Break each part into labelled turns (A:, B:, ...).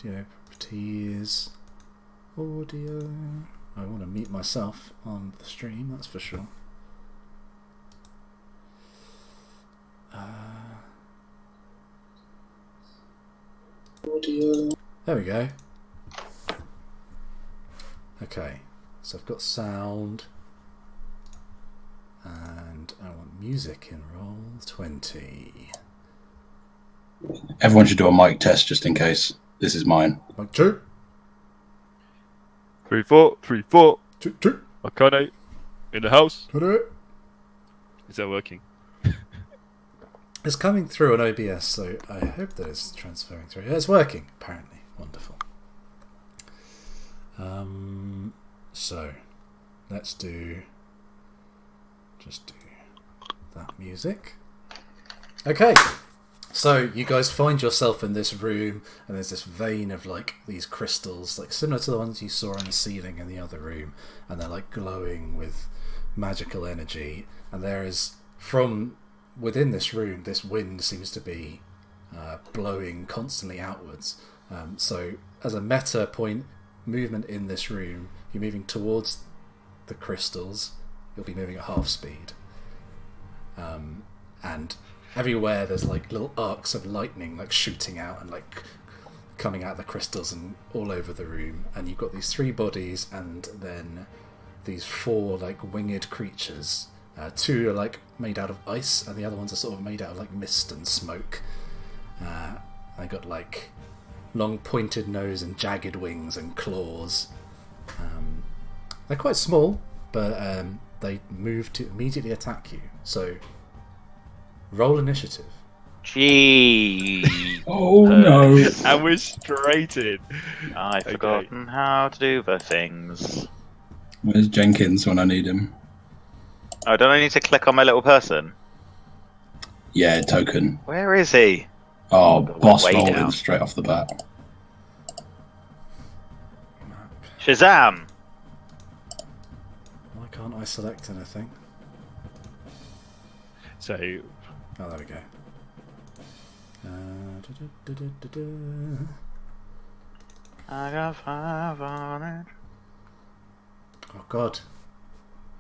A: Video properties, audio. I want to mute myself on the stream, that's for sure. Audio. There we go. Okay, so I've got sound, and I want music in Roll20.
B: Everyone should do a mic test just in case. This is mine.
A: Mic 2.
C: 3 4 3 4.
A: 2 2.
C: Akane in the house.
A: Put it.
C: Is that working?
A: It's coming through on OBS, so I hope that it's transferring through. Yeah, it's working, apparently. Wonderful. So let's just do that music. Okay. So you guys find yourself in this room, and there's this vein of like these crystals, like similar to the ones you saw on the ceiling in the other room, and they're like glowing with magical energy. And there is, from within this room, this wind seems to be blowing constantly outwards. So as a meta point movement in this room, you're moving towards the crystals. You'll be moving at half speed, and everywhere there's like little arcs of lightning like shooting out and like coming out of the crystals and all over the room. And you've got these 3 bodies and then these 4 like winged creatures. 2 are like made out of ice and the other ones are sort of made out of like mist and smoke. They got like long pointed nose and jagged wings and claws. They're quite small, but they move to immediately attack you. So roll initiative.
D: Gee.
B: Oh no.
C: And we're straight in.
D: I've forgotten how to do the things.
B: Where's Jenkins when I need him?
D: Oh, don't I need to click on my little person?
B: Yeah, token.
D: Where is he?
B: Oh, boss
D: way
B: rolling
D: down.
B: straight off the bat.
D: Shazam!
A: Why can't I select anything?
C: So,
A: Oh, there we go.
D: I got 5 on it.
A: Oh god,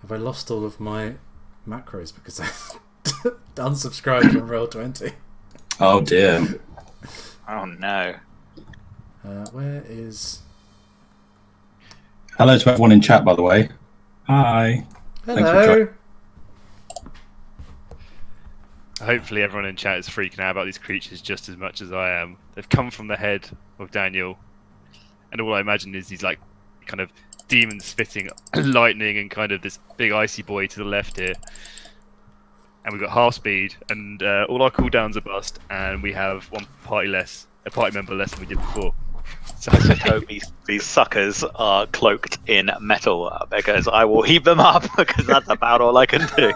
A: have I lost all of my macros because I unsubscribed from Roll20?
B: Oh dear.
D: Oh no.
A: Where is...
B: Hello to everyone in chat, by the way. Hi.
A: Hello!
C: hopefully everyone in chat is freaking out about these creatures just as much as I am. They've come from the head of Daniel, and all I imagine is these like kind of demons spitting lightning and kind of this big icy boy to the left here. And we've got half speed, and all our cooldowns are bust, and we have a party member less than we did before.
D: So I hope these suckers are cloaked in metal, because I will heap them up, because that's about all I can do.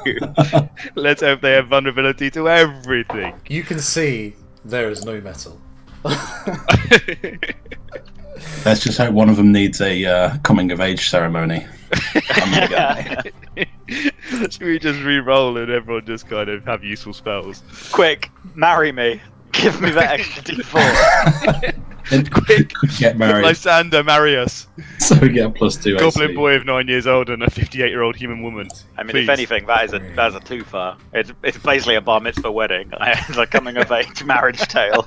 C: Let's hope they have vulnerability to everything.
A: You can see there is no metal.
B: Let's just hope one of them needs a coming of age ceremony. I'm the guy.
C: Should we just re-roll and everyone just kind of have useful spells?
D: Quick, marry me. Give me that extra D4.
C: Quick,
B: Get married.
C: Lysander, marry us.
B: So we get a +2
C: Goblin
B: AC.
C: boy of 9 years old and a 58-year-old human woman.
D: I mean,
C: Please.
D: if anything, that's a too far. It's basically a bar mitzvah wedding. It's a coming of age marriage tale.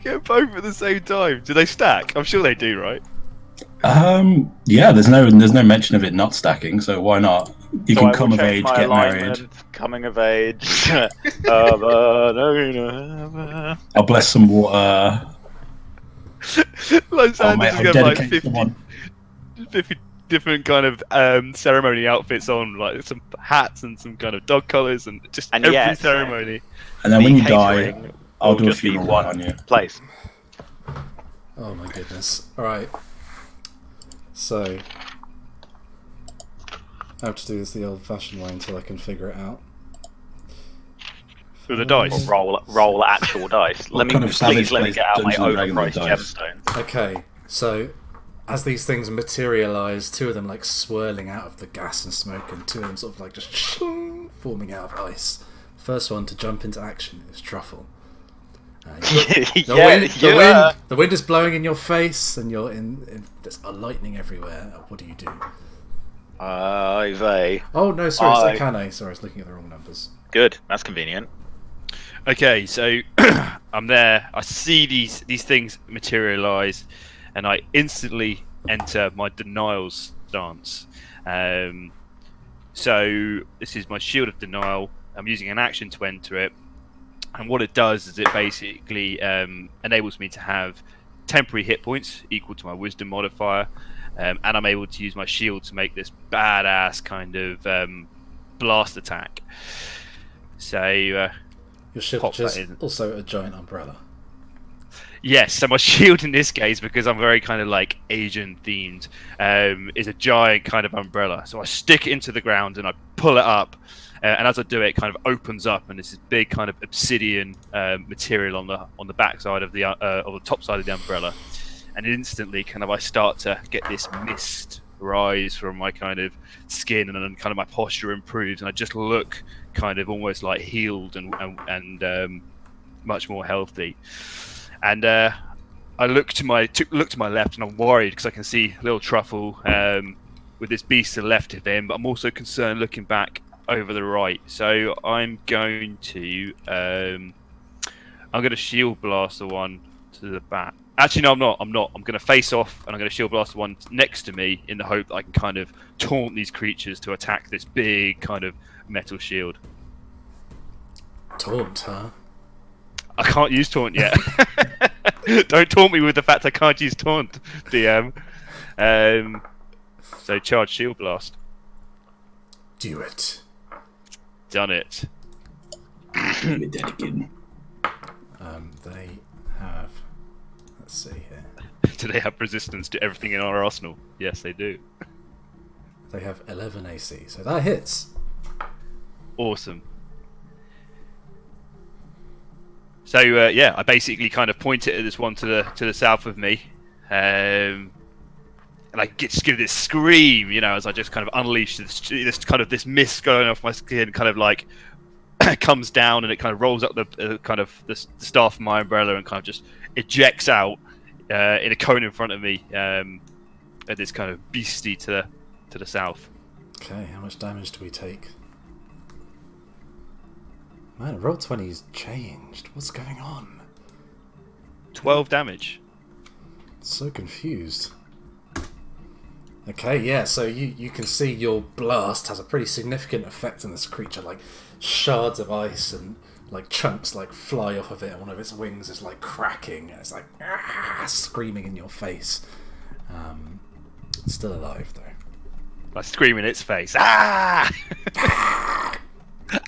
C: Get both at the same time. Do they stack? I'm sure they do, right?
B: Yeah, there's no mention of it not stacking, so why not? You
D: So
B: can
D: I will
B: come of
D: change
B: age,
D: my
B: get
D: alignment,
B: married.
D: coming of age.
B: I'll bless some water.
C: Lysander's
B: mate, I'll
C: got like
B: dedicate
C: 50 different kind of ceremony outfits on, like some hats and some kind of dog collars and just
D: And
C: every
D: yes,
C: ceremony.
B: And then when
D: The
B: you die,
D: catering
B: I'll
D: will
B: do a
D: just be
B: funeral
D: one
B: on you.
D: place.
A: Oh my goodness. Alright. So, I have to do this the old-fashioned way until I can figure it out.
C: With the dice.
D: Roll actual dice.
B: What kind of savage
D: Let me
B: plays
D: get out my
B: Dungeons and Dragons with
D: overpriced
B: dice?
D: gemstones.
A: Okay, so as these things materialise, two of them like swirling out of the gas and smoke, and two of them sort of like just forming out of ice. first one to jump into action is Truffle.
D: Yeah,
A: the wind is blowing in your face, and you're in there's lightning everywhere. What do you do? Oh no, sorry, it's Akane. Sorry, I was looking at the wrong numbers.
D: Good, that's convenient.
C: Okay, so I'm there. I see these things materialize, and I instantly enter my denial stance. So this is my shield of denial. I'm using an action to enter it, and what it does is it basically enables me to have temporary hit points equal to my wisdom modifier, and I'm able to use my shield to make this badass kind of blast attack. So your
A: shield is also a giant umbrella.
C: Yes, so my shield in this case, because I'm very kind of like Asian themed, is a giant kind of umbrella. So I stick it into the ground and I pull it up, and as I do it, it kind of opens up, and this is big kind of obsidian material on the back side of the top side of the umbrella, and instantly kind of I start to get this mist rise from my kind of skin, and then kind of my posture improves, and I just look kind of almost like healed and much more healthy. And I look to my left, and I'm worried because I can see little Truffle with this beast to the left of him, but I'm also concerned looking back over the right. So I'm going to shield blast the one to the back. Actually, no, I'm not. I'm going to face off, and I'm going to shield blast the one next to me in the hope that I can kind of taunt these creatures to attack this big kind of metal shield.
A: Taunt, huh?
C: I can't use taunt yet. Don't taunt me with the fact I can't use taunt, DM. So charge shield blast.
A: Do it.
C: Done it.
A: They have. Let's see here.
C: Do they have resistance to everything in our arsenal? Yes, they do.
A: They have 11 AC, so that hits.
C: Awesome. So yeah, I basically kind of point it at this one to the south of me, and I just give this scream, as I just kind of unleash this mist going off my skin, kind of like comes down, and it kind of rolls up the staff of my umbrella and kind of just ejects out in a cone in front of me at this kind of beastie to the south.
A: Okay, how much damage do we take? Man, Roll20's changed. What's going on?
C: 12 damage.
A: So confused. Okay, yeah, so you can see your blast has a pretty significant effect on this creature. Like, shards of ice and like chunks like fly off of it, and one of its wings is like cracking, and it's like screaming in your face. It's still alive though.
C: I scream in its face. Ah!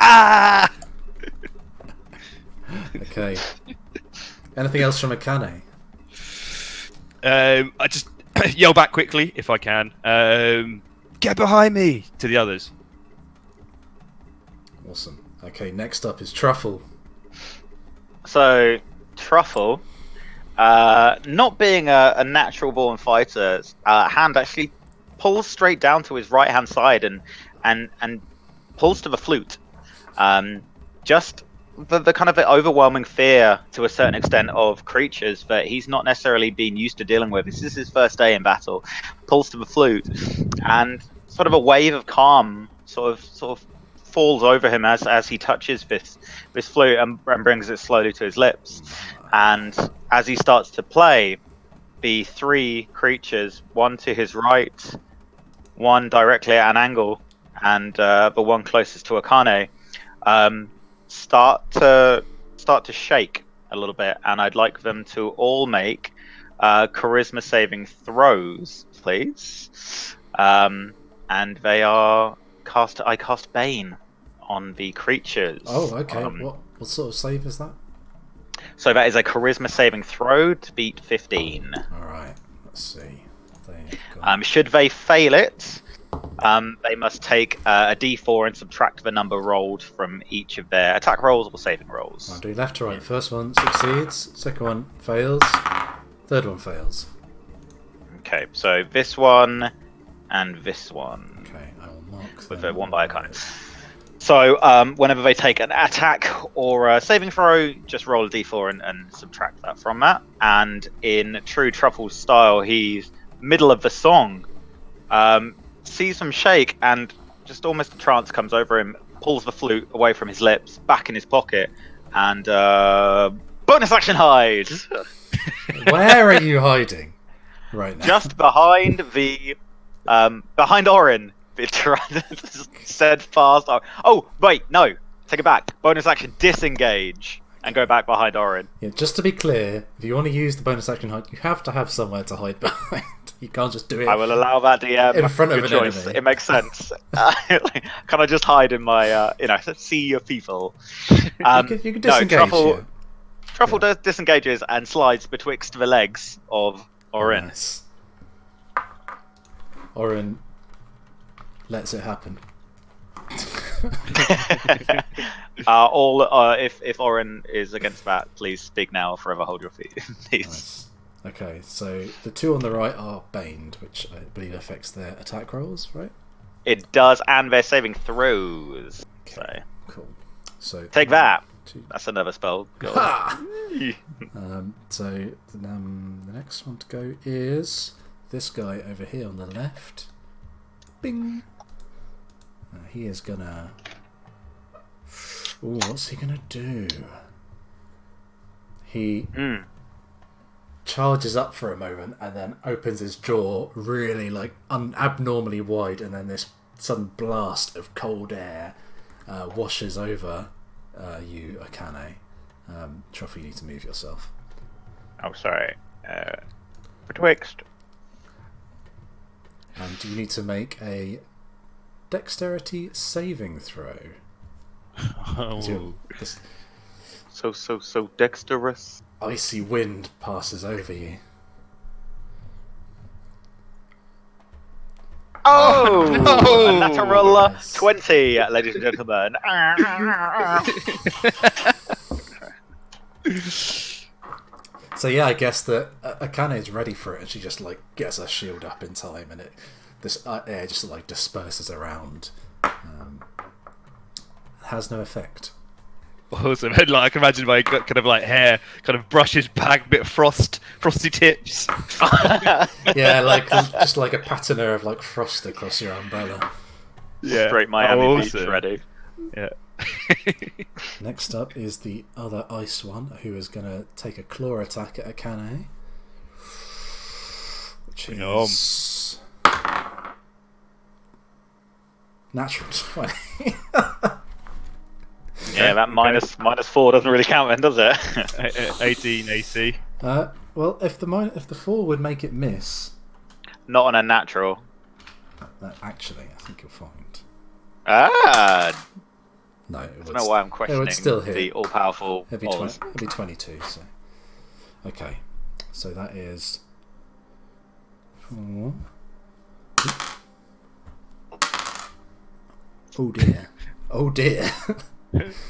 C: Ah!
A: Okay. Anything else from Akane?
C: I just yell back quickly if I can. Get behind me to the others.
A: Awesome. Okay, next up is Truffle.
D: So Truffle, not being a natural born fighter, hand actually pulls straight down to his right hand side and pulls to the flute. Just the kind of overwhelming fear to a certain extent of creatures that he's not necessarily been used to dealing with. This is his first day in battle. Pulls to the flute, and sort of a wave of calm sort of falls over him as he touches this flute and brings it slowly to his lips. And as he starts to play, the three creatures, one to his right, one directly at an angle, and the one closest to Akane, start to shake a little bit, and I'd like them to all make charisma saving throws, please. And they are I cast Bane on the creatures.
A: Oh, okay. What sort of save is that?
D: So that is a charisma saving throw to beat 15.
A: All right. Let's see.
D: Should they fail it, they must take a d4 and subtract the number rolled from each of their attack rolls or saving rolls.
A: I'll do left to right. First one succeeds, second one fails, third one fails.
D: Okay, so this one and this one.
A: Okay, I will mark
D: with a 1 by a kind. So whenever they take an attack or a saving throw, just roll a d4 and subtract that from that. And in true Truffle style, he's middle of the song, sees them shake, and just almost a trance comes over him, pulls the flute away from his lips, back in his pocket, and bonus action hides.
A: Where are you hiding right now?
D: Just behind behind Orin. Said fast. Oh wait, no, take it back. Bonus action, disengage, and go back behind Orin.
A: Yeah, just to be clear, if you want to use the bonus action hide, you have to have somewhere to hide behind. You can't just do it.
D: I will allow that DM.
A: In front of
D: Good
A: an
D: choice.
A: enemy.
D: It makes sense. Can I just hide in my, see of people?
A: You can disengage.
D: No, Truffle disengages and slides betwixt the legs of Orin.
A: Nice. Orin lets it happen.
D: If Orin is against that, please speak now or forever hold your feet. Please.
A: Nice. Okay, so the two on the right are baned, which I believe affects their attack rolls, right?
D: It does, and they're saving throws.
A: Okay, cool. So
D: take that. That's another spell.
A: So the next one to go is this guy over here on the left. Bing. He is gonna. Ooh, what's he gonna do? He charges up for a moment and then opens his jaw really like abnormally wide, and then this sudden blast of cold air washes over you, Akane. Truffle, you need to move yourself.
D: Oh, sorry. Betwixt.
A: And you need to make a dexterity saving throw.
C: Oh.
A: This
D: So dexterous.
A: icy wind passes over you.
D: Oh!
C: No!
D: A natural
A: Yes.
D: 20, ladies and gentlemen.
A: So yeah, I guess that Akane is ready for it, and she just like gets her shield up in time, and this air just like disperses around. Has no effect.
C: Awesome. And like, I can imagine my kind of like hair kind of brushes back, a bit of frosty tips.
A: Yeah, like just like a patina of like frost across your umbrella.
C: Yeah.
D: Straight Miami Beach
C: Awesome.
D: ready.
C: Yeah.
A: Next up is the other ice one, who is going to take a claw attack at Akane, which
C: Bring it on.
A: is natural 20.
D: Yeah, that minus 4 doesn't really count then, does it?
C: 18 AC.
A: Well, if the 4 would make it miss,
D: Not on a natural.
A: actually, I think you'll find. No, it
D: I
A: would,
D: don't know why I'm
A: it
D: questioning
A: would still hit.
D: the all-powerful
A: It'd be,
D: Oz.
A: it'd be 22. So, okay, so that is 4. Oh dear! Oh dear!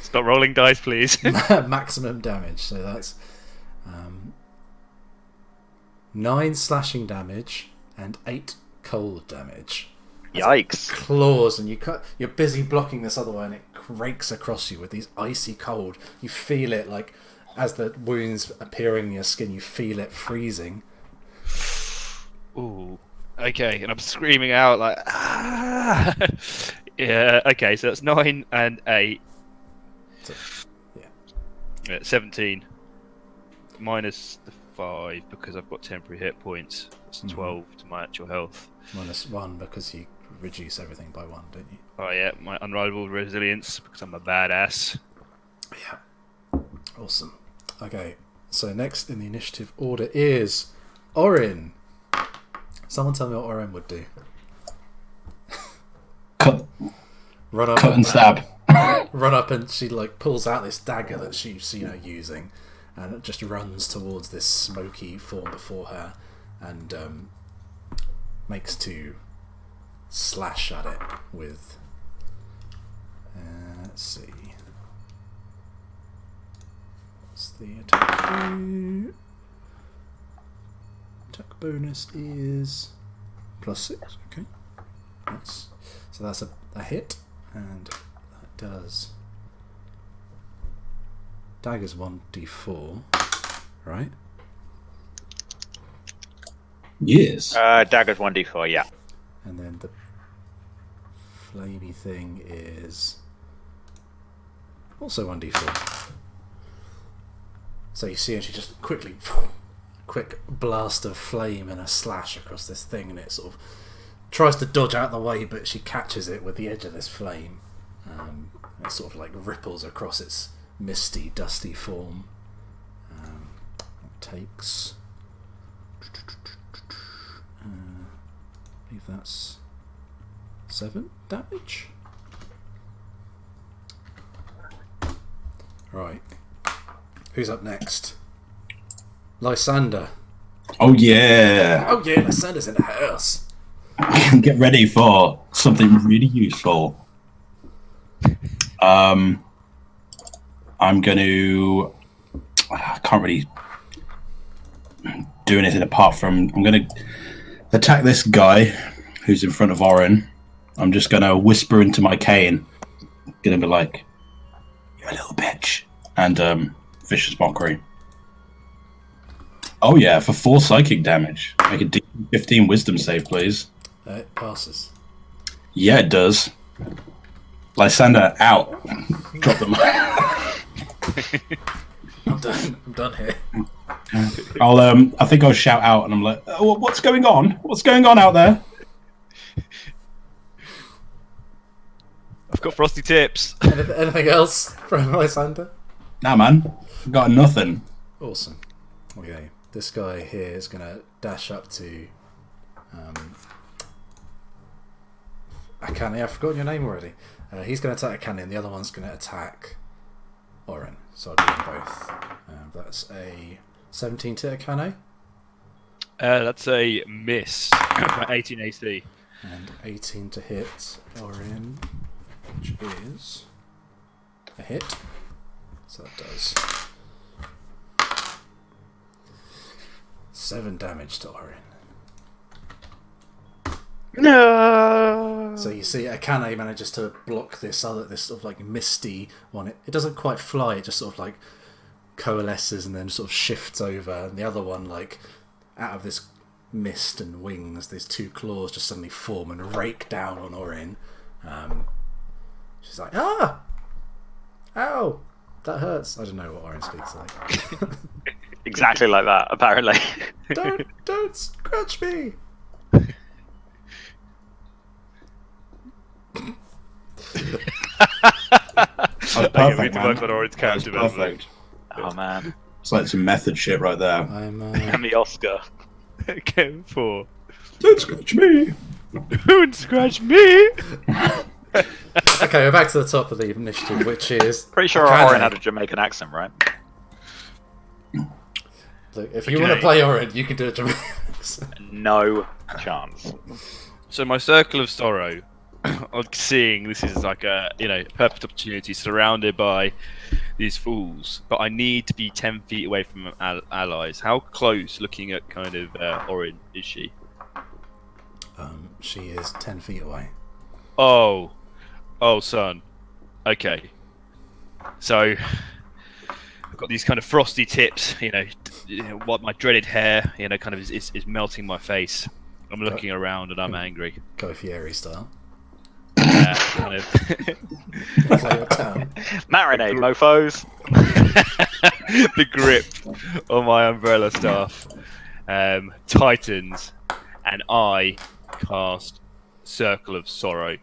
C: Stop rolling dice, please.
A: Maximum damage. So that's 9 slashing damage and 8 cold damage.
D: Yikes.
A: Claws, and you're busy blocking this other one, and it rakes across you with these icy cold. You feel it like as the wounds appearing in your skin, you feel it freezing.
C: Ooh. Okay, and I'm screaming out like, ah! Yeah. Okay, so that's 9 and 8.
A: So,
C: Yeah, 17 minus the 5 because I've got temporary hit points. That's 12 to my actual health.
A: -1 because you reduce everything by 1, don't you?
C: Oh yeah, my unrivaled resilience because I'm a badass.
A: Yeah. Awesome. Okay, so next in the initiative order is Orin. Someone tell me what Orin would do.
B: Cut
A: Run up
B: and stab.
A: Run up, and she like pulls out this dagger that she's using, and it just runs towards this smoky form before her, and makes 2 slash at it with. Let's see. What's the attack do? Attack bonus is +6. Okay. So that's a hit, and that does. Dagger's 1d4, right?
B: Yes.
D: Dagger's 1d4, yeah.
A: And then the flamey thing is also 1d4. So you see, and she just quickly, quick blast of flame and a slash across this thing, and it sort of tries to dodge out the way, but she catches it with the edge of this flame. It sort of like ripples across its misty, dusty form. It takes. I believe that's 7 damage. Right. Who's up next? Lysander.
B: Oh yeah.
A: Oh yeah, Lysander's in the house.
B: Get ready for something really useful. I'm going to. I can't really do anything apart from I'm going to attack this guy who's in front of Orin. I'm just going to whisper into my cane. Going to be like, "You're a little bitch," and vicious mockery. Oh yeah, for 4 psychic damage. Make a D15 wisdom save, please.
A: It passes.
B: Yeah, it does. Lysander, out. Drop them.
A: I'm done here.
B: I think I'll shout out, and I'm like, oh, "What's going on? What's going on out there?"
C: I've got frosty tips.
A: Anything else from Lysander?
B: Nah, man, got nothing.
A: Awesome. Okay, this guy here is going to dash up to Akane. I've forgotten your name already. He's going to attack Akane, and the other one's going to attack Orin. So I'll do them both. That's a 17 to Akane.
C: That's a miss. 18 AC.
A: And 18 to hit Orin, which is a hit. So that does 7 damage to Orin.
D: No.
A: So you see, Akane manages to block this sort of like misty one. It doesn't quite fly. It just sort of like coalesces and then sort of shifts over. And the other one, like out of this mist and wings, these 2 claws just suddenly form and rake down on Orin. She's like, "Ah, ow, that hurts." I don't know what Orin speaks like.
D: Exactly like that, apparently.
A: Don't scratch me.
B: Perfect, man.
C: Work on Orin's character development.
B: Perfect.
D: Oh man.
B: It's like some method shit right there.
A: I'm
D: And the Oscar.
C: Game 4.
B: Don't scratch me.
C: Don't scratch me.
A: okay. We're back to the top of the initiative, which is
D: Pretty sure
A: Akane.
D: Orin had a Jamaican accent, right?
A: Look, if you want to play Orin, you can do a Jamaican.
D: No chance.
C: So my circle of sorrow, I'm seeing this is like a perfect opportunity, surrounded by these fools, but I need to be 10 feet away from allies. How close, looking at kind of Orin, is she?
A: She is 10 feet away.
C: Oh, son. Okay. So I've got these kind of frosty tips. What my dreaded hair, kind of is melting my face. I'm looking around and I'm angry.
A: Go Fieri style.
C: Kind of.
A: Play your town.
D: Marinade, mofos.
C: The grip on my umbrella staff tightens, and I cast Circle of Sorrow, which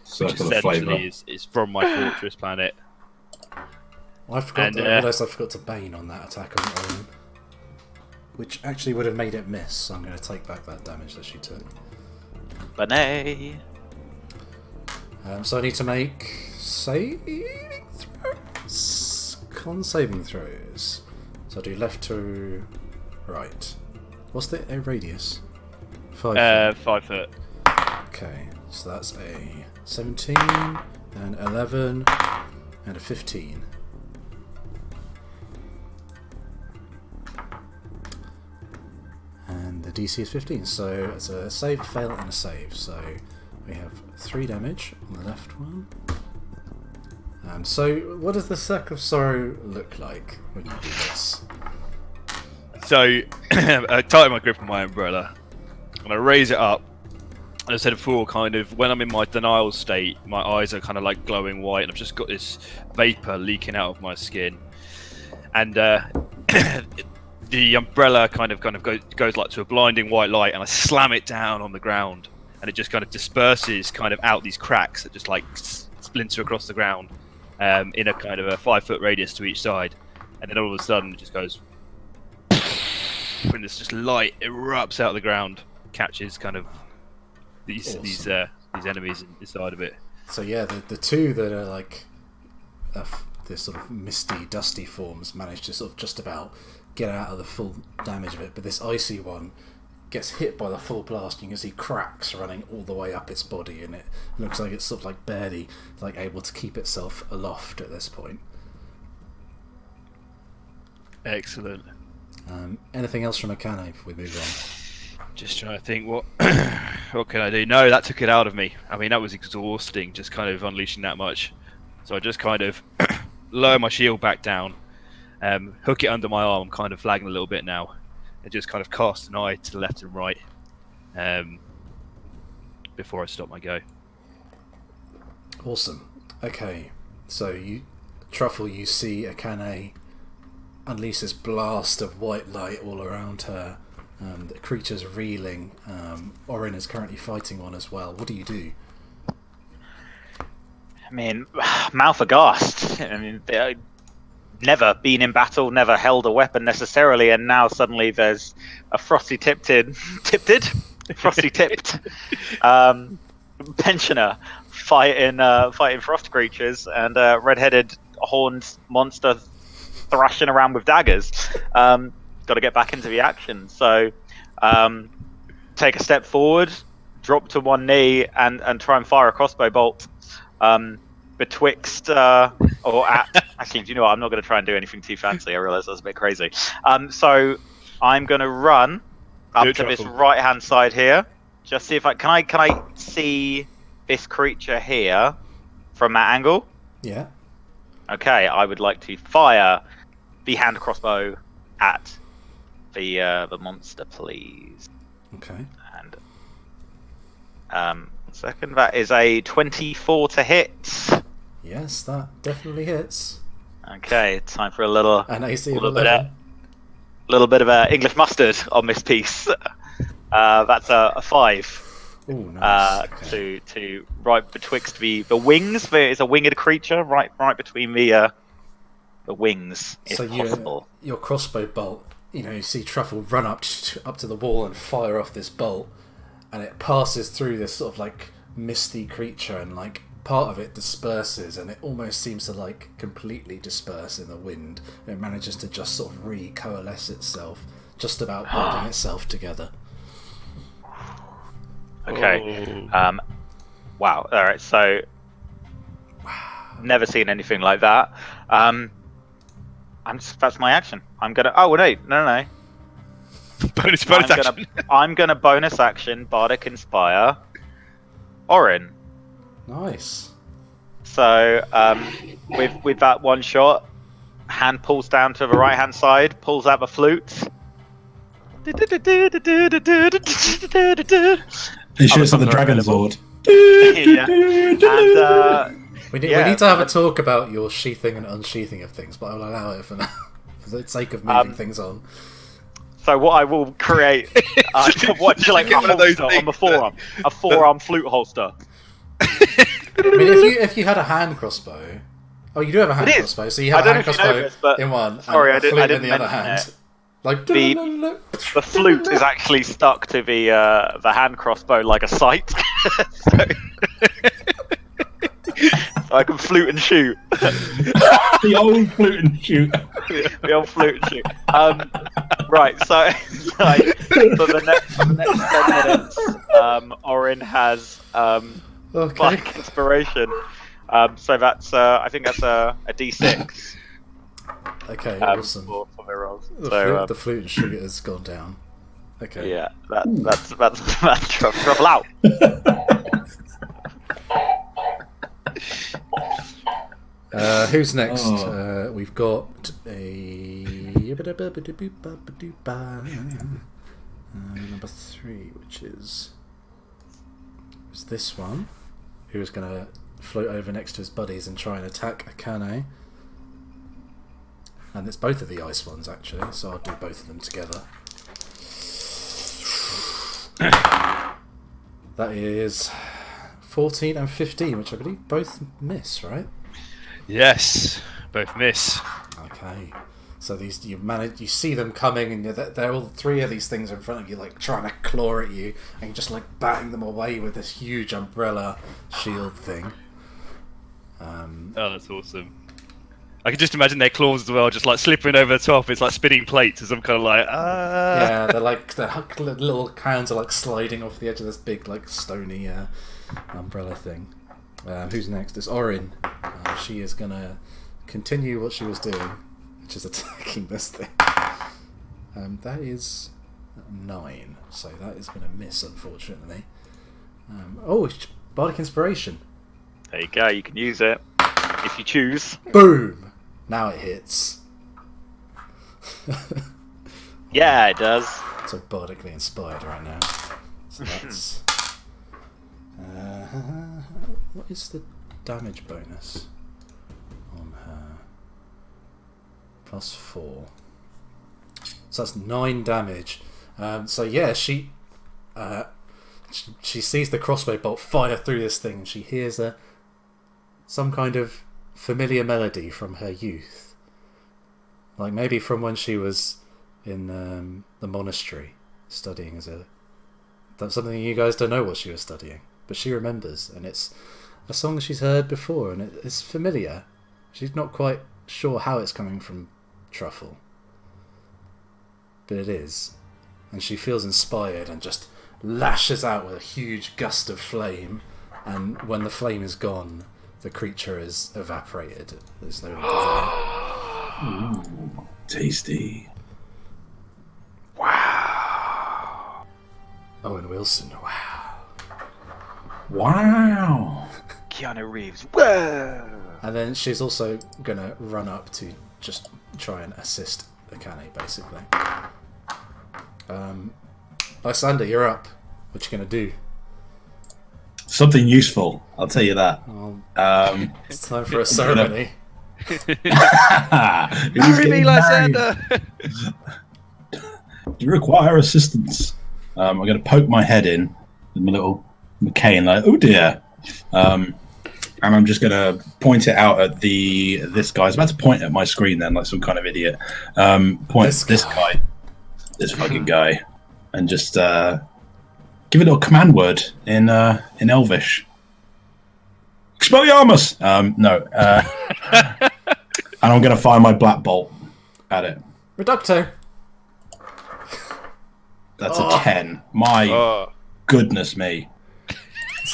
B: Circle of flavour.
C: essentially is from my fortress planet.
A: Well, I realised I forgot to Bane on that attack on Orin, which actually would have made it miss, so I'm going to take back that damage that she took.
D: Banay.
A: So I need to make saving throws? Con saving throws. So I do left to right. What's the radius? 5 foot.
C: 5 foot.
A: Okay, so that's a 17, an 11, and a 15. And the DC is 15, so it's a save, fail, and a save. So we have 3 damage on the left one, So, what does the Circle of Sorrow look like when you do this?
C: So, I tighten my grip on my umbrella, and I raise it up. And as I said before, kind of when I'm in my denial state, my eyes are kind of like glowing white, and I've just got this vapor leaking out of my skin. And the umbrella kind of goes like to a blinding white light, and I slam it down on the ground, and it just kind of disperses kind of out these cracks that just like splinter across the ground in a kind of a 5-foot radius to each side. And then all of a sudden, it just goes. And this just light erupts out of the ground, catches kind of these enemies inside of it.
A: So yeah, the two that are like this sort of misty, dusty forms manage to sort of just about get out of the full damage of it, but this icy one gets hit by the full blast. You can see cracks running all the way up its body, and it looks like it's sort of like barely like able to keep itself aloft at this point.
C: Excellent.
A: Anything else from Akane before we move on?
C: Just trying to think what can I do? No, that took it out of me. I mean, that was exhausting, just kind of unleashing that much. So I just kind of lower my shield back down, hook it under my arm. I'm kind of flagging a little bit now, and just kind of cast an eye to the left and right before I stop my go.
A: Awesome. Okay, so Truffle, you see Akane unleash this blast of white light all around her. The creature's reeling. Orin is currently fighting one as well. What do you do?
D: I mean, mouth aghast. I mean, they never been in battle, never held a weapon necessarily, and now suddenly there's a frosty tipped pensioner fighting frost creatures, and a red-headed horned monster thrashing around with daggers. Got to get back into the action. So take a step forward, drop to one knee, and try and fire a crossbow bolt betwixt or at. Actually, do you know what? I'm not going to try and do anything too fancy. I realise that's a bit crazy. So I'm going to run up to this right-hand side here. Just see if I can I see this creature here from that angle.
A: Yeah. Okay,
D: I would like to fire the hand crossbow at the monster, please.
A: Okay.
D: And second, that is a 24 to hit.
A: Yes, that definitely hits.
D: Okay, time for a little
A: And AC of
D: little
A: 11.
D: bit of English mustard on this piece. That's a 5.
A: Ooh, nice. Okay.
D: To right betwixt the wings. There is a winged creature right between the wings, if possible.
A: Your crossbow bolt, you see Truffle run up to the wall and fire off this bolt, and it passes through this sort of like misty creature, and like part of it disperses, and it almost seems to like completely disperse in the wind. It manages to just sort of re-coalesce itself, just about holding itself together.
D: Okay. Wow. All right. So, never seen anything like that. That's my action. I'm gonna. Oh wait, no.
C: Bonus action.
D: I'm gonna bonus action Bardic Inspire Orin.
A: Nice.
D: So, with that one shot, hand pulls down to the right hand side, pulls out the flute.
B: He shoots at the dragon's board.
D: Yeah. And
A: we need to have a talk about your sheathing and unsheathing of things, but I'll allow it for now, for the sake of moving things on.
D: So what I will create, what shall I get one of those on the forearm? A forearm flute holster.
A: I mean, if you had a hand crossbow, you do have a hand crossbow, so you have a hand crossbow in one, and a flute in the other hand. Like
D: the flute is actually stuck to the hand crossbow like a sight, so I can flute and shoot.
B: The old flute and shoot.
D: The old flute and shoot. Right, so for the next 10 minutes, Orin has Bardic Inspiration. So that's I think that's a D6.
A: Okay, awesome.
D: For my rolls.
A: The flute and shoot has gone down. Okay.
D: Yeah, that's trouble out.
A: Who's next?
B: Oh.
A: We've got a number 3, which is this one, who is going to float over next to his buddies and try and attack Akane. And it's both of the ice ones, actually, so I'll do both of them together. That is 14 and 15, which I believe both miss, right?
C: Yes, both miss.
A: Okay. So you see them coming, and they're all 3 of these things in front of you, like trying to claw at you, and you're just like batting them away with this huge umbrella shield thing.
C: Oh, that's awesome. I can just imagine their claws as well, just like slipping over the top. It's like spinning plates as I'm kind of like,
A: Yeah, they're like the little hands are like sliding off the edge of this big like stony umbrella thing. Who's next? It's Orin. She is gonna continue what she was doing, which is attacking this thing. That is 9, so that is gonna miss, unfortunately. Bardic Inspiration.
D: There you go. You can use it if you choose.
A: Boom! Now it hits.
D: Yeah, it does.
A: So bardically inspired right now. So that's... what is the damage bonus on her? +4. So that's 9 damage. So yeah, she sees the crossbow bolt fire through this thing, and she hears some kind of familiar melody from her youth, like maybe from when she was in the monastery studying that's something you guys don't know what she was studying, but she remembers, and it's a song she's heard before, and it's familiar. She's not quite sure how it's coming from Truffle, but it is, and she feels inspired and just lashes out with a huge gust of flame, and when the flame is gone, the creature is evaporated. There's no longer there.
B: Ooh, tasty.
D: Wow.
A: Owen Wilson, wow.
B: Wow.
D: Keanu Reeves. Whoa.
A: And then she's also going to run up to just try and assist Akane, basically. Lysander, you're up. What you going to do?
B: Something useful, I'll tell you that.
A: It's time for a ceremony.
C: Marry me, Lysander!
B: Do you require assistance? I'm going to poke my head in with my little cane, like, oh dear. And I'm just going to point it out at this guy. I was about to point at my screen then, like some kind of idiot. Point at this guy, this fucking guy, and just give a little command word in Elvish. Expelliarmus! No. And I'm going to fire my black bolt at it.
A: Reducto!
B: That's a 10. My goodness me.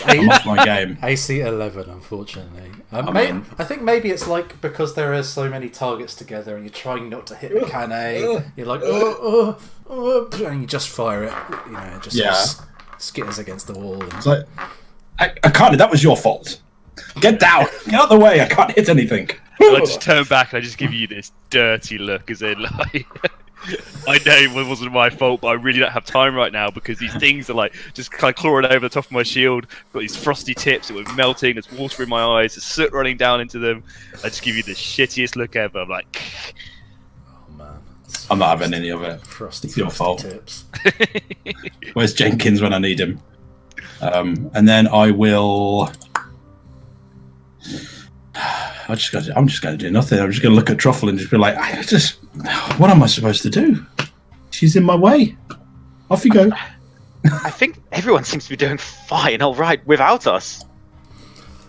B: I'm off my game.
A: AC 11, unfortunately.
B: mean-
A: I think maybe it's like because there are so many targets together and you're trying not to hit the Akane. You're like, and you just fire it. You know, it just sort of skitters against the wall. And...
B: It's like, I can't. That was your fault. Get down. Get out of the way. I can't hit anything.
C: I just turn back and I just give you this dirty look, as in, like, I know it wasn't my fault, but I really don't have time right now because these things are like just kind of clawing over the top of my shield. Got these frosty tips that were melting. There's water in my eyes. There's soot running down into them. I just give you the shittiest look ever. I'm like,
A: Oh man,
B: I'm not having any of it.
A: frosty,
B: It's your fault.
A: tips.
B: Where's Jenkins when I need him? And then I will. I'm just going to do nothing. I'm just going to look at Truffle and just be like, what am I supposed to do? She's in my way. Off you go.
D: I think everyone seems to be doing fine, all right, without us.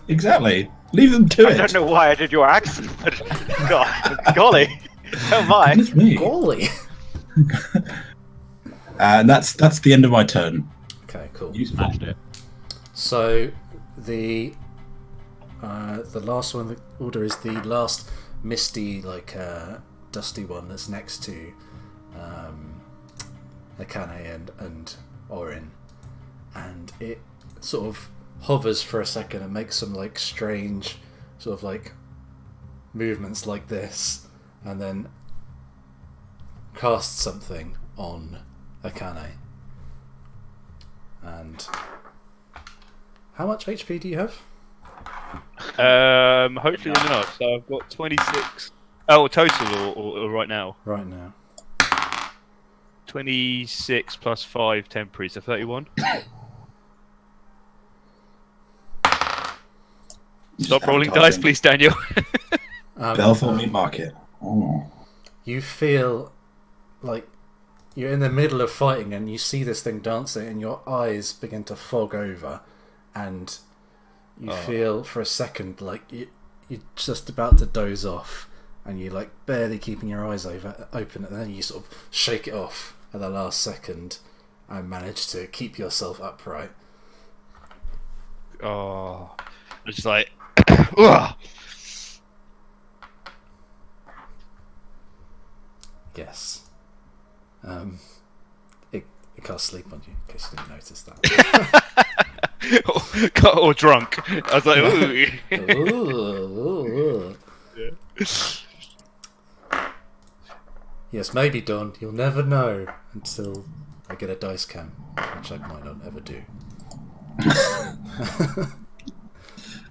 B: Exactly. Leave them to
D: I
B: it.
D: don't know why I did your accent, but God, golly, oh my.
B: Goodness me.
A: Golly!
B: And that's the end of my turn.
A: Okay, cool.
B: Useful.
A: So the last one in the order is the last misty, like dusty one that's next to Akane and Orin, and it sort of hovers for a second and makes some like strange sort of like movements like this, and then cast something on Akane. And how much HP do you have?
C: Hopefully enough. So I've got 26. Oh, total or right now?
A: Right now.
C: 26 plus 5 temporary, so 31. Stop rolling dice, please, Daniel.
B: Belfort Meat Market. Oh.
A: You feel like you're in the middle of fighting and you see this thing dancing and your eyes begin to fog over, and you feel for a second like you're just about to doze off, and you're like barely keeping your eyes open, and then you sort of shake it off at the last second and manage to keep yourself upright.
C: Oh, it's just like, ugh.
A: Yes. It casts sleep on you, in case you didn't notice that.
C: or drunk. I was like, ooh.
A: Ooh.
C: Yeah.
A: Yes, maybe, Don. You'll never know until I get a dice cam, which I might not ever do.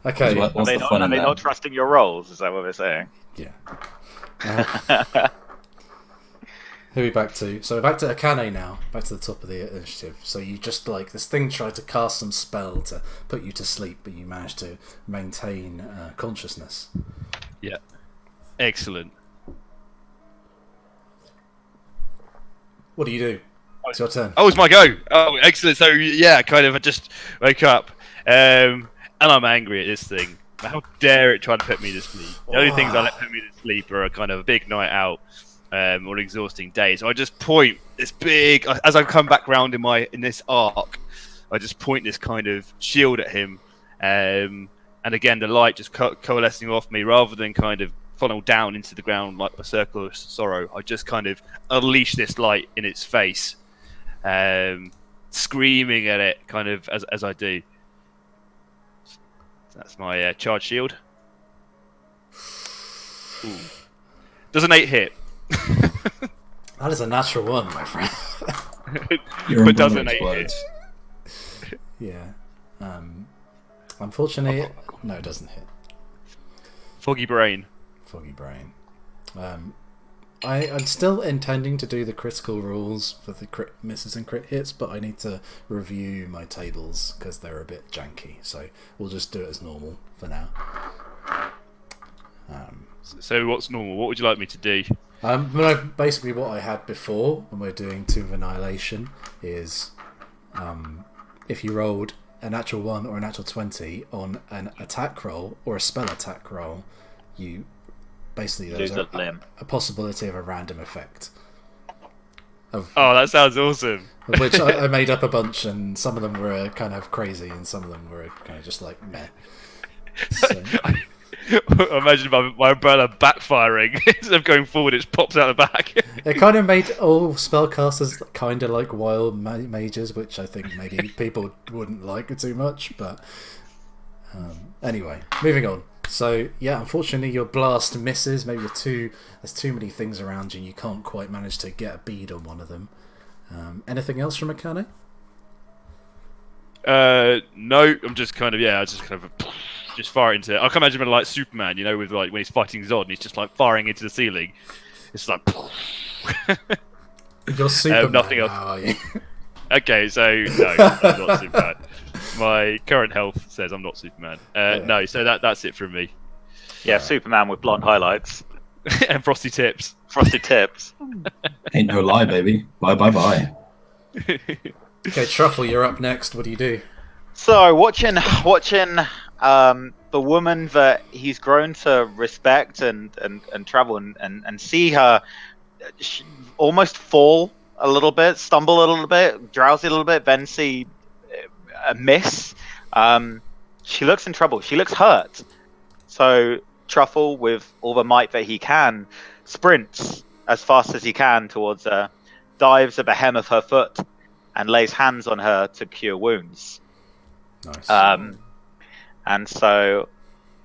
A: Okay.
B: What's the fun
D: are
B: in
D: they
B: that?
D: not trusting your rolls? Is that what they're saying?
A: Yeah. Who are we back to? So we're back to Akane now. Back to the top of the initiative. So you just like this thing tried to cast some spell to put you to sleep, but you managed to maintain consciousness.
C: Yeah. Excellent.
A: What do you do? It's your turn.
C: Oh, it's my go. Oh, excellent. So yeah, kind of. I just wake up, and I'm angry at this thing. How dare it try to put me to sleep? The only things I let put me to sleep are a kind of a big night out, or an exhausting day. So I just point this big, as I come back round in this arc, I just point this kind of shield at him, and again the light just coalescing off me rather than kind of funnel down into the ground like a circle of sorrow. I just kind of unleash this light in its face, screaming at it kind of as I do. That's my charge shield. Ooh. Does an 8 hit?
A: That is a natural one, my friend.
C: But does an 8 hit?
A: Yeah. Unfortunately, no, it doesn't hit.
C: Foggy brain.
A: Foggy brain. I'm still intending to do the critical rules for the crit misses and crit hits, but I need to review my tables because they're a bit janky. So we'll just do it as normal for now.
C: So what's normal? What would you like me to do?
A: Basically what I had before when we're doing Tomb of Annihilation is if you rolled a natural 1 or a natural 20 on an attack roll or a spell attack roll, you basically there's a possibility of a random effect.
C: Oh, that sounds awesome.
A: Of which I made up a bunch, and some of them were kind of crazy and some of them were kind of just like meh. So.
C: Imagine my umbrella backfiring. Instead of going forward, it pops out the back.
A: It kind of made all spellcasters kind of like wild mages, which I think maybe people wouldn't like too much. But anyway, moving on. So yeah, unfortunately your blast misses. Maybe there's too many things around you and you can't quite manage to get a bead on one of them. Anything else from Akane?
C: No, I'm just kind of just fire into it. I can imagine like Superman, you know, with like when he's fighting Zod and he's just like firing into the ceiling. It's like
A: You're Superman.
C: Nothing else.
A: Are you?
C: Okay, so no, I'm not Superman. My current health says I'm not Superman. No, so that's it from me.
D: Yeah, Superman with blonde highlights.
C: And frosty tips.
D: Frosted tips.
B: Ain't no lie, baby. Bye.
A: Okay, Truffle, you're up next. What do you do?
D: So watching the woman that he's grown to respect and travel and see her almost fall a little bit, stumble a little bit, drowsy a little bit, then see a miss. She looks in trouble. She looks hurt. So Truffle, with all the might that he can, sprints as fast as he can towards her, dives at the hem of her foot, and lays hands on her to cure wounds.
A: Nice.
D: And so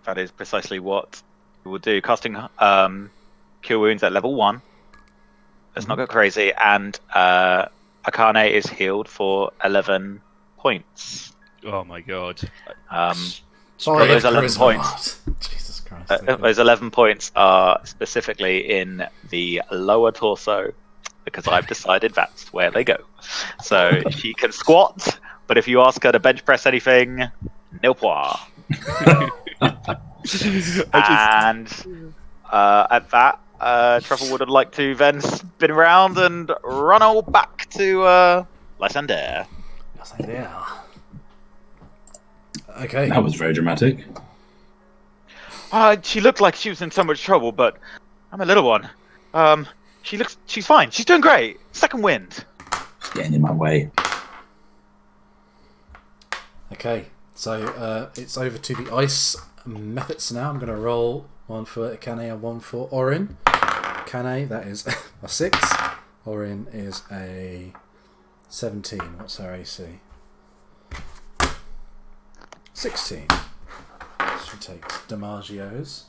D: that is precisely what we will do casting Cure Wounds at level 1. Let's not go crazy. And Akane is healed for 11 points.
C: Oh my god.
A: Sorry,
D: those 11
A: charisma.
D: points.
A: Jesus Christ.
D: Those 11 points are specifically in the lower torso, because I've decided that's where they go. So she can squat, but if you ask her to bench press anything, nil point. And at that, Truffle would have liked to then spin around and run all back to Lysander.
A: Okay.
B: That was very dramatic.
D: She looked like she was in so much trouble, but I'm a little one. She's fine. She's doing great. Second wind.
B: It's getting in my way.
A: Okay, so it's over to the ice methods now. I'm going to roll one for Akane and one for Orin. Akane, that is a 6. Orin is a 17. What's her AC? 16. She takes Damagios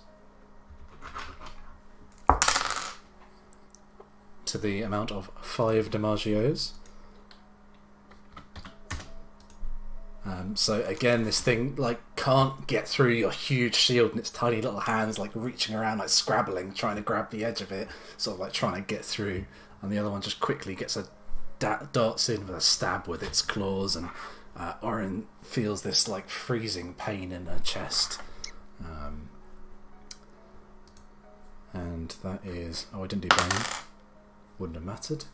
A: to the amount of 5 Damagios. So again, this thing like can't get through your huge shield, and its tiny little hands like reaching around, like scrabbling, trying to grab the edge of it, sort of like trying to get through. And the other one just quickly gets darts in with a stab with its claws, and Orin feels this like freezing pain in her chest. And that is... Oh, I didn't do bane. Wouldn't have mattered.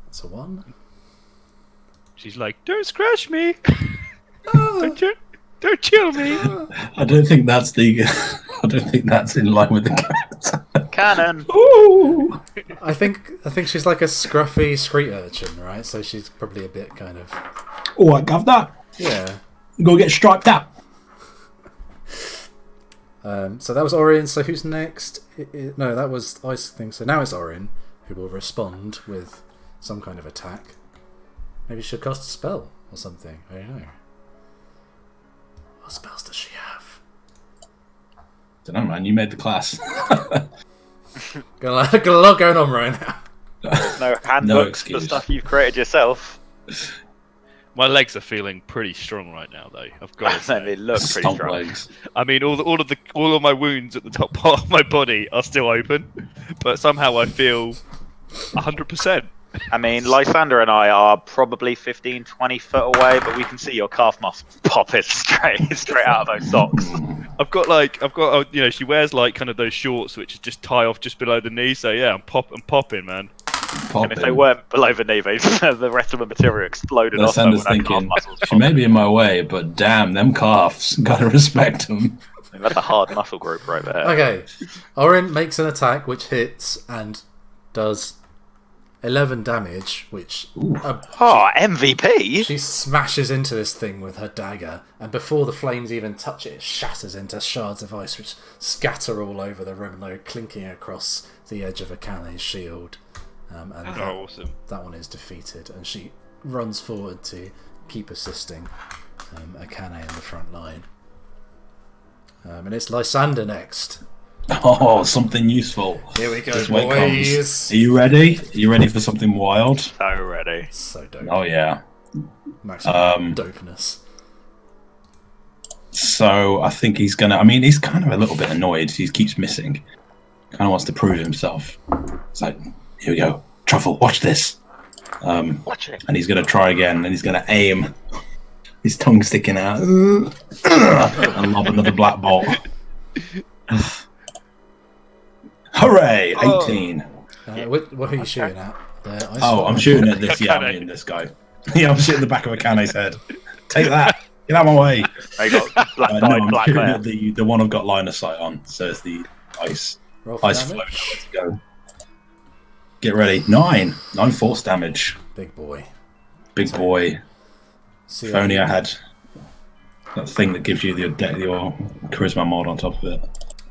A: That's a 1.
C: She's like, don't scratch me! Don't kill me!
B: I don't think that's the. I don't think that's in line with the character.
D: Cannon!
B: Ooh!
A: I think she's like a scruffy street urchin, right? So she's probably a bit kind of...
B: Oh, I got that.
A: Yeah.
B: Go get striped out.
A: So that was Orion. So who's next? No, that was Ice thing. So now it's Orion, who will respond with some kind of attack. Maybe she'll cast a spell or something. I don't know. What spells does she have?
B: Don't know, man. You made the class.
A: Got a lot going on right now.
D: There's no handbooks for stuff you've created yourself.
C: My legs are feeling pretty strong right now, though. I've got to say.
D: They look pretty
B: Stomp
D: strong.
B: legs.
C: I mean, all of my wounds at the top part of my body are still open, but somehow I feel 100%.
D: I mean, Lysander and I are probably 15, 20 foot away, but we can see your calf muscles popping straight out of those socks.
C: I've got, you know, she wears like kind of those shorts which just tie off just below the knee. So yeah, I'm popping, man.
D: And if they weren't below the knee, the rest of the material exploded off.
B: Lysander's thinking, she may be in my way, but damn, them calves. Gotta respect them.
D: That's a hard muscle group right there.
A: Okay, Orin makes an attack which hits and does 11 damage, which
D: MVP.
A: She smashes into this thing with her dagger, and before the flames even touch it, it shatters into shards of ice which scatter all over the room, and they're clinking across the edge of Akane's shield. And
C: Awesome.
A: That one is defeated, and she runs forward to keep assisting Akane in the front line. And it's Lysander next.
B: Oh, something useful.
A: Here we go,
B: Just wait
A: boys.
B: comes. Are you ready? Are you ready for something wild?
D: So ready.
A: So dope.
B: Oh yeah.
A: Maximum dopeness.
B: So I think he's gonna. I mean, he's kind of a little bit annoyed. He keeps missing. Kind of wants to prove himself. It's like, here we go, Truffle. Watch this.
D: Watch it.
B: And he's gonna try again, and he's gonna aim. His tongue sticking out, and lob another black bolt. Hooray! 18.
A: What are you shooting at?
B: I'm shooting at this. Yeah, I mean this guy. Yeah, I'm shooting the back of Akane's head. Take that. Get out of my way.
D: They got black
B: No, I'm
D: black
B: shooting
D: there.
B: at the one I've got line of sight on. So it's the ice
A: Roll for
B: flow.
A: damage.
B: Let's go. Get ready. 9 force damage.
A: Big boy.
B: Big boy.
A: See
B: If only I had that thing that gives you your charisma mod on top of it.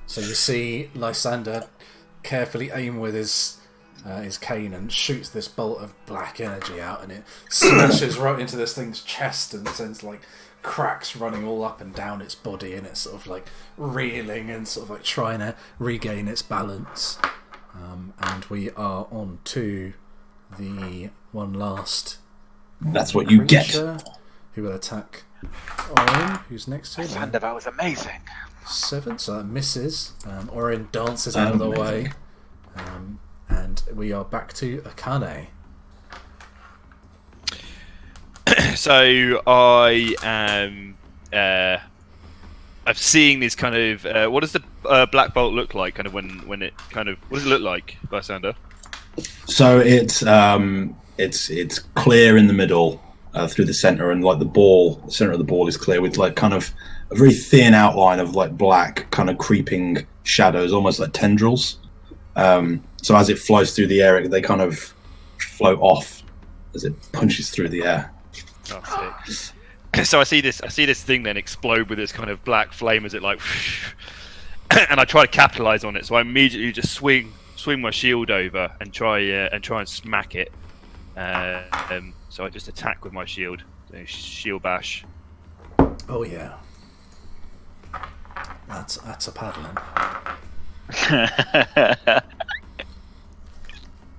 A: So you see Lysander carefully aim with his his cane and shoots this bolt of black energy out, and it smashes right into this thing's chest and sends like cracks running all up and down its body, and it's sort of like reeling and sort of like trying to regain its balance. And we are on to the one last.
B: That's what you get.
A: Who will attack Orin, who's next to him?
D: Lysander, that was amazing.
A: 7, so that misses. Orin dances out of the way. And we are back to Akane.
C: So I am. I've seen this kind of. What does the black bolt look like? Kind of when it kind of. What does it look like, Lysander?
B: So it's clear in the middle through the center, and like the center of the ball is clear with like kind of a very thin outline of like black kind of creeping shadows, almost like tendrils. So as it flies through the air, they kind of float off as it punches through the air.
C: Oh, sick. So I see this thing then explode with this kind of black flame as it like, and I try to capitalize on it. So I immediately just swing my shield over and try and smack it. So I just attack with my shield. So shield bash.
A: Oh yeah, that's a paddling.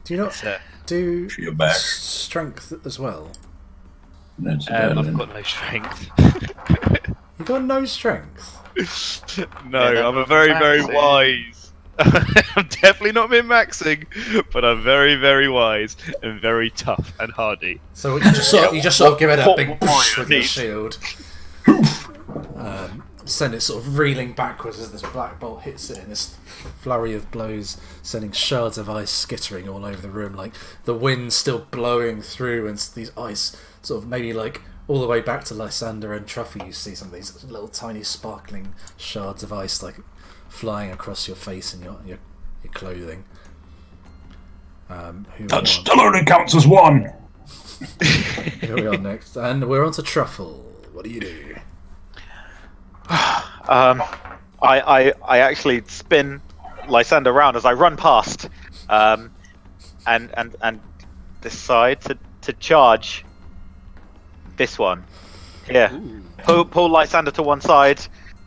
A: Do you not do strength as well?
B: No,
C: I've got no strength.
A: You got no strength?
C: No,
D: Yeah,
C: I'm a very wise. I'm definitely not min-maxing, but I'm very, very wise and very tough and hardy.
A: So you just sort of give it a big push with your shield. Send it sort of reeling backwards as this black bolt hits it in this flurry of blows, sending shards of ice skittering all over the room, like the wind still blowing through, and these ice sort of maybe like all the way back to Lysander and Truffy. You see some of these little tiny sparkling shards of ice like flying across your face and your clothing.
B: That still only counts as one.
A: Here we are next, and we're on to Truffle. What do you do?
D: I actually spin Lysander around as I run past, and decide to charge this one. Here, pull Lysander to one side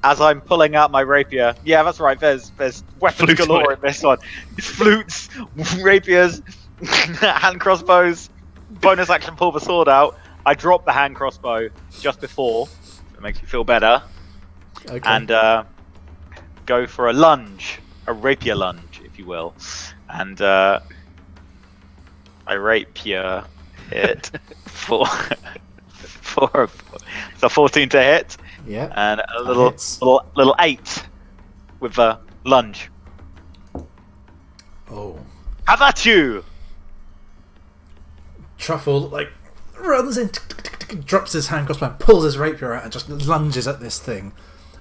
D: as I'm pulling out my rapier. Yeah, that's right. There's weapons galore in this one. Flutes, rapiers, hand crossbows. Bonus action, pull the sword out. I drop the hand crossbow just before. It makes me feel better.
A: Okay.
D: And go for a lunge, a rapier lunge, if you will. And I rapier hit for it's a 14 to hit.
A: Yeah.
D: And a little 8 with a lunge.
A: Oh.
D: How about you?
A: Truffle like runs in, drops his hand crossbow, pulls his rapier out, and just lunges at this thing.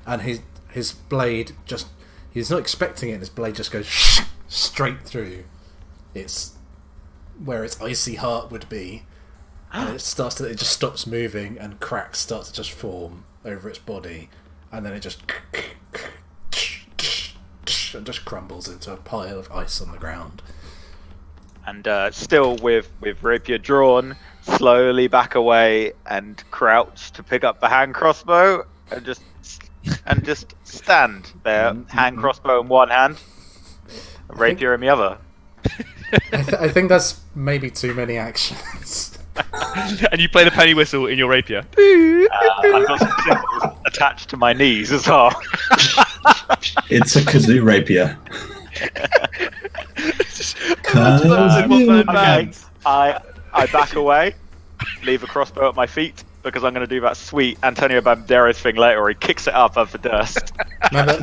A: And his blade he's not expecting it, and his blade just goes straight through where its icy heart would be. And it just stops moving, and cracks start to just form over its body, and then it just and just crumbles into a pile of ice on the ground.
D: And still with rapier drawn, slowly back away and crouch to pick up the hand crossbow, and just stand there, hand crossbow in one hand, rapier in the other.
A: I think that's maybe too many actions.
C: And you play the penny whistle in your rapier.
D: I've got some symbols attached to my knees as well.
B: It's a kazoo rapier.
D: Okay, I back away, leave a crossbow at my feet, because I'm going to do that sweet Antonio Banderas thing later where he kicks it up of the dust.
A: Remember,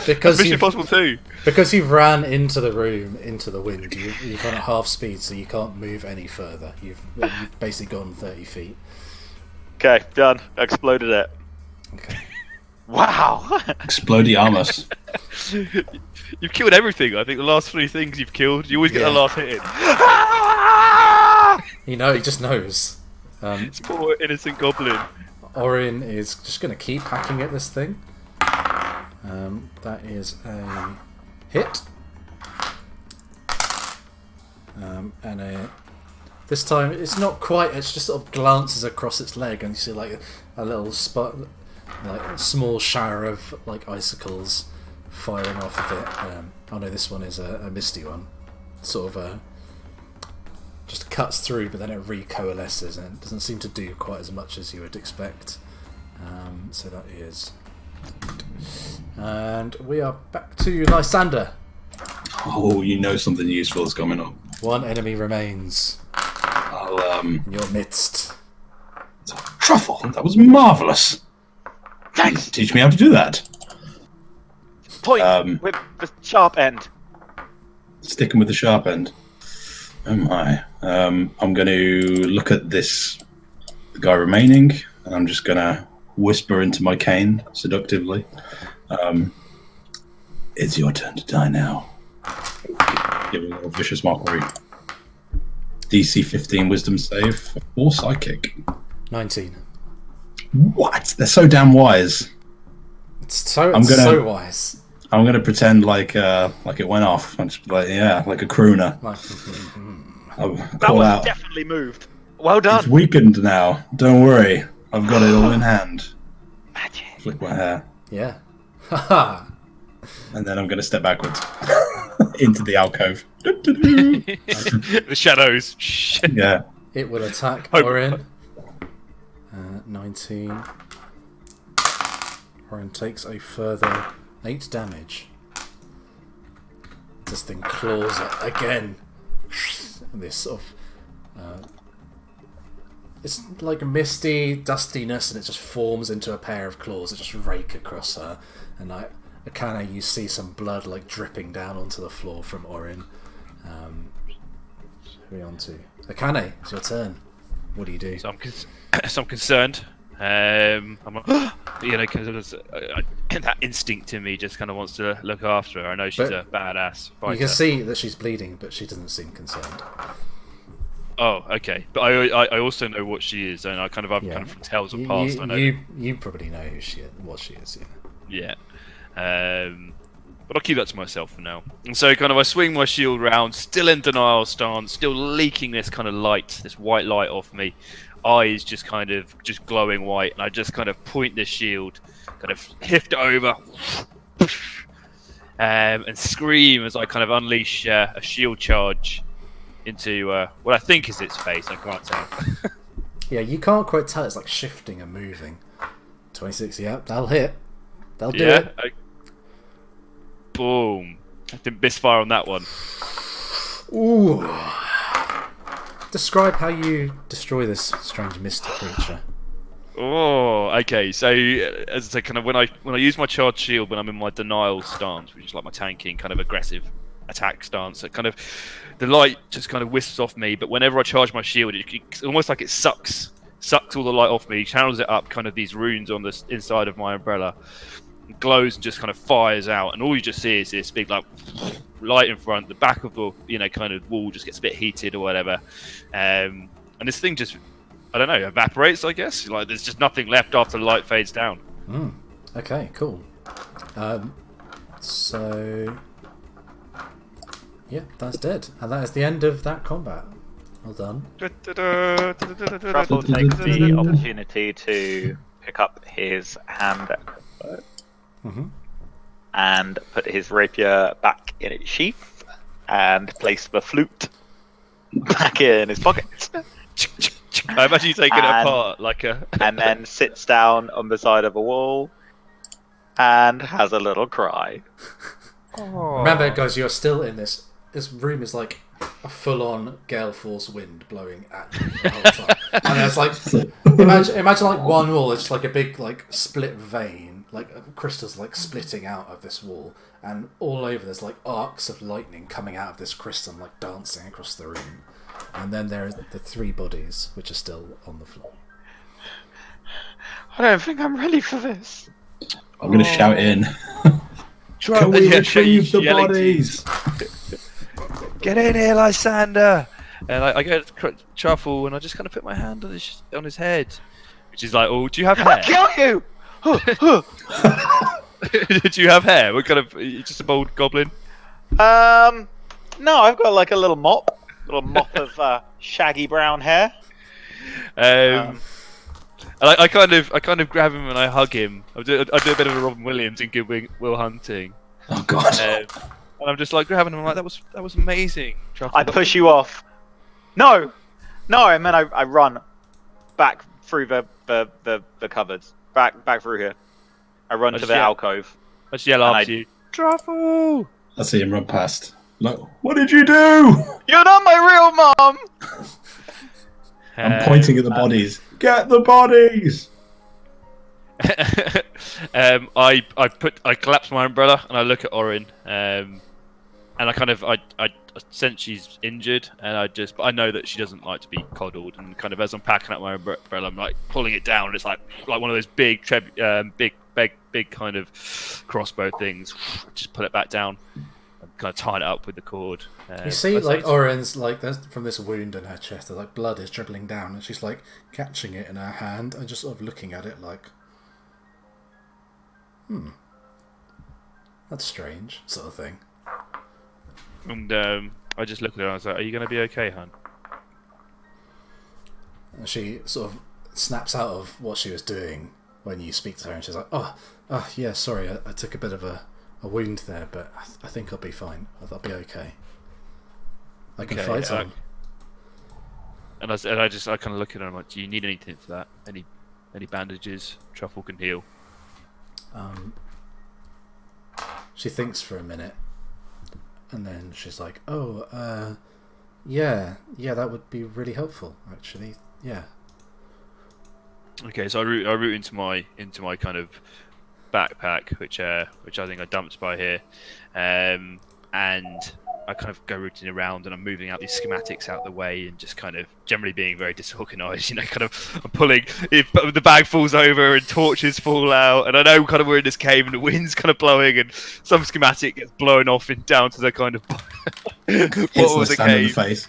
A: because
C: Mission Impossible 2.
A: Because you've ran into the room, into the wind, you've run at half speed, so you can't move any further. You've basically gone 30 feet.
D: Okay, done. Exploded it.
A: Okay.
D: Wow!
B: Explodiarmus.
C: You've killed everything. I think the last 3 things you've killed, you always get the last hit in.
A: He just knows.
C: It's poor innocent goblin.
A: Orin is just going to keep hacking at this thing. That is a hit. This time it's not quite. It's just sort of glances across its leg, and you see like a little spot, like a small shower of like icicles firing off of it. Oh no, this one is a misty one. Sort of just cuts through, but then it recoalesces, and it doesn't seem to do quite as much as you would expect. So that is. And we are back to Lysander.
B: Oh, you know something useful is coming up.
A: One enemy remains in your midst.
B: Truffle, that was marvellous.
D: Thanks.
B: Teach me how to do that.
D: Point with the sharp end.
B: Sticking with the sharp end. Oh my. I'm going to look at the guy remaining, and I'm just going to whisper into my cane seductively. It's your turn to die now. Give it a little vicious mockery. DC 15 wisdom save or psychic.
A: 19.
B: What? They're so damn wise.
A: It's so wise.
B: I'm gonna pretend like it went off. I'm just like like a crooner.
D: That was definitely moved. Well done.
B: It's weakened now. Don't worry. I've got it all in hand.
D: Magic.
B: Flick my hair.
A: Yeah. Haha.
B: And then I'm gonna step backwards into the alcove.
C: The shadows.
B: Yeah.
A: It will attack Orin. 19. Orin takes a further 8 damage. This thing claws it again. This sort of it's like misty dustiness, and it just forms into a pair of claws that just rake across her. And like Akane, you see some blood like dripping down onto the floor from Orin. Who are we on to? Akane, it's your turn. What do you do?
C: So I'm concerned. I'm not, because that instinct in me just kind of wants to look after her. I know she's a badass fighter.
A: You can see that she's bleeding, but she doesn't seem concerned.
C: Oh, okay. But I also know what she is, and I've kind of from tales of past. I know
A: you probably know what she is.
C: Yeah. But I'll keep that to myself for now. And so kind of I swing my shield round, still in denial stance, still leaking this kind of light, this white light off me. Eyes just kind of glowing white, and I just kind of point this shield, kind of hift it over, and scream as I kind of unleash a shield charge into what I think is its face. I can't tell.
A: Yeah, you can't quite tell. It's like shifting and moving. 26, yeah, that'll hit. They'll do it.
C: Boom. I didn't misfire on that one.
A: Ooh. Describe how you destroy this strange mystic creature.
C: Oh, okay. So, as I say, kind of when I use my charged shield when I'm in my denial stance, which is like my tanking kind of aggressive attack stance, it kind of the light just kind of wisps off me. But whenever I charge my shield, it's almost like it sucks all the light off me, channels it up kind of these runes on the inside of my umbrella. Glows and just kind of fires out, and all you just see is this big like light in front. The back of the kind of wall just gets a bit heated or whatever, and this thing just I don't know evaporates. I guess like there's just nothing left after the light fades down.
A: Okay, cool. So yeah, that's dead, and that is the end of that combat. Well done.
D: Truffle takes the opportunity to pick up his hand. And put his rapier back in its sheath and place the flute back in his pocket.
C: I imagine you taking it apart like a
D: and then sits down on the side of a wall and has a little cry.
A: Remember, guys, you're still in this room is like a full-on gale force wind blowing at you the whole time. And there's like imagine like one wall is just like a big like split vein, like crystals like splitting out of this wall, and all over there's like arcs of lightning coming out of this crystal and like dancing across the room. And then there are the 3 bodies which are still on the floor.
D: I don't think I'm ready for this.
B: I'm going to shout in. Can we retrieve the bodies?
C: Get in here, Lysander! And I go to Truffle, and I just kind of put my hand on his head, which is like, oh, do you have hair?
D: I'll kill you!
C: Do you have hair? What kind of? Are you just a bold goblin?
D: No, I've got like a little mop. little mop of shaggy brown hair.
C: I kind of grab him and I hug him. I do a bit of a Robin Williams in Good Will Hunting.
B: Oh God!
C: And I'm just like grabbing him. I'm like, that was amazing.
D: I push you off. No, and then I run back through the cupboards, back through here. I run to the alcove.
C: I just yell after you, Truffle!
B: I see him run past. Look, what did you do?
D: You're not my real mom.
B: I'm pointing at the bodies. Get the bodies!
C: I collapse my umbrella and I look at Orin, and I sense she's injured, and but I know that she doesn't like to be coddled, and kind of as I'm packing up my umbrella, I'm like pulling it down, and it's like one of those big kind of crossbow things. Just pull it back down and kind of tie it up with the cord.
A: You see, like Orin's like from this wound in her chest, like blood is dribbling down, and she's like catching it in her hand and just sort of looking at it like, that's strange, sort of thing.
C: And I just look at her and I was like, "Are you going to be okay, hon?"
A: And she sort of snaps out of what she was doing when you speak to her, and she's like, "Oh, yeah, sorry, I took a bit of a wound there, but I think I'll be fine. I'll be okay. I can fight on."
C: And I kind of look at her and I'm like, "Do you need anything for that? Any bandages? Truffle can heal."
A: She thinks for a minute, and then she's like, "Oh, yeah, that would be really helpful, actually. Yeah."
C: Okay, so I root into my kind of backpack, which I think I dumped by here, and I kind of go rooting around, and I'm moving out these schematics out the way, and just kind of generally being very disorganized. Kind of I'm pulling. The bag falls over, and torches fall out, and I know kind of we're in this cave, and the wind's kind of blowing, and some schematic gets blown off and down to the kind of what was the cave?
B: In the face.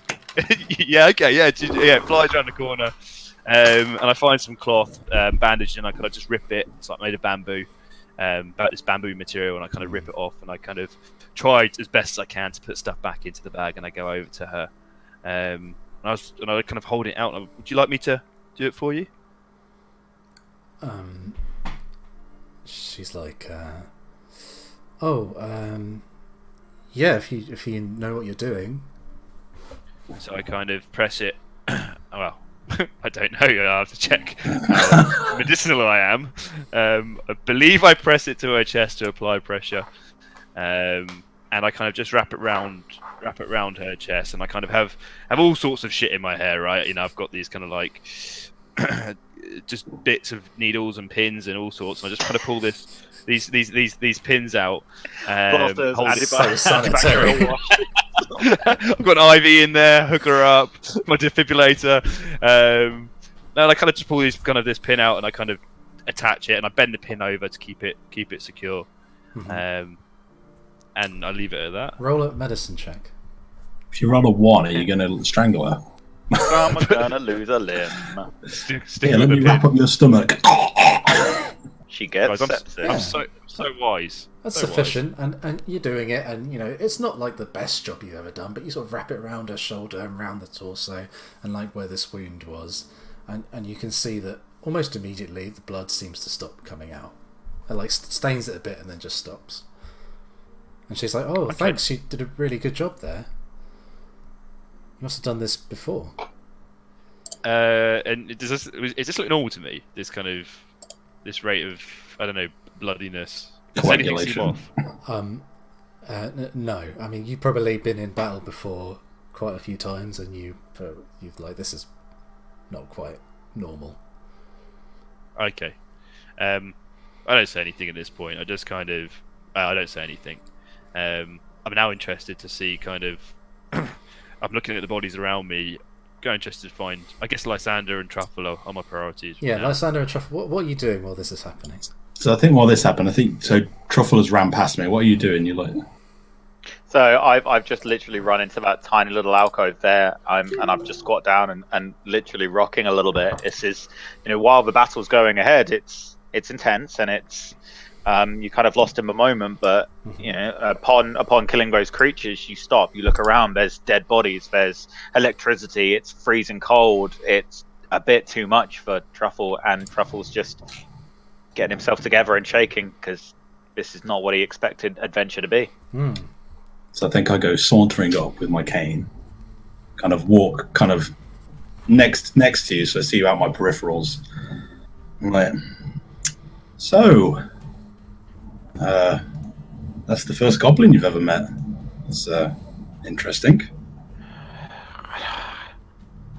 C: Yeah, okay, yeah, it flies around the corner, and I find some cloth bandaged, and I kind of just rip it. It's like made of bamboo. About this bamboo material, and I kind of rip it off, and I kind of tried as best as I can to put stuff back into the bag, and I go over to her, and I kind of hold it out. Would you like me to do it for you?
A: She's like, yeah, if you know what you're doing.
C: So I kind of press it. Well, I don't know. I have to check how medicinal I am. I believe I press it to her chest to apply pressure, and I kind of just wrap it round her chest, and I kind of have all sorts of shit in my hair, right? I've got these kind of like just bits of needles and pins and all sorts. And I just kind of pull these pins out. Hold it
A: so sanitary.
C: I've got an IV in there, hook her up, my defibrillator. And I kind of just pull this pin out, and I kind of attach it, and I bend the pin over to keep it secure. Mm-hmm. And I leave it at that.
A: Roll a medicine check.
B: If you roll a 1, are you going to strangle her?
D: I'm gonna lose a limb.
B: Let me wrap up your stomach.
D: She gets sepsis.
C: I'm so wise.
A: That's sufficient, and you're doing it, and it's not like the best job you've ever done, but you sort of wrap it around her shoulder and around the torso, and like where this wound was, and you can see that almost immediately the blood seems to stop coming out. It like stains it a bit and then just stops. And she's like, "Oh, thanks, you did a really good job there. You must have done this before."
C: And is this looking normal to me? This rate of, I don't know, bloodiness. Does anything seem off?
A: No. I mean, you've probably been in battle before quite a few times, and you've like, this is not quite normal. Okay.
C: I don't say anything at this point. I just kind of I don't say anything. I'm now interested to see kind of I'm looking at the bodies around me, going interested to find, I guess, Lysander and Truffle are my priorities.
A: Yeah, Lysander and Truffle, what are you doing while this is happening?
B: So I think while this happened, Truffle has ran past me. What are you doing? You're like...
D: So I've just literally run into that tiny little alcove there, and I've just squat down and literally rocking a little bit. This is, while the battle's going ahead, it's intense, and You kind of lost him a moment, but you know, upon killing those creatures, you stop. You look around. There's dead bodies. There's electricity. It's freezing cold. It's a bit too much for Truffle, and Truffle's just getting himself together and shaking because this is not what he expected adventure to be.
B: So I think I go sauntering up with my cane, kind of walk kind of next to you, so I see you out my peripherals. I'm like, so, that's the first goblin you've ever met. That's interesting.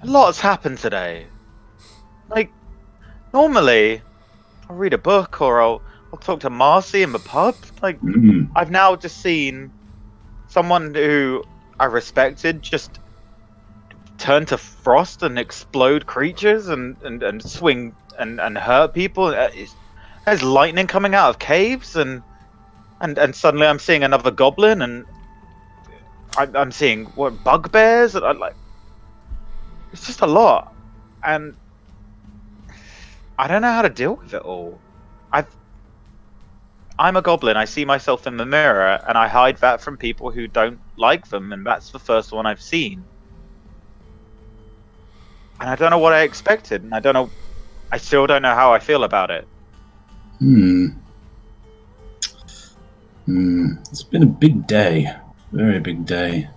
D: A lot has happened today. Like, normally, I'll read a book or I'll talk to Marcy in the pub. Like, I've now just seen someone who I respected just turn to frost and explode creatures and swing and hurt people. There's lightning coming out of caves and suddenly I'm seeing another goblin and I'm seeing bugbears. And it's just a lot, and I don't know how to deal with it all. I'm a goblin. I see myself in the mirror, and I hide that from people who don't like them, and that's the first one I've seen. And I don't know what I expected, and I still don't know how I feel about it.
B: It's been a big day. Very big day.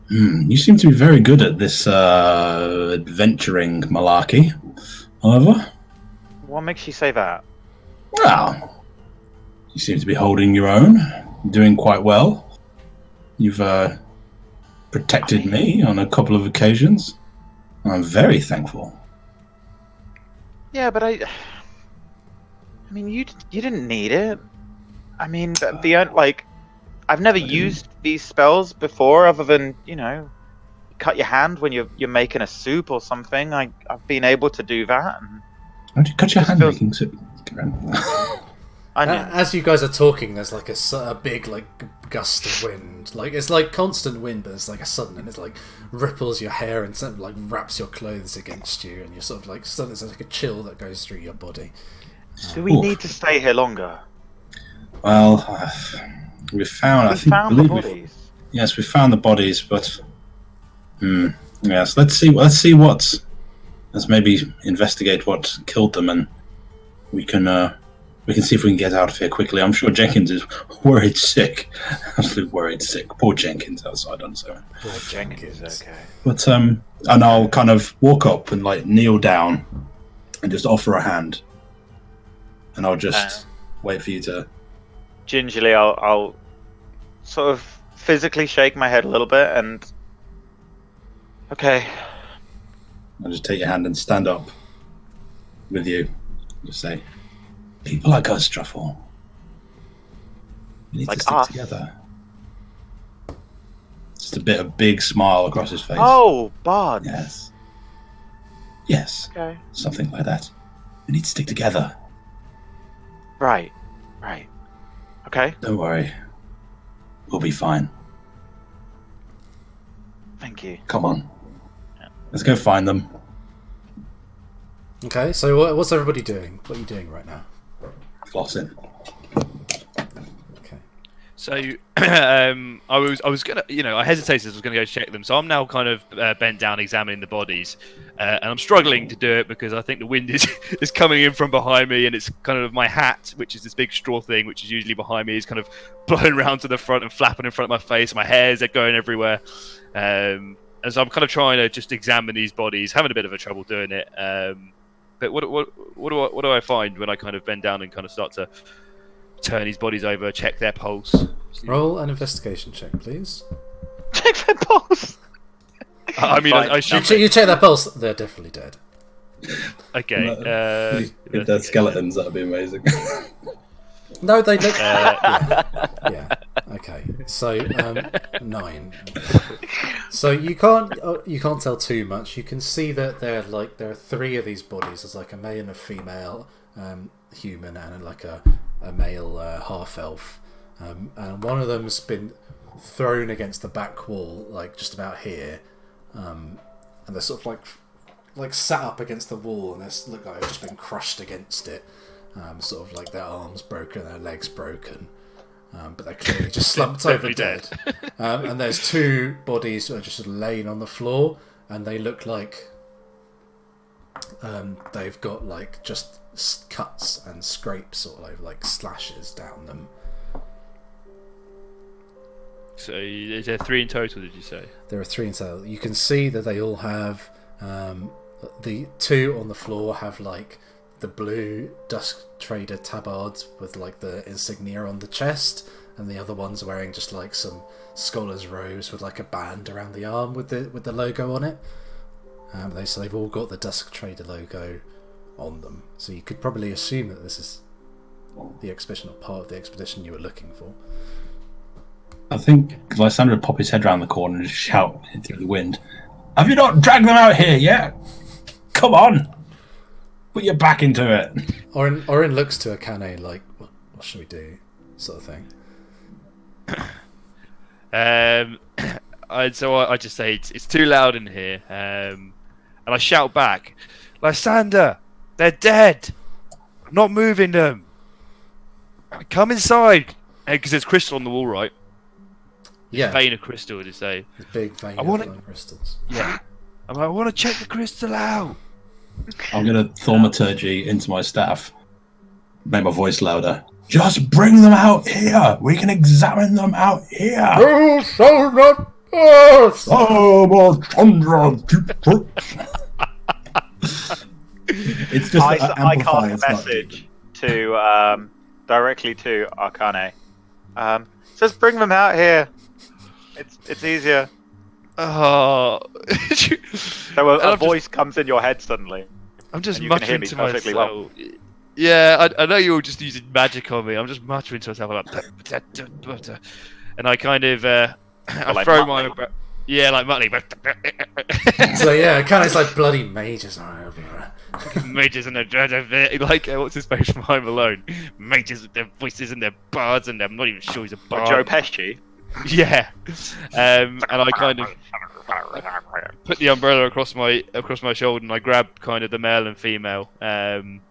B: You seem to be very good at this adventuring malarkey, however.
D: What makes you say that?
B: Well, you seem to be holding your own, doing quite well. You've protected me on a couple of occasions. I'm very thankful.
D: Yeah, but I mean, you didn't need it. I mean, I've never used these spells before, other than, you know, cut your hand when you're making a soup or something. I've been able to do that. And
B: how'd you cut your hand making soup?
A: As you guys are talking, there's like a big like gust of wind. Like it's like constant wind, but it's like a sudden, and it's like ripples your hair and sort of like wraps your clothes against you, and you're sort of like suddenly there's like a chill that goes through your body.
D: Do we need to stay here longer?
B: Well, we found the bodies. Yes, we found the bodies, but yes, let's see let's maybe investigate what killed them, and we can see if we can get out of here quickly. I'm sure Jenkins is worried sick. Absolutely worried sick. Poor Jenkins outside on his own.
D: Poor Jenkins, okay.
B: But and I'll kind of walk up and like kneel down and just offer a hand. And I'll just wait for you to...
D: Gingerly, I'll sort of physically shake my head a little bit and... Okay.
B: I'll just take your hand and stand up with you. Just say, people like us, Truffle. We need to stick together. Just a big smile across his face.
D: Oh, Bard.
B: Yes.
D: Okay.
B: Something like that. We need to stick together.
D: Right. Okay.
B: Don't worry. We'll be fine.
D: Thank you.
B: Come on. Let's go find them.
A: Okay, so what's everybody doing? What are you doing right now?
B: Flossing.
A: Okay.
C: So I was gonna, I hesitated. I was gonna go check them. So I'm now kind of bent down examining the bodies, and I'm struggling to do it because I think the wind is coming in from behind me, and it's kind of my hat, which is this big straw thing, which is usually behind me, is kind of blowing around to the front and flapping in front of my face. My hairs are going everywhere, and so I'm kind of trying to just examine these bodies, having a bit of a trouble doing it. But what do I find when I kind of bend down and kind of start to turn these bodies over, check their pulse?
A: Roll an investigation check, please.
D: Check their pulse.
C: I mean, I should.
A: You check their pulse. They're definitely dead.
C: Okay.
B: If they're skeletons, that'd be amazing.
A: No, they look. Yeah. Okay. So 9. So you can't tell too much. You can see that there are 3 of these bodies. There's like a male and a female human, and like a male half elf. And one of them's been thrown against the back wall, like just about here. And they're sort of like sat up against the wall, and they look like they've just been crushed against it. sort of like their arms broken, their legs broken, but they're clearly just slumped over dead. And there's 2 bodies that are just laying on the floor, and they look like they've got like just cuts and scrapes all over, like slashes down them.
C: So is there 3 in total, did you say?
A: There are 3 in total. You can see that they all have the 2 on the floor have like the blue Dusk Trader tabards with like the insignia on the chest, and the other one's wearing just like some scholar's robes with like a band around the arm with the logo on it. So they've all got the Dusk Trader logo on them. So you could probably assume that this is the expedition, or part of the expedition you were looking for.
B: I think Lysander would pop his head around the corner and just shout through the wind, "Have you not dragged them out here yet? Come on! Put your back into it!"
A: Orin looks to Akane like, what should we do? Sort of thing.
C: I just say it's too loud in here, and I shout back, "Lysander, they're dead! I'm not moving them! Come inside!" Because there's crystal on the wall, right?
A: Yeah.
C: Vein of crystal, did you say?
A: Big vein of crystals.
C: Yeah. I want to check the crystal out.
B: I'm going to thaumaturgy into my staff. Make my voice louder. Just bring them out here. We can examine them out here.
A: You shall not pass.
B: It's just
D: I cast a message to directly to Arcane. Just bring them out here. It's easier.
C: Oh.
D: So a voice comes in your head suddenly.
C: I'm just
D: you can hear
C: muttering
D: me
C: to
D: perfectly
C: myself.
D: well.
C: Yeah, I know you're just using magic on me. I'm just muttering to myself like, and I kind of I
D: like
C: throw
D: muttering.
C: my like muttering.
A: So yeah, Akane's like bloody mages.
C: Mages and their like what's his face from Home Alone? Mages with their voices and their bards, and I'm not even sure he's a bard.
D: Joe Pesci.
C: Yeah, and I kind of put the umbrella across my shoulder, and I grab kind of the male and female, kind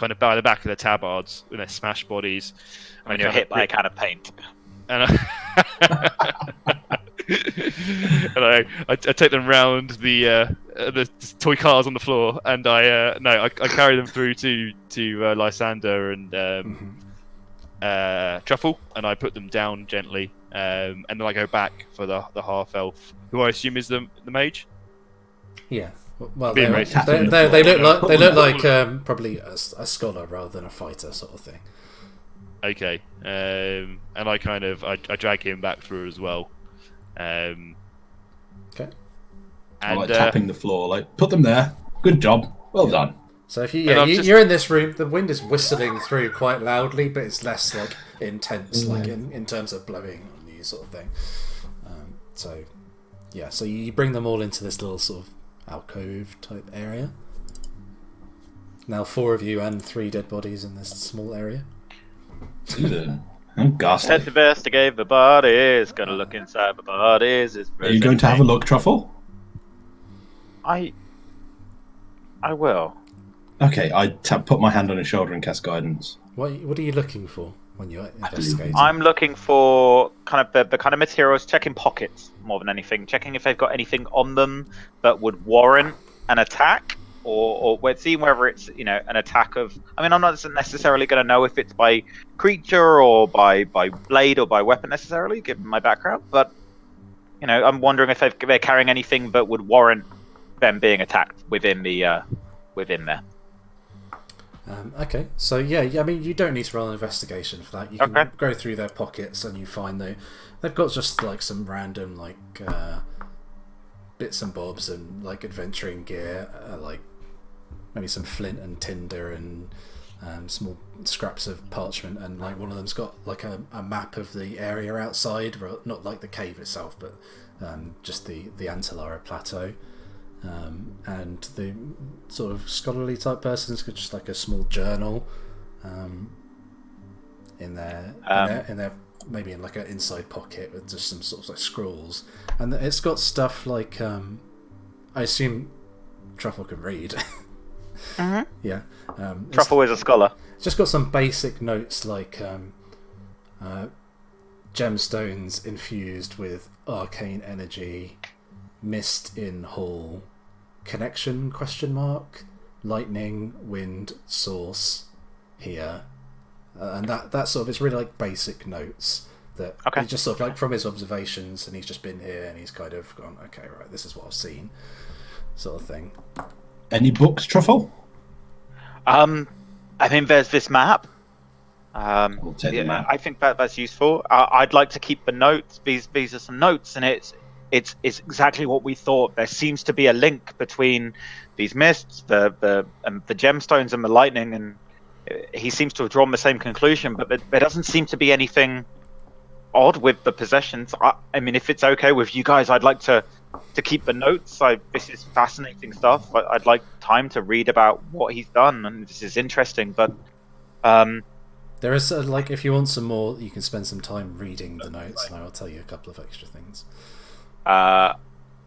C: of by the back of their tabards with their smashed bodies.
D: When you're hit by a can of paint.
C: And I take them round the toy cars on the floor, and I carry them through to Lysander and Truffle, and I put them down gently, and then I go back for the half elf, who I assume is the mage.
A: Yeah. Well,
C: Being
A: they
C: racist.
A: look like probably a scholar rather than a fighter sort of thing.
C: Okay, and I kind of I drag him back through as well.
A: Okay.
C: And
B: I'm like tapping the floor, like, put them there. Good job. Well done.
A: So if you're in this room, the wind is whistling through quite loudly, but it's less like intense, like in terms of blowing on you sort of thing. So you bring them all into this little sort of alcove type area. Now 4 of you and 3 dead bodies in this small area.
B: I'm ghastly.
D: Let's investigate the bodies. Gonna look inside the bodies.
B: Are you going to have a look, Truffle?
D: I will.
B: Okay, I put my hand on his shoulder and cast guidance.
A: What are you looking for when you're investigating?
D: I'm looking for kind of the kind of materials, checking pockets more than anything, checking if they've got anything on them that would warrant an attack, or we're seeing whether it's an attack of. I mean, I'm not necessarily going to know if it's by creature or by blade or by weapon necessarily, given my background. But I'm wondering if they're carrying anything that would warrant them being attacked within there.
A: Okay, so I mean, you don't need to roll an investigation for that. You can go through their pockets and you find they've got just like some random like bits and bobs and like adventuring gear, like maybe some flint and tinder and small scraps of parchment, and like one of them's got like a map of the area outside, not like the cave itself, but just the Antilara plateau. And the sort of scholarly type person's got just like a small journal in their maybe in like an inside pocket with just some sort of like scrolls, and it's got stuff like I assume Truffle can read.
D: Mm-hmm.
A: Yeah,
D: Truffle is a scholar.
A: just got some basic notes like gemstones infused with arcane energy, mist in hall, connection ? Lightning, wind, source here, and that sort of, it's really like basic notes that
D: Okay.
A: he just sort of like from his observations, and he's just been here and he's kind of gone, okay, right, this is what I've seen, sort of thing.
B: Any books, Truffle?
D: I mean, there's this map.
B: We'll take the map.
D: I think that's useful. I'd like to keep the notes. These are some notes, and it's exactly what we thought. There seems to be a link between these mists, the gemstones, and the lightning, and he seems to have drawn the same conclusion. But there doesn't seem to be anything odd with the possessions. I mean, if it's okay with you guys, I'd like to keep the notes. This is fascinating stuff. I'd like time to read about what he's done, and this is interesting. But
A: there is like, if you want some more, you can spend some time reading the notes, and I will tell you a couple of extra things.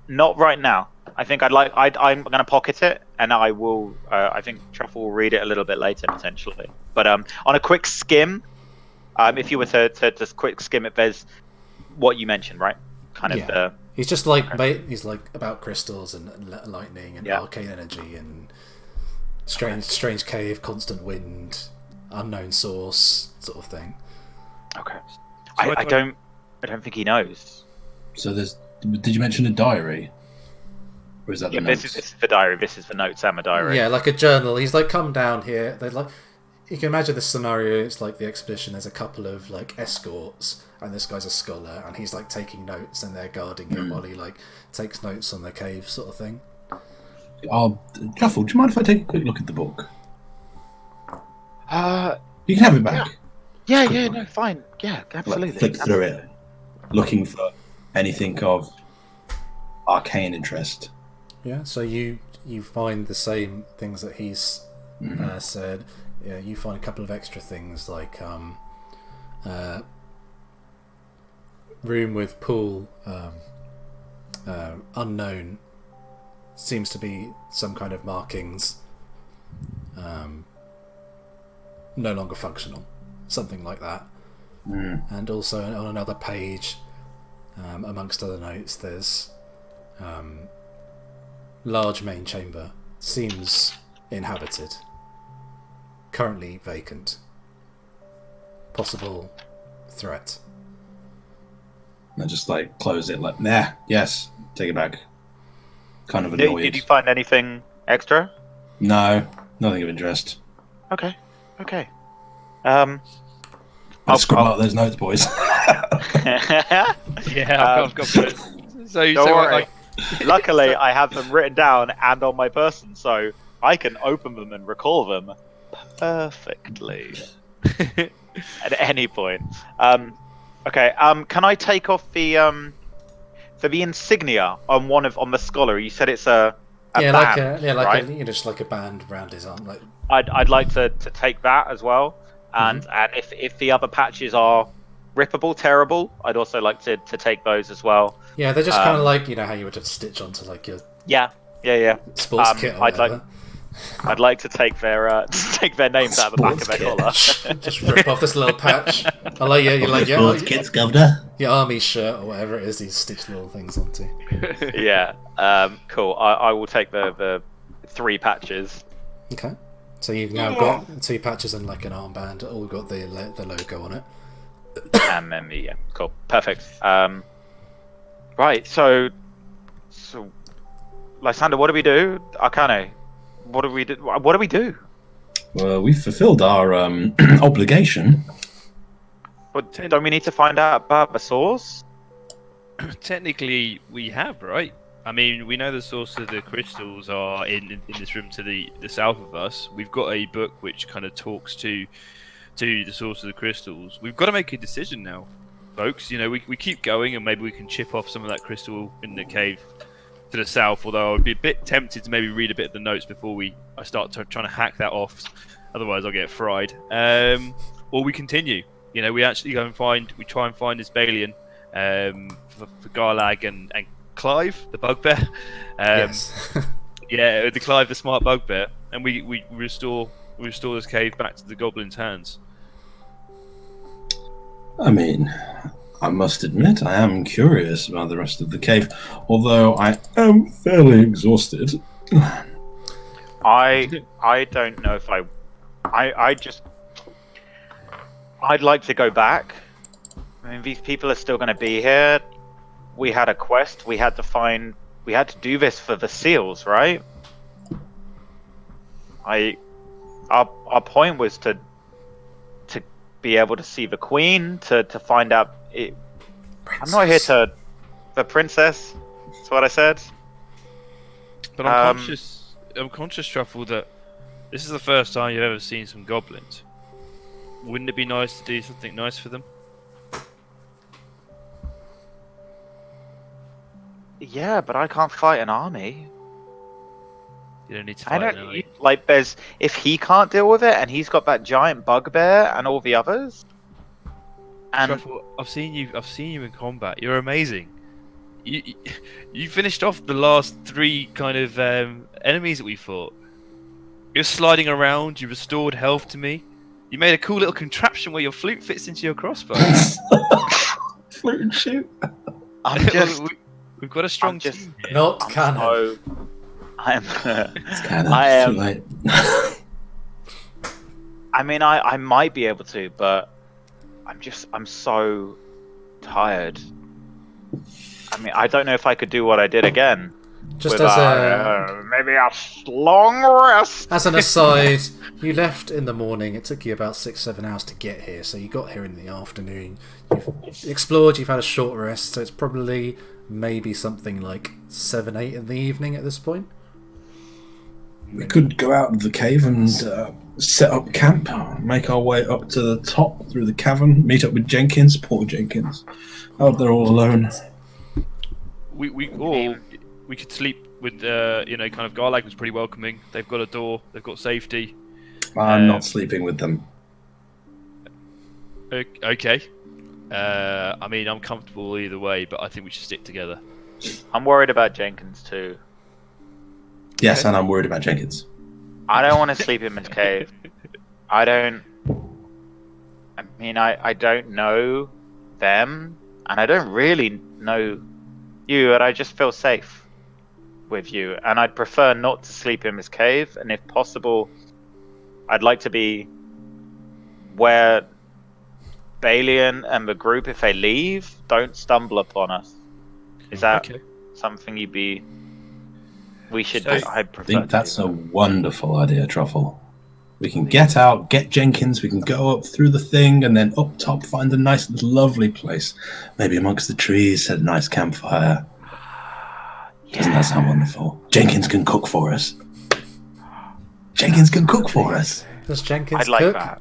D: not right now. I think I'm going to pocket it, and I will. I think Truffle will read it a little bit later potentially. But on a quick skim, if you were to just quick skim it, there's what you mentioned, right? Kind of the.
A: He's just like he's like about crystals and lightning and arcane energy and strange cave, constant wind, unknown source, sort of thing.
D: Okay. I don't think he knows.
B: So did you mention a diary? Or is that the notes?
D: This is the diary. This is the notes and the diary.
A: Yeah, like a journal. He's like, come down here. They're like, you can imagine this scenario. It's like the expedition. There's a couple of like escorts, and this guy's a scholar, and he's like taking notes, and they're guarding him while he like takes notes on the cave, sort of thing.
B: Truffle, do you mind if I take a quick look at the book? You can have it back.
D: Yeah, no, fine. Yeah, absolutely.
B: Like, flick through it, looking for anything of arcane interest.
A: Yeah, so you find the same things that he's said. Yeah, you find a couple of extra things like room with pool, unknown, seems to be some kind of markings, no longer functional, something like that. And also on another page, amongst other notes, there's large main chamber, seems inhabited, currently vacant, possible threat.
B: I just like close it, like, nah, yes, take it back. Kind of annoyed.
D: Did you find anything extra?
B: No, nothing of interest.
D: Okay.
B: I'll scrub out those notes, boys.
C: Yeah, I've got those.
D: Don't worry. Luckily, I have them written down and on my person, so I can open them and recall them perfectly at any point. Okay. Can I take off the for the insignia on on the scholar? You said it's a band, right?
A: Just like a band around his arm. Like,
D: I'd like to take that as well, and if the other patches are rippable, terrible, I'd also like to take those as well.
A: Yeah, they're just kind of like, you know how you would have stitch onto like your sports kit or whatever.
D: I'd like to take their names out of the back of their collar.
A: Just rip off this little patch. I like
B: Sports kits, governor.
A: Your army shirt or whatever it is, these stitch little things onto.
D: Yeah. Cool. I will take the 3 patches.
A: Okay. So you've now got 2 patches and like an armband, all got the logo on it.
D: And then cool, perfect. Right, so Lysander, what do we do? Arcane, what do we do?
B: Well, we've fulfilled our obligation.
D: But don't we need to find out about the source?
C: Technically, we have, right? I mean, we know the source of the crystals are in this room to the south of us. We've got a book which kind of talks to the source of the crystals. We've got to make a decision now, folks. You know, we keep going, and maybe we can chip off some of that crystal in the cave to the south. Although I would be a bit tempted to maybe read a bit of the notes before I start trying to hack that off. Otherwise, I'll get fried. Or we continue. You know, we actually go and we try and find this Balien for Garlag and Clive, the bugbear.
A: Yes.
C: Yeah, the Clive, the smart bugbear, and we restore we restore this cave back to the goblins' hands?
B: I mean, I must admit, I am curious about the rest of the cave, although I am fairly exhausted.
D: I don't know if I'd like to go back. I mean, these people are still going to be here. We had a quest. We had to do this for the seals, right? Our point was to be able to see the queen, to find out. I'm not here to the princess. That's what I said.
C: But I'm conscious, Truffle, that this is the first time you've ever seen some goblins. Wouldn't it be nice to do something nice for them?
D: Yeah, but I can't fight an army.
C: You don't need to fight an army.
D: If he can't deal with it, and he's got that giant bugbear and all the others. And
C: Truffle, I've seen you in combat. You're amazing. You finished off the last 3 kind of enemies that we fought. You're sliding around. You restored health to me. You made a cool little contraption where your flute fits into your crossbow.
B: Flute and shoot.
C: We've got a strong team here.
A: Not canon.
B: It's canon.
D: I am.
B: Too late.
D: I mean, I might be able to, but I'm so tired. I mean, I don't know if I could do what I did again.
A: Just as
D: maybe a long rest.
A: As an aside, you left in the morning. It took you about 6-7 hours to get here, so you got here in the afternoon. You've explored. You've had a short rest, so it's probably maybe something like 7-8 in the evening at this point.
B: We could go out of the cave and set up camp, make our way up to the top through the cavern, meet up with Jenkins, poor Jenkins, out there all alone.
C: We could sleep with kind of Garlag was pretty welcoming. They've got a door, they've got safety.
B: I'm not sleeping with them.
C: Okay. I mean, I'm comfortable either way, but I think we should stick together.
D: I'm worried about Jenkins too.
B: Yes,
C: Okay.
B: and I'm worried about Jenkins.
D: I don't want to sleep in his cave. I mean, I don't know them, and I don't really know you, and I just feel safe with you. And I'd prefer not to sleep in his cave, and if possible, I'd like to be where Balien and the group, if they leave, don't stumble upon us. Is that something we should do?
B: I think that's a wonderful idea, Truffle. We can get out, get Jenkins, we can go up through the thing, and then up top find a nice, lovely place. Maybe amongst the trees, set a nice campfire. Doesn't that sound wonderful? Jenkins can cook for us. Jenkins can cook for us.
A: Does Jenkins
D: I'd like
A: cook?
D: that.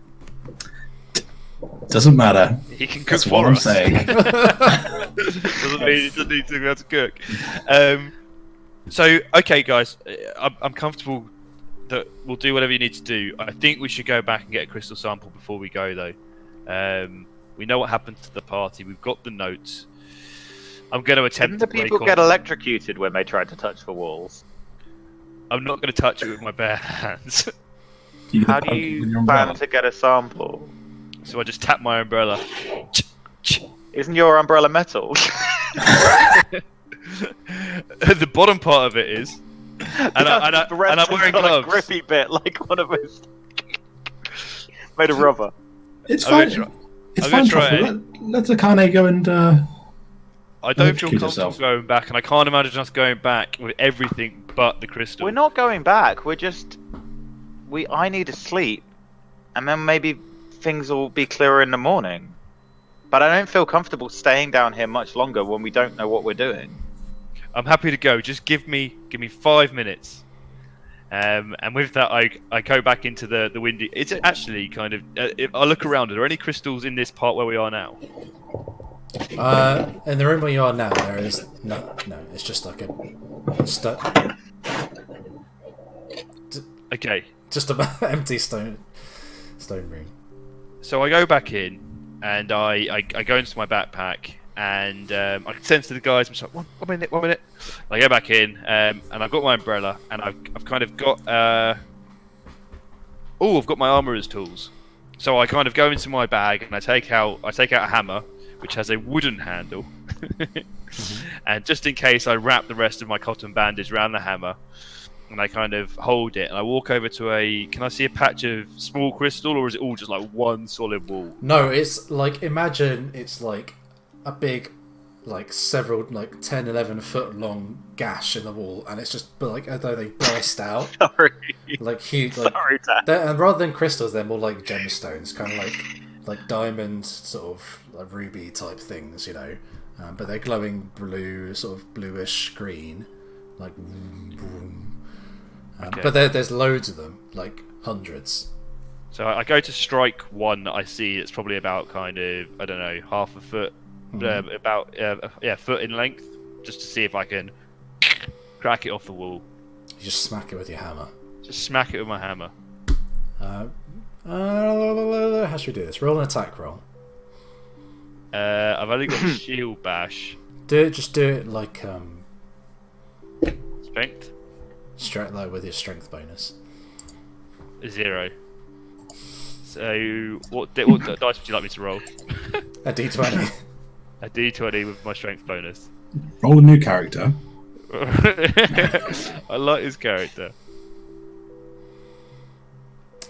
B: Doesn't matter.
C: He can cook
B: That's
C: for
B: what I'm
C: us.
B: saying.
C: Doesn't mean he doesn't need to be able to cook. So, okay, guys, I'm comfortable that we'll do whatever you need to do. I think we should go back and get a crystal sample before we go, though. We know what happened to the party. We've got the notes. I'm going to attempt
D: Didn't the
C: to break
D: people
C: on.
D: get electrocuted when they tried to touch the walls?
C: I'm not going to touch it with my bare hands.
D: How do you plan to get a sample?
C: So I just tap my umbrella.
D: Isn't your umbrella metal?
C: The bottom part of it is. And I'm wearing gloves.
D: A grippy bit, like one of those. Made of rubber.
B: It's
C: I'm
B: fine.
C: gonna
B: It's
C: I'm
B: fine,
C: gonna try
B: Truffle. Let Akane go and...
C: I don't feel
B: Electrocute
C: comfortable
B: yourself.
C: going back, and I can't imagine us going back with everything but the crystal.
D: We're not going back. We're just. I need to sleep, and then maybe things will be clearer in the morning. But I don't feel comfortable staying down here much longer when we don't know what we're doing.
C: I'm happy to go. Just give me 5 minutes. And with that, I go back into the windy. It's actually kind of. If I look around, are there any crystals in this part where we are now?
A: In the room where you are now, there is no. It's just like
C: Okay.
A: just an empty stone room.
C: So I go back in, and I go into my backpack, and I can sense to the guys. I'm just like, one minute. I go back in, and I've got my umbrella, and I've kind of got. oh, I've got my armourer's tools. So I kind of go into my bag and I take out a hammer, which has a wooden handle, and just in case, I wrap the rest of my cotton bandage around the hammer, and I kind of hold it, and I walk over to a. Can I see a patch of small crystal, or is it all just like one solid wall?
A: No, it's like, imagine it's like a big, like several, like 10, 11 foot long gash in the wall, and it's just like as though they burst out.
D: Sorry.
A: Like huge. Like,
D: Sorry, Dan.
A: and rather than crystals, they're more like gemstones, kind of like diamond, sort of like ruby type things, you know. But they're glowing blue, sort of bluish green, like. Vroom, vroom.
C: Okay.
A: But there's loads of them, like hundreds.
C: So I go to strike one that I see. It's probably about kind of, I don't know, half a foot, about foot in length, just to see if I can crack it off the wall.
A: You just smack it with your hammer.
C: Just smack it with my hammer.
A: How should we do this? Roll an attack roll.
C: I've only got shield bash.
A: Just do it like
C: Strength?
A: like with your strength bonus.
C: 0. So what dice would you like me to roll?
A: A d20.
C: A d20 with my strength bonus.
B: Roll a new character.
C: I like his character.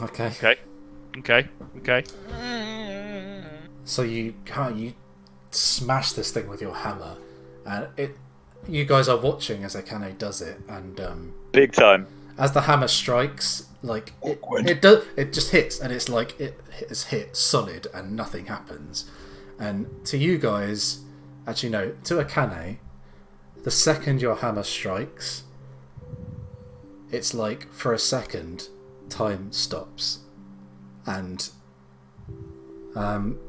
A: Okay.
C: Okay.
A: So you smash this thing with your hammer, and you guys are watching as Akane does it, and
D: Big time.
A: as the hammer strikes, like it just hits, and it's like it's hit solid, and nothing happens. And to you guys, actually no, to Akane, the second your hammer strikes, it's like for a second, time stops, and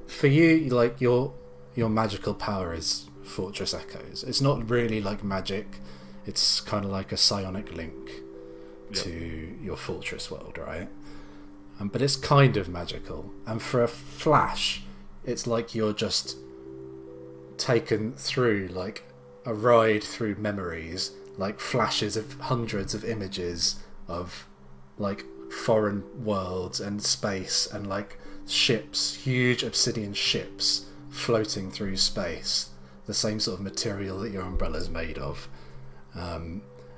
A: for you, like your magical power is Fortress Echoes. It's not really like magic. It's kind of like a psionic link to your fortress world, right? But it's kind of magical. And for a flash, it's like you're just taken through like a ride through memories, like flashes of hundreds of images of like foreign worlds and space and like ships, huge obsidian ships floating through space, the same sort of material that your umbrella's made of.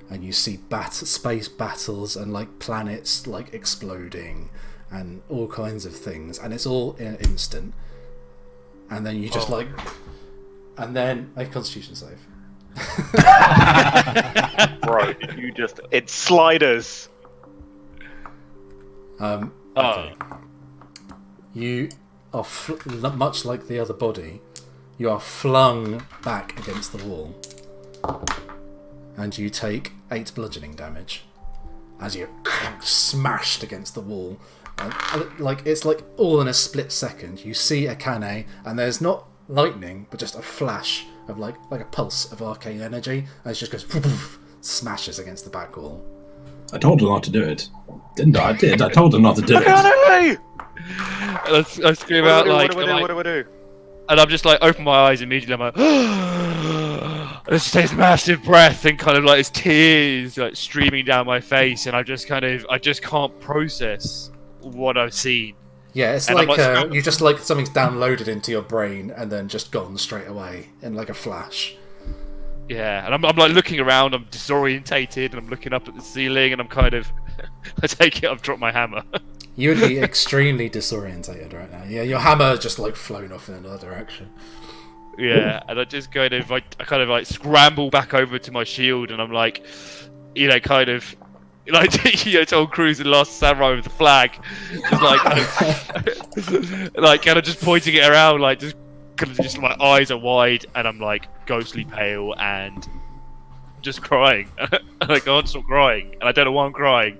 A: And you see space battles and like planets like exploding and all kinds of things, and it's all in an instant. And then you just and then a Constitution save.
D: Bro, it's sliders.
A: Okay. You are much like the other body. You are flung back against the wall, and you take 8 bludgeoning damage as you're smashed against the wall. And, like it's like all in a split second. You see Akane, and there's not lightning, but just a flash of like a pulse of arcane energy, and it just goes smashes against the back wall.
B: I told her not to do it, didn't I? I did. I told her not to do it.
D: Akane!
C: I scream out like,
D: what do I do?
C: and I'm just like open my eyes immediately. I'm like, I just take this massive breath and kind of like it's tears like streaming down my face, and I just can't process what I've seen.
A: Yeah, it's
C: and
A: like you just like something's downloaded into your brain and then just gone straight away in like a flash.
C: Yeah, and I'm like looking around, I'm disorientated, and I'm looking up at the ceiling, and I'm kind of, I take it, I've dropped my hammer.
A: You would be extremely disorientated right now. Yeah, your hammer just like flown off in another direction.
C: Yeah, and I just kind of, I kind of like scramble back over to my shield, and I'm like, you know, kind of, like, you know, Tom Cruise in Last Samurai with the flag, just like, like, kind of just pointing it around, like, just my eyes are wide, and I'm like ghostly pale and just crying. And I can't stop crying, and I don't know why I'm crying.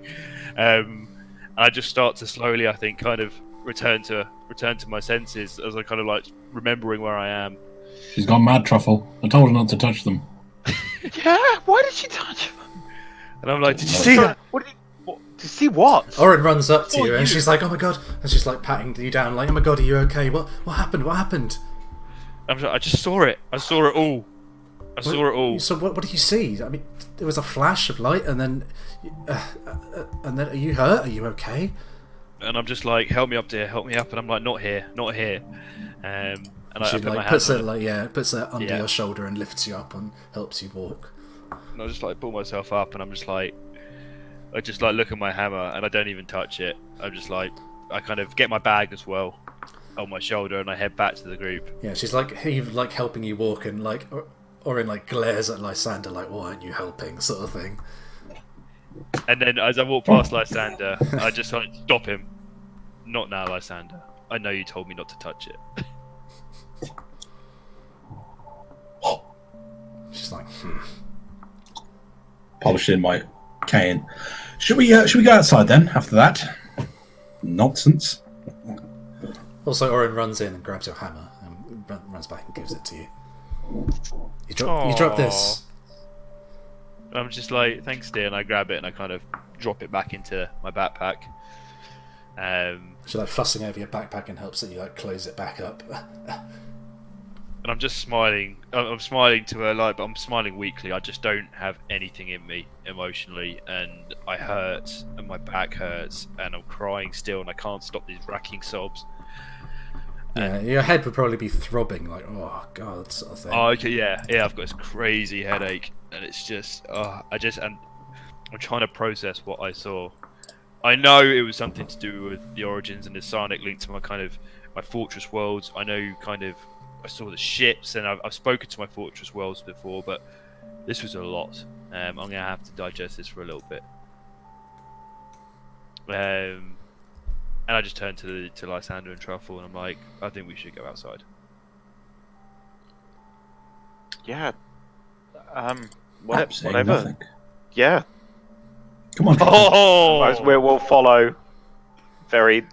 C: And I just start to slowly, I think, kind of return to my senses as I kind of like remembering where I am.
B: She's gone mad, Truffle. I told her not to touch them.
D: Yeah, why did she touch them?
C: And I'm like, did you see that?
D: To see what?
A: Orin runs up to you and she's like, "Oh my god!" And she's like patting you down, like, "Oh my god, are you okay? What happened? What happened?"
C: I just saw it. I saw it all. Saw it all.
A: So what did you see? I mean, there was a flash of light, and then are you hurt? Are you okay?
C: and I'm just like, help me up, dear, help me up, and I'm like, not here. And I
A: She
C: put my
A: like
C: hand
A: puts
C: on
A: it
C: it,
A: like puts it under
C: Yeah.
A: your shoulder and lifts you up and helps you walk.
C: and I just like pull myself up, and I just like look at my hammer, and I don't even touch it. I'm just like, I kind of get my bag as well on my shoulder, and I head back to the group.
A: Yeah, she's like helping you walk, and like or in like glares at Lysander like, why aren't you helping, sort of thing.
C: And then as I walk past Lysander, I just like stop him. Not now, Lysander. I know you told me not to touch it.
A: She's like,
B: Polishing my cane. Should we go outside then? After that nonsense.
A: Also, Orin runs in and grabs your hammer and runs back and gives it to you. You drop this.
C: I'm just like, thanks, dear, and I grab it and I kind of drop it back into my backpack.
A: She's like fussing over your backpack and helps that you like close it back up.
C: And I'm just smiling. I'm smiling to her, like, but I'm smiling weakly. I just don't have anything in me emotionally, and I hurt, and my back hurts, and I'm crying still, and I can't stop these racking sobs.
A: Yeah, your head would probably be throbbing like, oh god, sort of thing.
C: Oh, okay, yeah. I've got this crazy headache, and it's just, and I'm trying to process what I saw. I know it was something to do with the origins and the Sarnic link to my fortress worlds. I know I saw the ships, and I've spoken to my fortress worlds before, but this was a lot. I'm gonna have to digest this for a little bit. And I just turned to Lysander and Truffle, and I'm like, I think we should go outside.
D: Yeah.
B: I'm saying
D: Whatever.
B: nothing.
D: Yeah.
B: Come on.
D: Otherwise we will follow very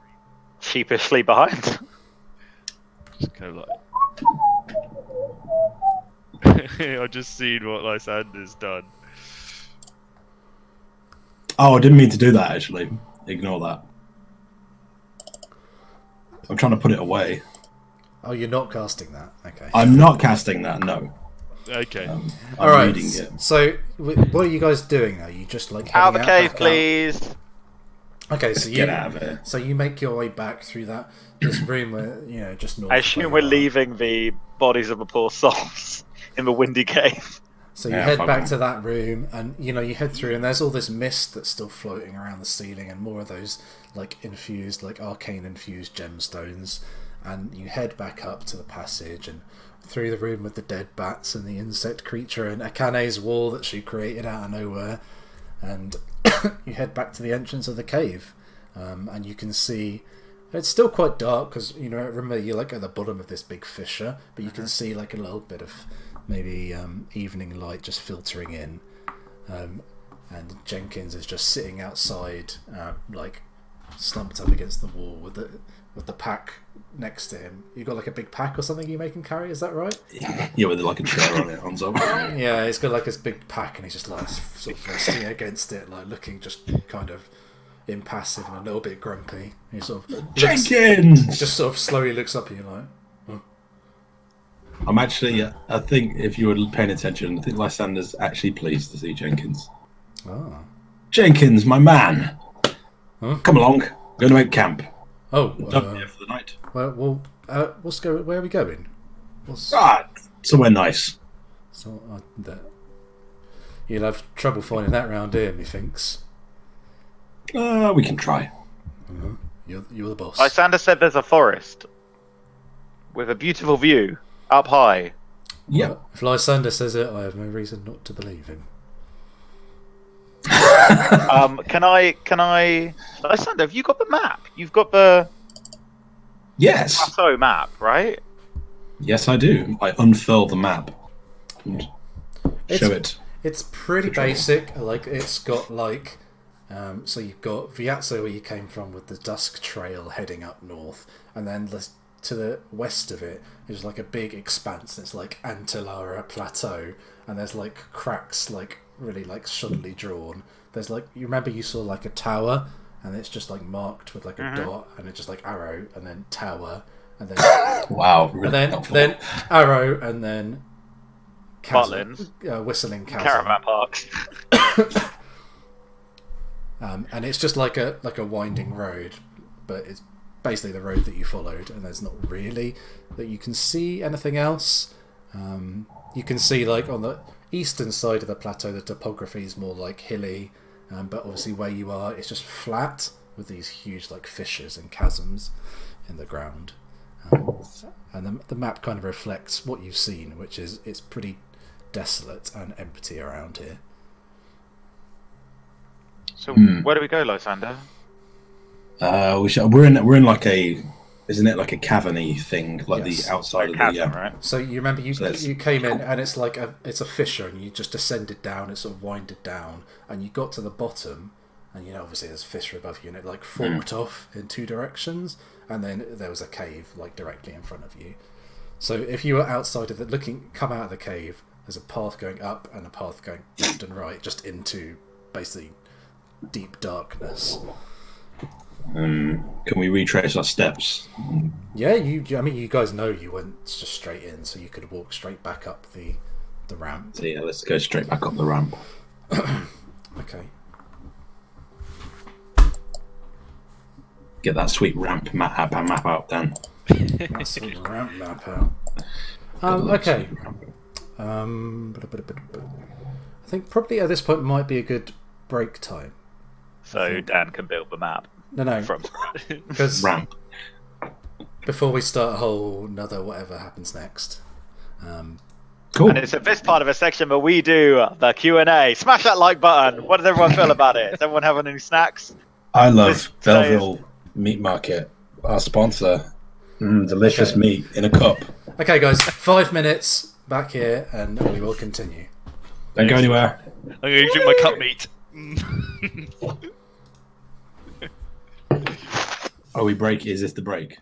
D: sheepishly behind.
C: Just kind of like. I've just seen what Lysander's done.
B: Oh, I didn't mean to do that, actually. Ignore that. I'm trying to put it away.
A: Oh, you're not casting that? Okay.
B: I'm not casting that, no.
C: Okay.
B: I'm
A: Alright,
B: reading it.
A: so what are you guys doing now? You just like
D: Out of the
A: heading
D: cave,
A: back
D: please.
A: out? Okay, so
B: Get out of here.
A: So you make your way back through this room where, just north
D: I
A: of
D: assume
A: where
D: we're
A: you are.
D: leaving the bodies of the poor souls in the windy cave.
A: So you
B: Yeah,
A: head
B: fuck
A: back
B: them.
A: to that room, and you head through, and there's all this mist that's still floating around the ceiling, and more of those like infused, like arcane infused gemstones. And you head back up to the passage and through the room with the dead bats and the insect creature and Akane's wall that she created out of nowhere, and you head back to the entrance of the cave, and you can see it's still quite dark because remember you're like at the bottom of this big fissure, but you can see like a little bit of maybe evening light just filtering in, and Jenkins is just sitting outside, like slumped up against the wall with the pack next to him. You got like a big pack or something you make him carry, is that right?
B: Yeah, with like a chair on it, on top.
A: Yeah, he's got like this big pack and he's just like sort of resting against it, like looking just kind of impassive and a little bit grumpy. He sort of
B: Jenkins!
A: just sort of slowly looks up at you like,
B: I'm actually, I think if you were paying attention, I think Lysander's actually pleased to see Jenkins.
A: oh.
B: Jenkins, my man!
A: Huh?
B: Come along, we're going to make camp.
A: Oh,
B: Done here for the night.
A: well, where are we going?
B: Somewhere nice.
A: So, you'll have trouble finding that round here, methinks.
B: We can try.
A: You're the boss.
D: Lysander said there's a forest with a beautiful view up high.
B: Yep.
A: Well, if Lysander says it, I have no reason not to believe him.
D: Can I Lysander, have you got the map? You've got the
B: Yes.
D: plateau map, right?
B: Yes, I do. I unfurl the map and show it.
A: It's pretty basic. Like it's got like, so you've got Viazzo where you came from with the Dusk Trail heading up north, and then to the west of it is like a big expanse. It's like Antilara Plateau, and there's like cracks, like really like shoddily drawn. There's like you remember you saw like a tower, and it's just like marked with like a dot, and it's just like arrow, and then tower, and then
B: Wow. Really
A: and then
B: helpful.
A: then arrow, and then
D: Butlins.
A: whistling chasm.
D: Caravan parks.
A: And it's just like a winding road, but it's basically the road that you followed, and there's not really that you can see anything else. You can see like on the eastern side of the plateau the topography is more like hilly, but obviously where you are it's just flat with these huge like fissures and chasms in the ground. And the map kind of reflects what you've seen, which is it's pretty desolate and empty around here.
D: So where do we go, Lysander?
B: We're in like isn't it like a caverny thing, like
A: Yes.
B: the outside of
D: Chasm,
B: the
D: right?
A: So you remember you
B: So
A: you came in and it's like it's a fissure, and you just descended down. It sort of winded down, and you got to the bottom, and obviously there's a fissure above you, and it like forked off in two directions, and then there was a cave like directly in front of you. So if you were outside of it, come out of the cave, there's a path going up and a path going left and right, just into basically deep darkness.
B: Can we retrace our steps?
A: Yeah, you guys know you went just straight in, so you could walk straight back up the ramp.
B: So yeah, let's go straight back up the ramp.
A: Okay.
B: Get that sweet ramp map out, Dan.
A: That's the ramp map out. Okay. I think probably at this point might be a good break time.
D: So Dan can build the map.
A: No.
D: From scratch.
A: Because
B: Ramp.
A: before we start a whole another whatever happens next.
B: Cool.
D: And it's at this part of a section where we do the Q&A. Smash that like button. What does everyone feel about it? Is everyone having any snacks?
B: I love
D: This
B: Belleville Meat Market, our sponsor. Delicious
A: Okay.
B: meat in a cup.
A: Okay, guys, 5 minutes back here, and we will continue.
B: Don't go anywhere.
C: I'm going to drink my cup meat.
B: Are we break? Is this the break?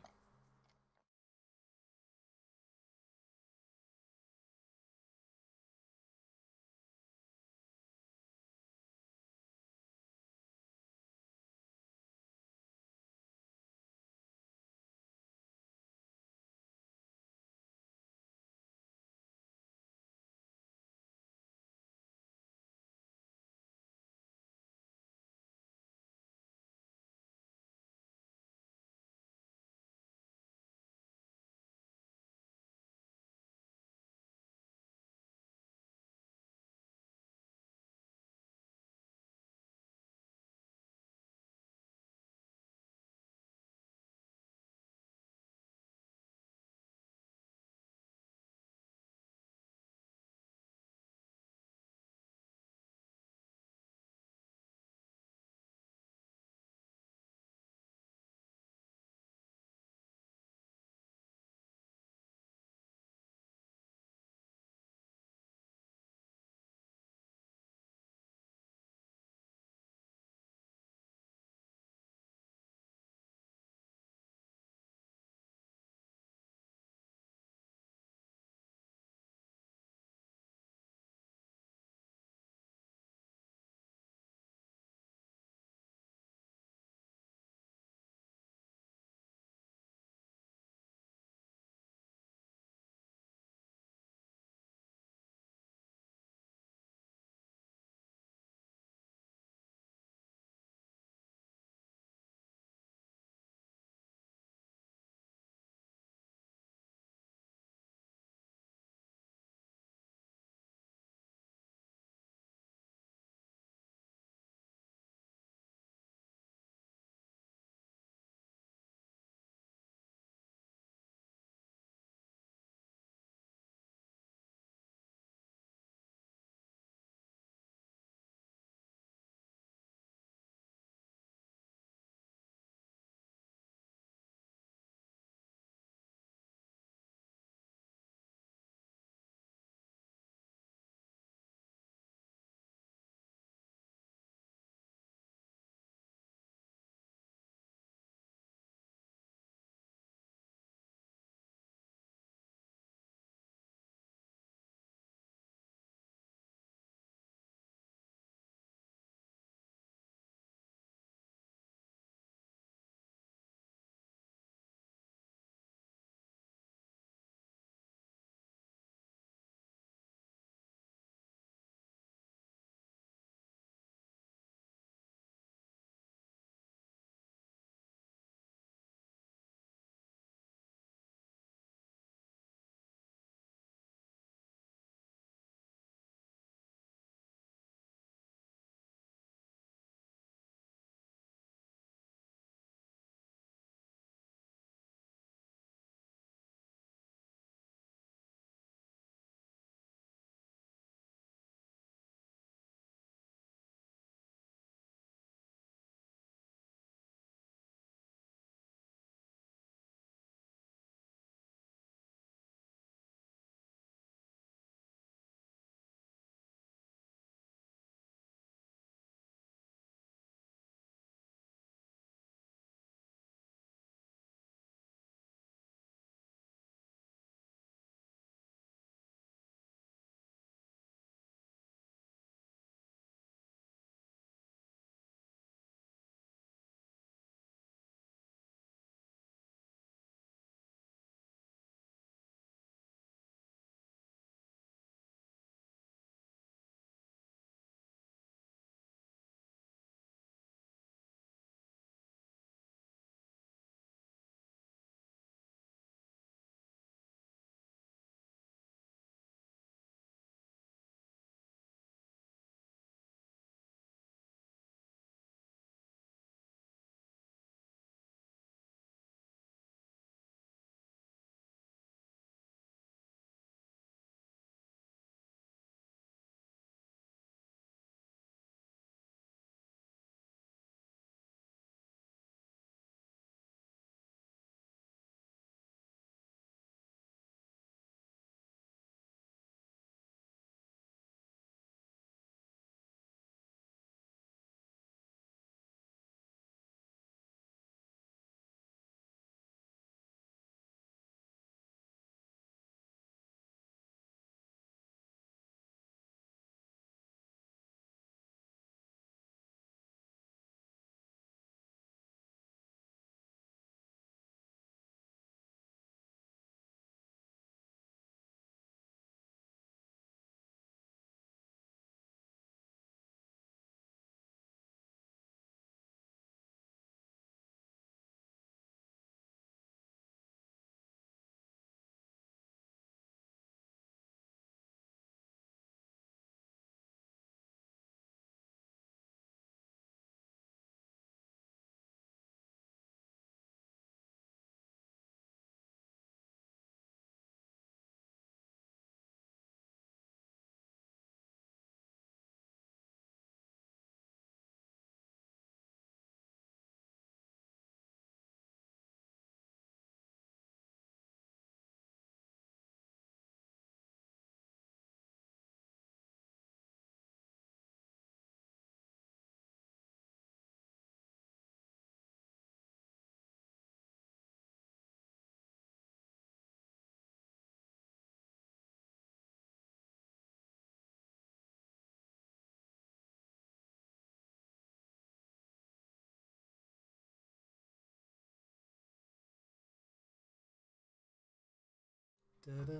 A: Hello.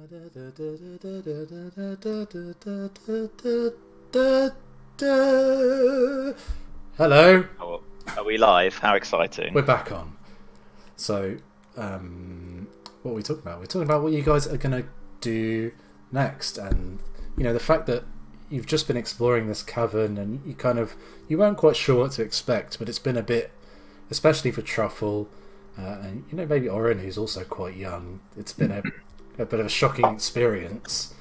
D: Oh, are we live? How exciting!
A: We're back on. So, what are we talking about? We're talking about what you guys are going to do next, and the fact that you've just been exploring this cavern, and you weren't quite sure what to expect, but it's been a bit, especially for Truffle, and maybe Oren, who's also quite young. It's been a bit of a shocking experience,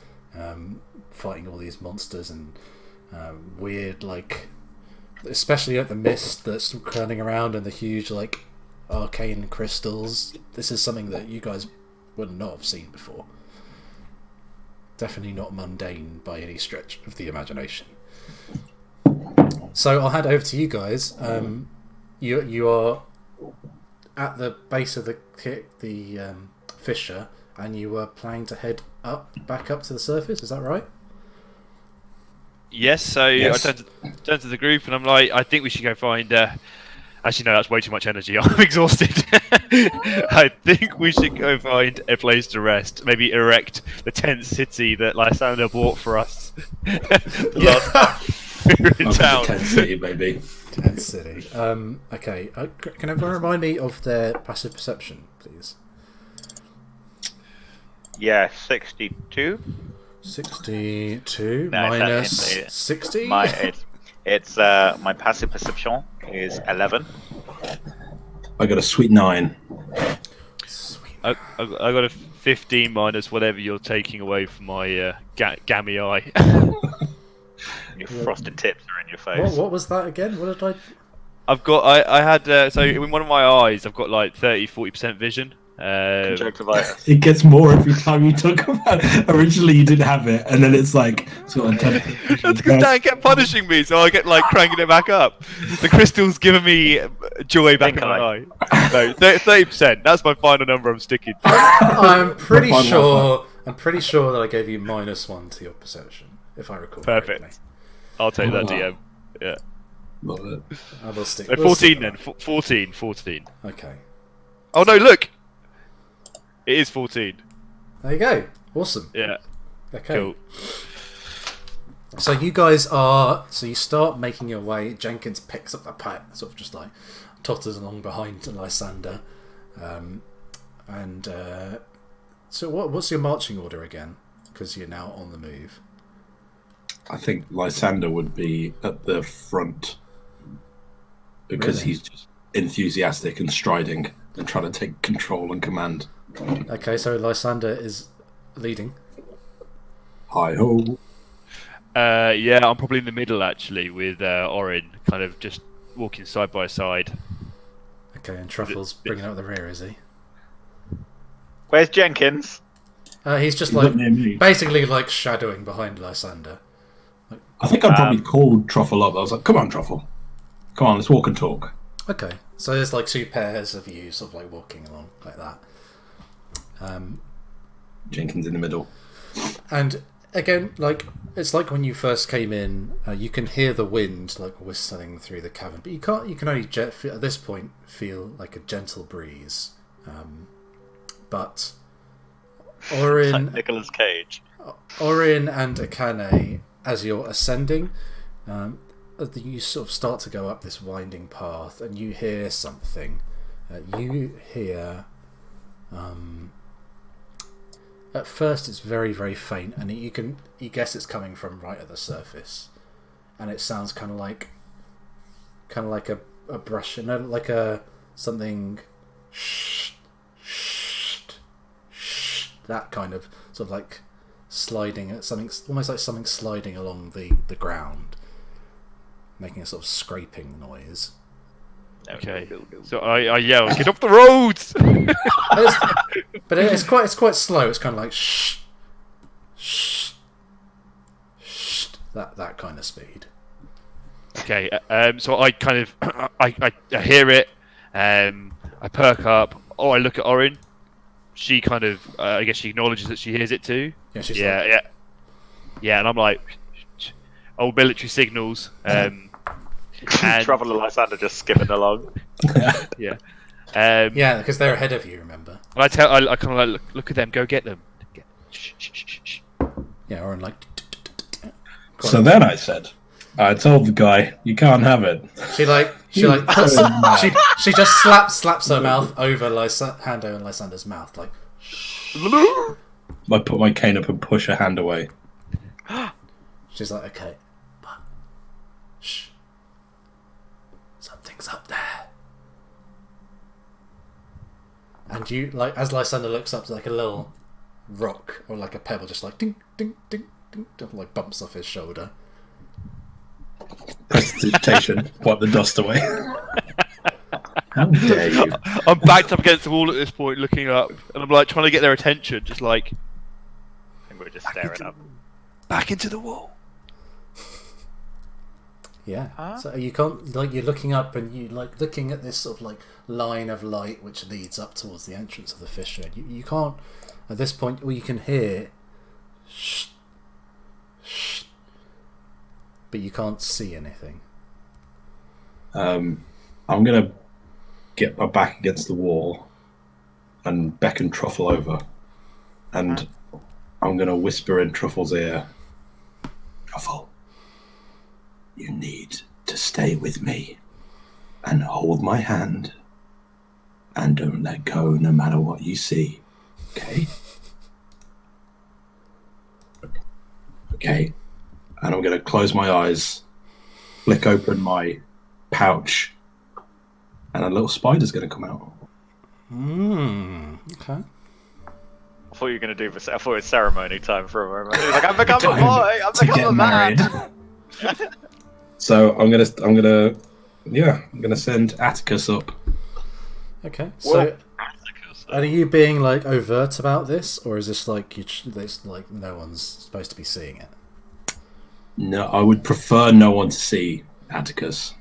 A: fighting all these monsters and weird, especially the mist that's curling around and the huge arcane crystals. This is something that you guys would not have seen before. Definitely not mundane by any stretch of the imagination. So I'll hand over to you guys. You are at the base of the fissure, and you were planning to head back up to the surface. Is that right?
C: Yes, so
B: Yes.
C: I turn to the group and I'm like, I think we should go find... Actually, no, that's way too much energy. I'm exhausted. I think we should go find a place to rest. Maybe erect the tent city that Lysander bought for us last time we were in town.
B: Tent City, baby.
A: Tent City. Okay. Can everyone remind me of their passive perception, please?
D: Yeah, 62.
A: 62
D: No,
A: minus
D: it's
A: 60?
D: my passive perception is 11.
B: I got a sweet 9.
A: Sweet.
C: I got a 15 minus whatever you're taking away from my gammy eye.
D: Your frosted tips are in your face.
A: What was that again? What did I...
C: I've got, I had, so in one of my eyes, I've got 30-40% vision.
D: Conjunctivitis.
B: It gets more every time you talk about it. Originally you didn't have it, and then it's sort of...
C: That's because Dan kept punishing me, so I get cranking it back up. The crystal's giving me joy back in my eye. No, 30%. That's my final number I'm sticking to.
A: I'm pretty
B: Fine,
A: sure that I gave you -1 to your perception, if I recall
C: Perfect.
A: correctly.
C: I'll take that, DM. Yeah.
B: Love it.
A: I will stick.
C: So
A: we'll
C: 14
A: stick
C: then.
A: with
C: 14.
A: that. Okay.
C: Oh no, look! It is 14.
A: There you go. Awesome.
C: Yeah.
A: Okay.
C: Cool.
A: So you guys are. So you start making your way. Jenkins picks up the pipe, sort of just totters along behind Lysander, so what's your marching order again? Because you're now on the move.
B: I think Lysander would be at the front because
A: Really?
B: he's just enthusiastic and striding and trying to take control and command.
A: Okay, so Lysander is leading.
B: Hi ho!
C: Yeah, I'm probably in the middle actually with Orin, kind of just walking side by side.
A: Okay, and Truffle's bringing up the rear, is he?
D: Where's Jenkins?
A: He's just
B: He's up near me.
A: basically shadowing behind Lysander.
B: I think I probably called Truffle up. I was like, "Come on, Truffle! Come on, let's walk and talk."
A: Okay, so there's two pairs of you sort of walking along like that.
B: Jenkins in the middle.
A: And again, it's like when you first came in, you can hear the wind whistling through the cavern, but you can only at this point feel a gentle breeze. But Orin,
D: Nicolas Cage.
A: Orin and Akane, as you're ascending, you sort of start to go up this winding path, and you hear something. You hear. At first, it's very, very faint, and you guess it's coming from right at the surface, and it sounds kind of like a brush, something, that kind of sort of sliding, something almost like something sliding along the ground, making a sort of scraping noise.
C: Okay. So I yell, "Get off the roads!"
A: But it's quite slow. It's kind of like shh, shh, shh, that kind of speed.
C: Okay. So I kind of I hear it. I perk up. Oh, I look at Orin. She kind of I guess she acknowledges that she hears it too.
A: Yeah, she's
C: Yeah. And I'm like, old military signals. And
D: Traveller Lysander just skipping along.
C: yeah.
A: yeah, because they're ahead of you. Remember?
C: And I kind of look at them, go get them.
A: Yeah, Oren like.
B: So then I said, I told the guy, you can't have it.
A: She just slaps her mouth over hand over Lysander's mouth, like.
B: I put my cane up and push her hand away.
A: She's like, okay, but shh, something's up there. And you, like, as Lysander looks up, like a little rock or like a pebble, just like ding, ding, ding, ding, ding, like bumps off his shoulder.
B: Prestidigitation, wipe the dust away. How dare you?
C: I'm backed up against the wall at this point, looking up, and I'm like trying to get their attention, just like.
D: And we're just staring up.
C: Back into the wall.
A: Yeah.
D: Huh?
A: So you can't, like, you're looking up and you like looking at this sort of like line of light which leads up towards the entrance of the fissure. You can't at this point. Well, you can hear, shh, shh, but you can't see anything.
B: I'm gonna get my back against the wall and beckon Truffle over, and I'm gonna whisper in Truffle's ear, Truffle, you need to stay with me and hold my hand and don't let go no matter what you see. Okay? Okay. And I'm going to close my eyes, flick open my pouch, and a little spider's going to come out.
A: Okay.
D: I thought you were going to do this. I thought it was ceremony time for a moment. Like, I've become a boy. I've become a man.
B: So I'm gonna send Atticus up.
A: Okay. So, are you being like overt about this, or is this like this like no one's supposed to be seeing it?
B: No, I would prefer no one to see Atticus.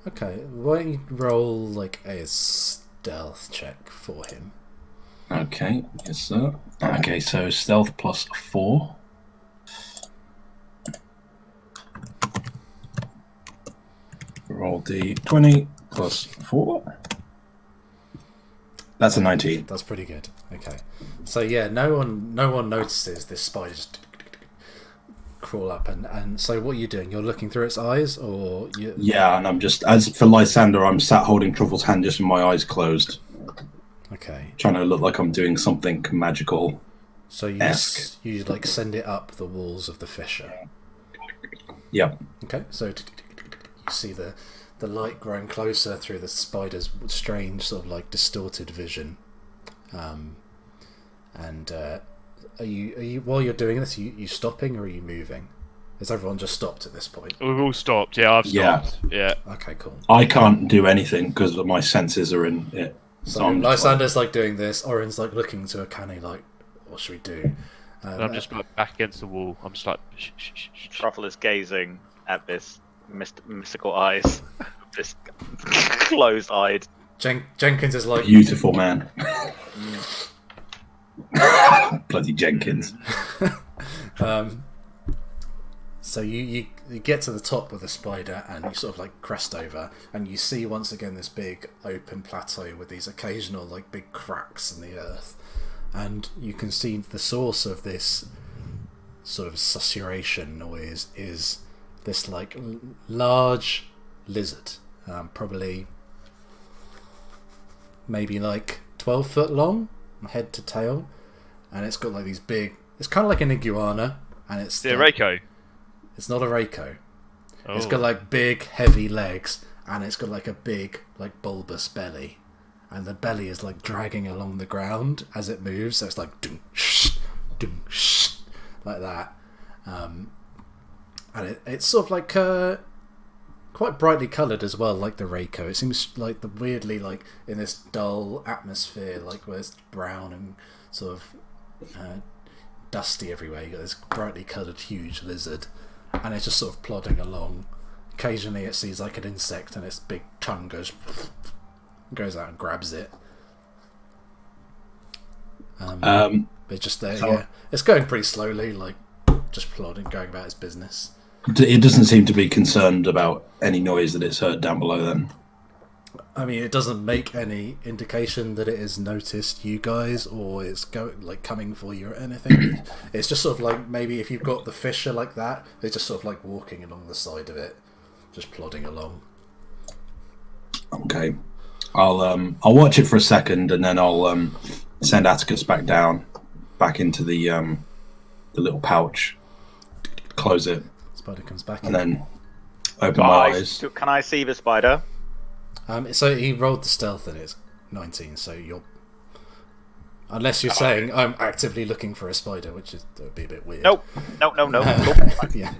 A: Okay. Why don't you roll like a stealth check for him?
B: Okay, yes sir. Okay, so stealth plus 4. Roll d20 plus 4. That's a 19.
A: That's pretty good. Okay. So yeah, no one notices this spider just crawl up and so what are you doing? You're looking through its eyes, or you?
B: Yeah, and I'm just, as for Lysander, I'm sat holding Truffle's hand just with my eyes closed.
A: Okay.
B: Trying to look like I'm doing something magical.
A: So you like send it up the walls of the fissure.
B: Yep.
A: Okay. So you see the light growing closer through the spider's strange sort of like distorted vision. Are you while you're doing this, are you stopping or are you moving? Has everyone just stopped at this point?
C: We've all stopped. Yeah, I've stopped. Yeah.
A: Okay, cool.
B: I can't do anything because my senses are in it.
A: So Lysander's like doing this. Oren's like looking to a canny like, what should we do?
C: And I'm just like back against the wall. I'm just like. Shh, shh, shh, shh.
D: Truffle is gazing at this mystical eyes. This closed-eyed.
A: Jenkins is like
B: Beautiful man. Bloody Jenkins.
A: So you get to the top of the spider and you sort of like crest over and you see once again this big open plateau with these occasional like big cracks in the earth, and you can see the source of this sort of susurration noise is this like large lizard, probably maybe like 12 foot long, head to tail, and it's got like these big, it's kind of like an iguana, and it's
C: Is it a
A: like,
C: Reiko?
A: it's not a Reiko.
C: Oh.
A: It's got like big heavy legs and it's got like a big like bulbous belly, and the belly is like dragging along the ground as it moves, so it's like ding, shh, like that, and it's sort of like quite brightly coloured as well, like the Reiko. It seems like the weirdly like in this dull atmosphere, like where it's brown and sort of dusty everywhere. You got this brightly coloured huge lizard, and it's just sort of plodding along. Occasionally it sees like an insect and its big tongue goes out and grabs it. But just there, yeah. It's going pretty slowly, like just plodding, going about its business.
B: It doesn't seem to be concerned about any noise that it's heard down below then.
A: I mean, it doesn't make any indication that it has noticed you guys or it's coming for you or anything. It's just sort of like maybe if you've got the fissure like that, it's just sort of like walking along the side of it, just plodding along.
B: Okay, I'll watch it for a second and then I'll send Atticus back into the little pouch, close it,
A: Spider comes back
B: and
A: in.
B: then open my eyes.
D: Can I see the spider?
A: So he rolled the stealth and it's 19, so you're... Unless you're saying, I'm actively looking for a spider, which would be a bit weird.
D: Nope. No.
A: Yeah.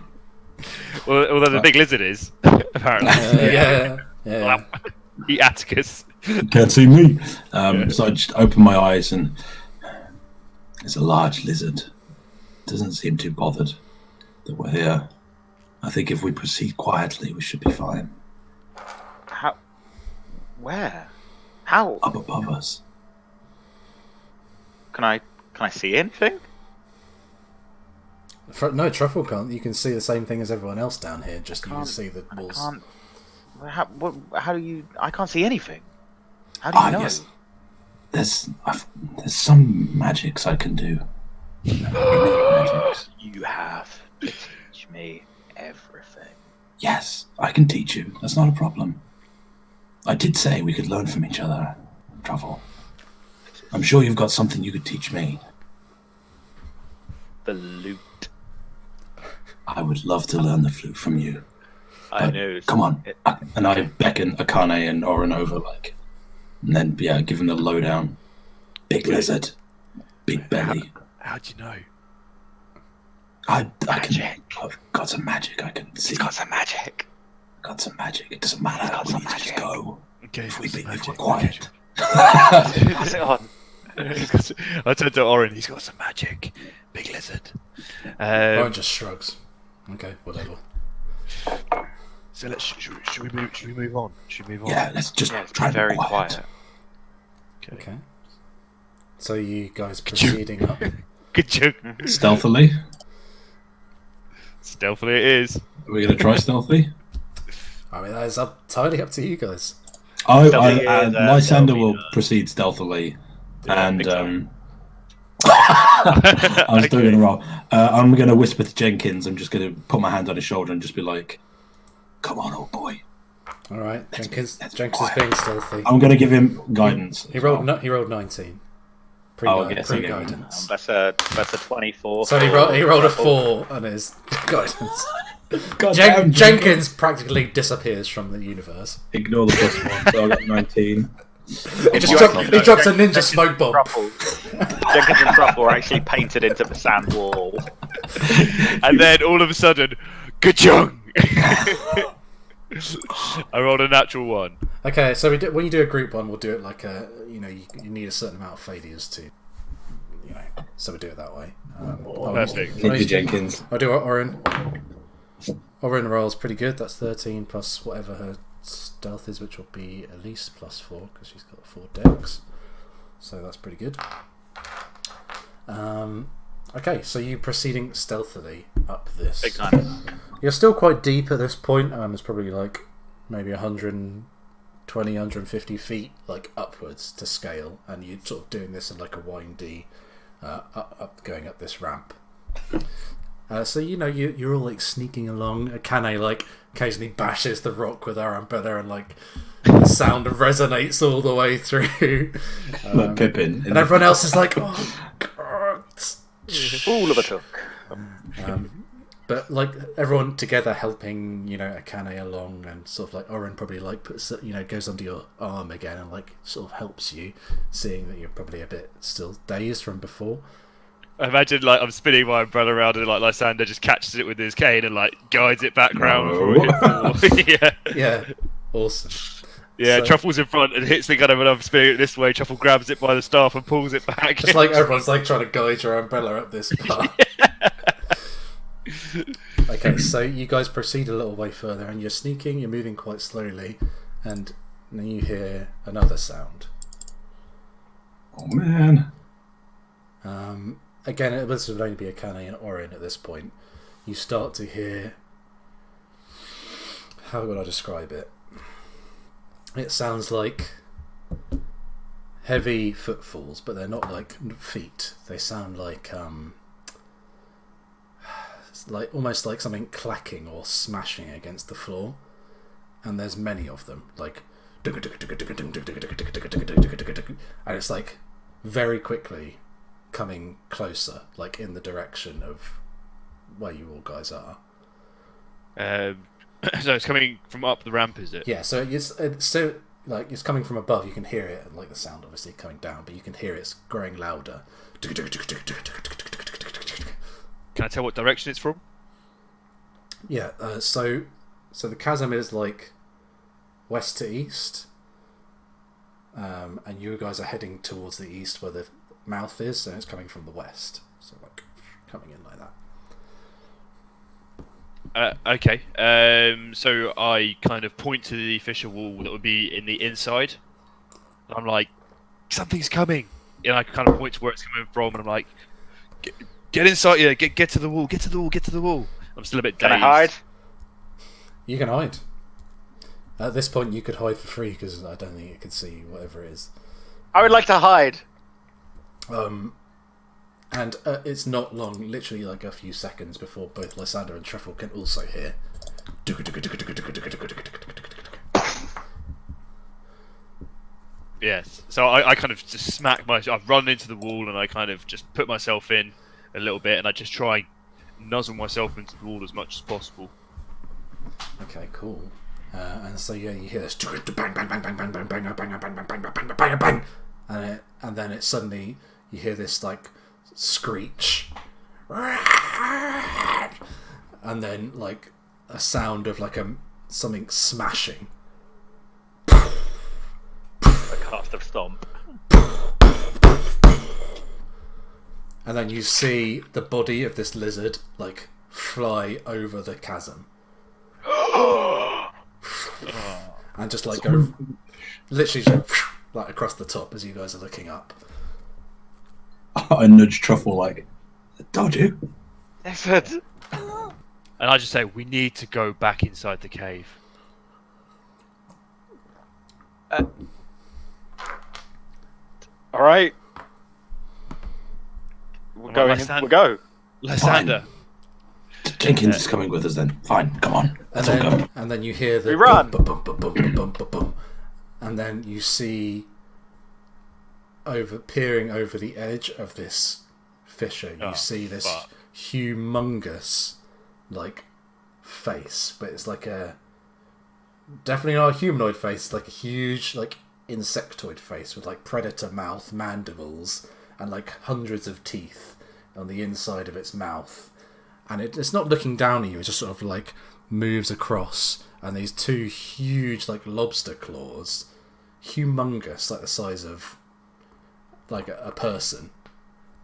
C: Well, although the big lizard is, apparently.
A: Yeah.
C: Eat Atticus.
B: Can't see me. So I just open my eyes and it's a large lizard. Doesn't seem too bothered that we're here. I think if we proceed quietly, we should be fine.
D: How? Where? How?
B: Up above us.
D: Can I see anything?
A: No, Truffle can't. You can see the same thing as everyone else down here. Just you can see the
D: I
A: walls.
D: can't. How do you? I can't see anything. How do you know?
B: Yes. There's some magics I can do. Magics.
D: You have to teach me everything.
B: Yes, I can teach you. That's not a problem. I did say we could learn from each other, Truffle. I'm sure you've got something you could teach me.
D: The loot.
B: I would love to learn the flute from you.
D: I know.
B: Come on. And I beckon Akane and Orin over, and then, give them the lowdown. Big lizard. Big belly.
C: How'd you know?
B: I've got some magic I can see.
D: He's got some magic.
B: Got some magic. It doesn't matter. We need to just go.
C: Okay,
B: If we're quiet.
D: Pass it on.
C: I turned to Orin. He's got some magic. Big lizard.
A: Orin just shrugs. Okay, whatever.
C: So should we move on? Should we move on?
B: Yeah, let's just
D: Yeah,
B: try
D: be
B: to be
D: very quiet.
A: Okay. So you guys proceeding up.
C: Good joke.
B: Stealthily.
C: Stealthily it is.
B: Are we going to try stealthy?
A: I mean, that is entirely up to you guys.
B: Lysander will proceed stealthily, and
D: big time.
B: I'm still going to roll. I'm going to whisper to Jenkins. I'm just going to put my hand on his shoulder and just be like, "Come on, old boy."
A: All right, Jenkins is
B: quiet.
A: being stealthy.
B: I'm going to give him guidance.
A: He rolled 19. Pre-guidance.
D: That's a 24.
A: So he rolled a 4 on his guidance.
B: Goddamn,
A: Jenkins practically disappears from the universe.
B: Ignore the +1. So I got 19.
A: He drops a ninja smoke bomb.
D: Jenkins and Truffle are actually painted into the sand wall.
C: And then all of a sudden, ka-chung! I rolled a natural 1.
A: Okay, so when you do a group one, we'll do it like you need a certain amount of failures to, so we do it that way.
C: Perfect.
B: Thank you, Jenkins.
A: I'll do Orin. Orin rolls pretty good. That's 13 plus whatever her stealth is, which will be at least +4 because she's got 4 decks. So that's pretty good. Okay, so you proceeding stealthily up this.
D: Big time.
A: You're still quite deep at this point. It's probably like maybe 120, 150 feet upwards to scale, and you're sort of doing this in like a windy going up this ramp. So you're all sneaking along. Akane occasionally bashes the rock with her umbrella, and the sound resonates all the way through.
B: Like Pippin.
A: And everyone else is like, "Oh God!"
D: All of a took.
A: But everyone together helping, Akane along, and sort of Orin probably puts goes under your arm again and sort of helps you, seeing that you're probably a bit still dazed from before.
C: I imagine I'm spinning my umbrella around and Lysander just catches it with his cane and guides it back round before it hits the wall.
A: Yeah, awesome.
C: Yeah, Truffle's in front and hits the gun when I'm spinning it this way. Truffle grabs it by the staff and pulls it back.
A: Just everyone's trying to guide your umbrella up this path. Okay, so you guys proceed a little way further, and you're sneaking. You're moving quite slowly, and then you hear another sound.
B: Oh man.
A: Again, this would only be Akane and Orin at this point. You start to hear... How would I describe it? It sounds like heavy footfalls, but they're not like feet. They sound like almost like something clacking or smashing against the floor. And there's many of them, like, and it's like very quickly coming closer, like in the direction of where you all guys are.
C: So it's coming from up the ramp, is it?
A: Yeah, so it's coming from above. You can hear it, and like the sound obviously coming down, but you can hear it's growing louder.
C: Can I tell what direction it's from?
A: Yeah, so the chasm is like west to east, and you guys are heading towards the east where the mouth is, and it's coming from the west. So like coming in like that.
C: Okay. So I kind of point to the fissure wall that would be in the inside. I'm like, something's coming, and I kind of point to where it's coming from, and I'm like, get inside, yeah, get to the wall, get to the wall, get to the wall. I'm still a bit dazed.
D: Can I hide?
A: You can hide. At this point, you could hide for free because I don't think it can see whatever it is.
D: I would like to hide.
A: And it's not long, literally like a few seconds before both Lysander and Truffle can also hear.
C: Yes. So I kind of just smack I've run into the wall and I kind of just put myself in a little bit and I just try and nuzzle myself into the wall as much as possible.
A: Okay, cool. And so yeah, you hear this bang bang bang bang bang bang bang bang bang bang bang bang bang bang, and then it suddenly you hear this like screech, and then like a sound of like something smashing.
D: A cast of stomp.
A: And then you see the body of this lizard like fly over the chasm. And just like go literally just, like across the top as you guys are looking up.
B: I nudge Truffle like, told you.
D: Excellent.
C: And I just say, we need to go back inside the cave.
D: Alright. We're going. We'll go.
C: Lysander.
B: Jenkins is coming with us then. Fine, come on. Let's all go.
A: And then you hear the
D: We run.
A: Bum, bum, bum, bum, bum, bum, bum, bum. And then you see peering over the edge of this fissure, you see this humongous like face, but it's like definitely not a humanoid face, it's like a huge like insectoid face with like predator mouth, mandibles, and like hundreds of teeth on the inside of its mouth. And it's not looking down at you, it just sort of like moves across, and these two huge like lobster claws, humongous, like the size of like a person,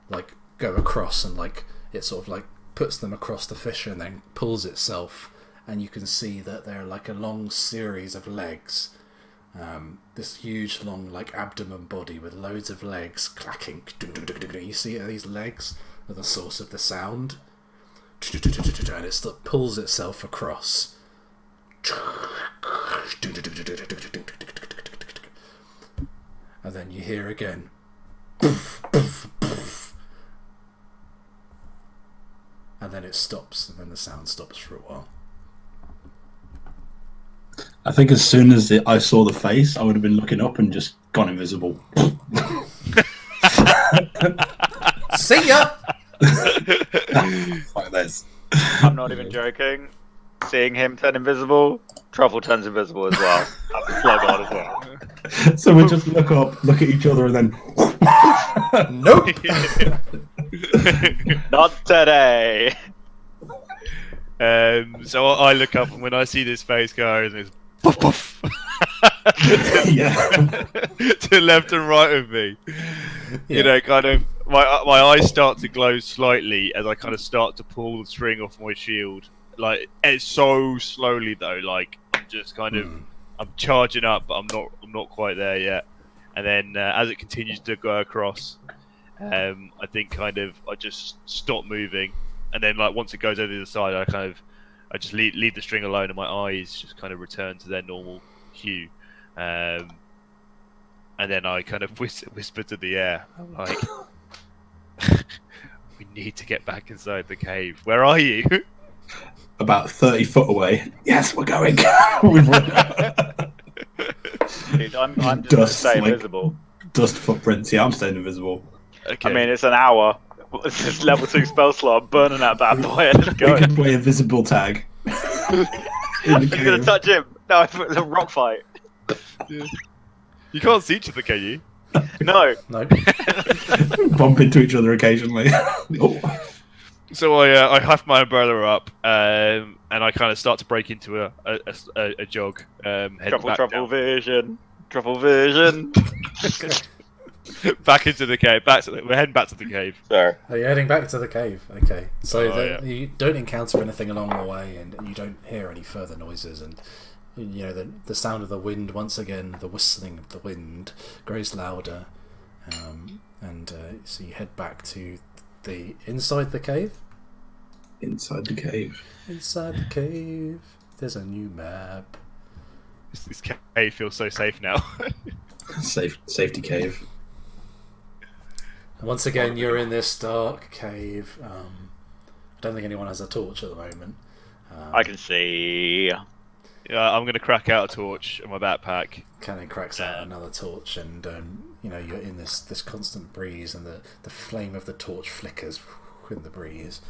A: like go across, and like it sort of like puts them across the fissure and then pulls itself, and you can see that they're like a long series of legs, this huge long like abdomen body with loads of legs clacking. You see these legs are the source of the sound, and it pulls itself across. And then you hear again. And then it stops, and then the sound stops for a while.
B: I think as soon as I saw the face, I would have been looking up and just gone invisible.
A: See ya!
B: Like this.
D: I'm not even joking. Seeing him turn invisible, Truffle turns invisible as well. Have to plug on as well.
B: So we just look up, look at each other, and then
A: Nope!
D: Not today.
C: So I look up, and when I see this face go, and it's puff puff
B: yeah.
C: to left and right of me. You know, kind of my eyes start to glow slightly as I kind of start to pull the string off my shield. Like, it's so slowly though. Like, I'm just kind of I'm charging up, but I'm not quite there yet. And then as it continues to go across, I think kind of I just stop moving, and then like once it goes over the other side, I just leave the string alone, and my eyes just kind of return to their normal hue. And then I kind of whispered to the air, I'm like, we need to get back inside the cave. Where are you?
B: About 30 foot away. Yes, we're going.
D: Dude, I'm just gonna stay invisible.
B: Dust footprints. Yeah, I'm staying invisible.
C: Okay.
D: I mean, it's an hour. It's just level 2 spell slot. I'm burning that bad boy. Let's go.
B: We can play invisible tag. In the
D: You're gonna
B: cave.
D: touch him. No, it's a rock fight.
C: You can't see each other, can you?
D: No.
A: No.
B: Bump into each other occasionally. Oh.
C: So I huff my umbrella up, and I kind of start to break into a jog. Heading back
D: Truffle vision. Truffle vision.
C: back into the cave. We're heading back to the cave.
D: Sorry.
A: Are you heading back to the cave? Okay. So
C: Oh, yeah.
A: you don't encounter anything along the way, and you don't hear any further noises, and you know the sound of the wind once again, the whistling of the wind grows louder, and so you head back to the inside the cave.
B: Inside the cave.
A: Inside the cave, there's a new map.
C: This cave feels so safe now.
B: Safety cave.
A: And once again, you're in this dark cave. I don't think anyone has a torch at the moment.
D: I can see.
C: Yeah, I'm gonna crack out a torch in my backpack.
A: Cannon cracks out another torch, and you know you're in this constant breeze, and the flame of the torch flickers in the breeze.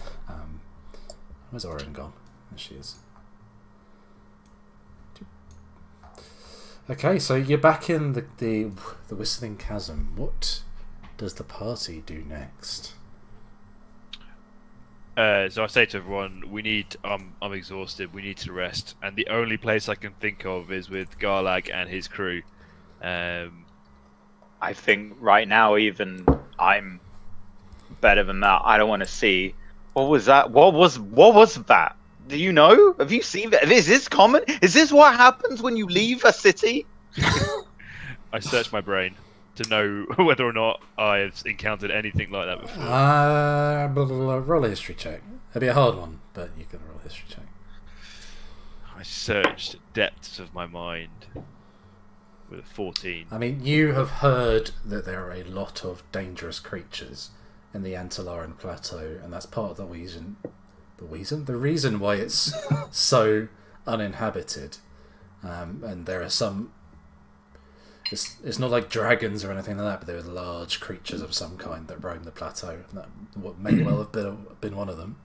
A: Where's Oren gone? There she is. Okay, so you're back in the Whistling Chasm. What does the party do next?
C: So I say to everyone, I'm exhausted. We need to rest, and the only place I can think of is with Garlag and his crew.
D: I think right now even I'm better than that. I don't want to see. What was that? What was that? Do you know? Have you seen that? Is this common? Is this what happens when you leave a city?
C: I searched my brain to know whether or not I have encountered anything like that before.
A: Roll a history check. It'll be a hard one, but you can roll a history check.
C: I searched depths of my mind with a 14.
A: I mean, you have heard that there are a lot of dangerous creatures in the Antilaran Plateau, and that's part of the reason why it's so uninhabited. And there are some. It's not like dragons or anything like that, but there are large creatures of some kind that roam the plateau. And that may well have been one of them.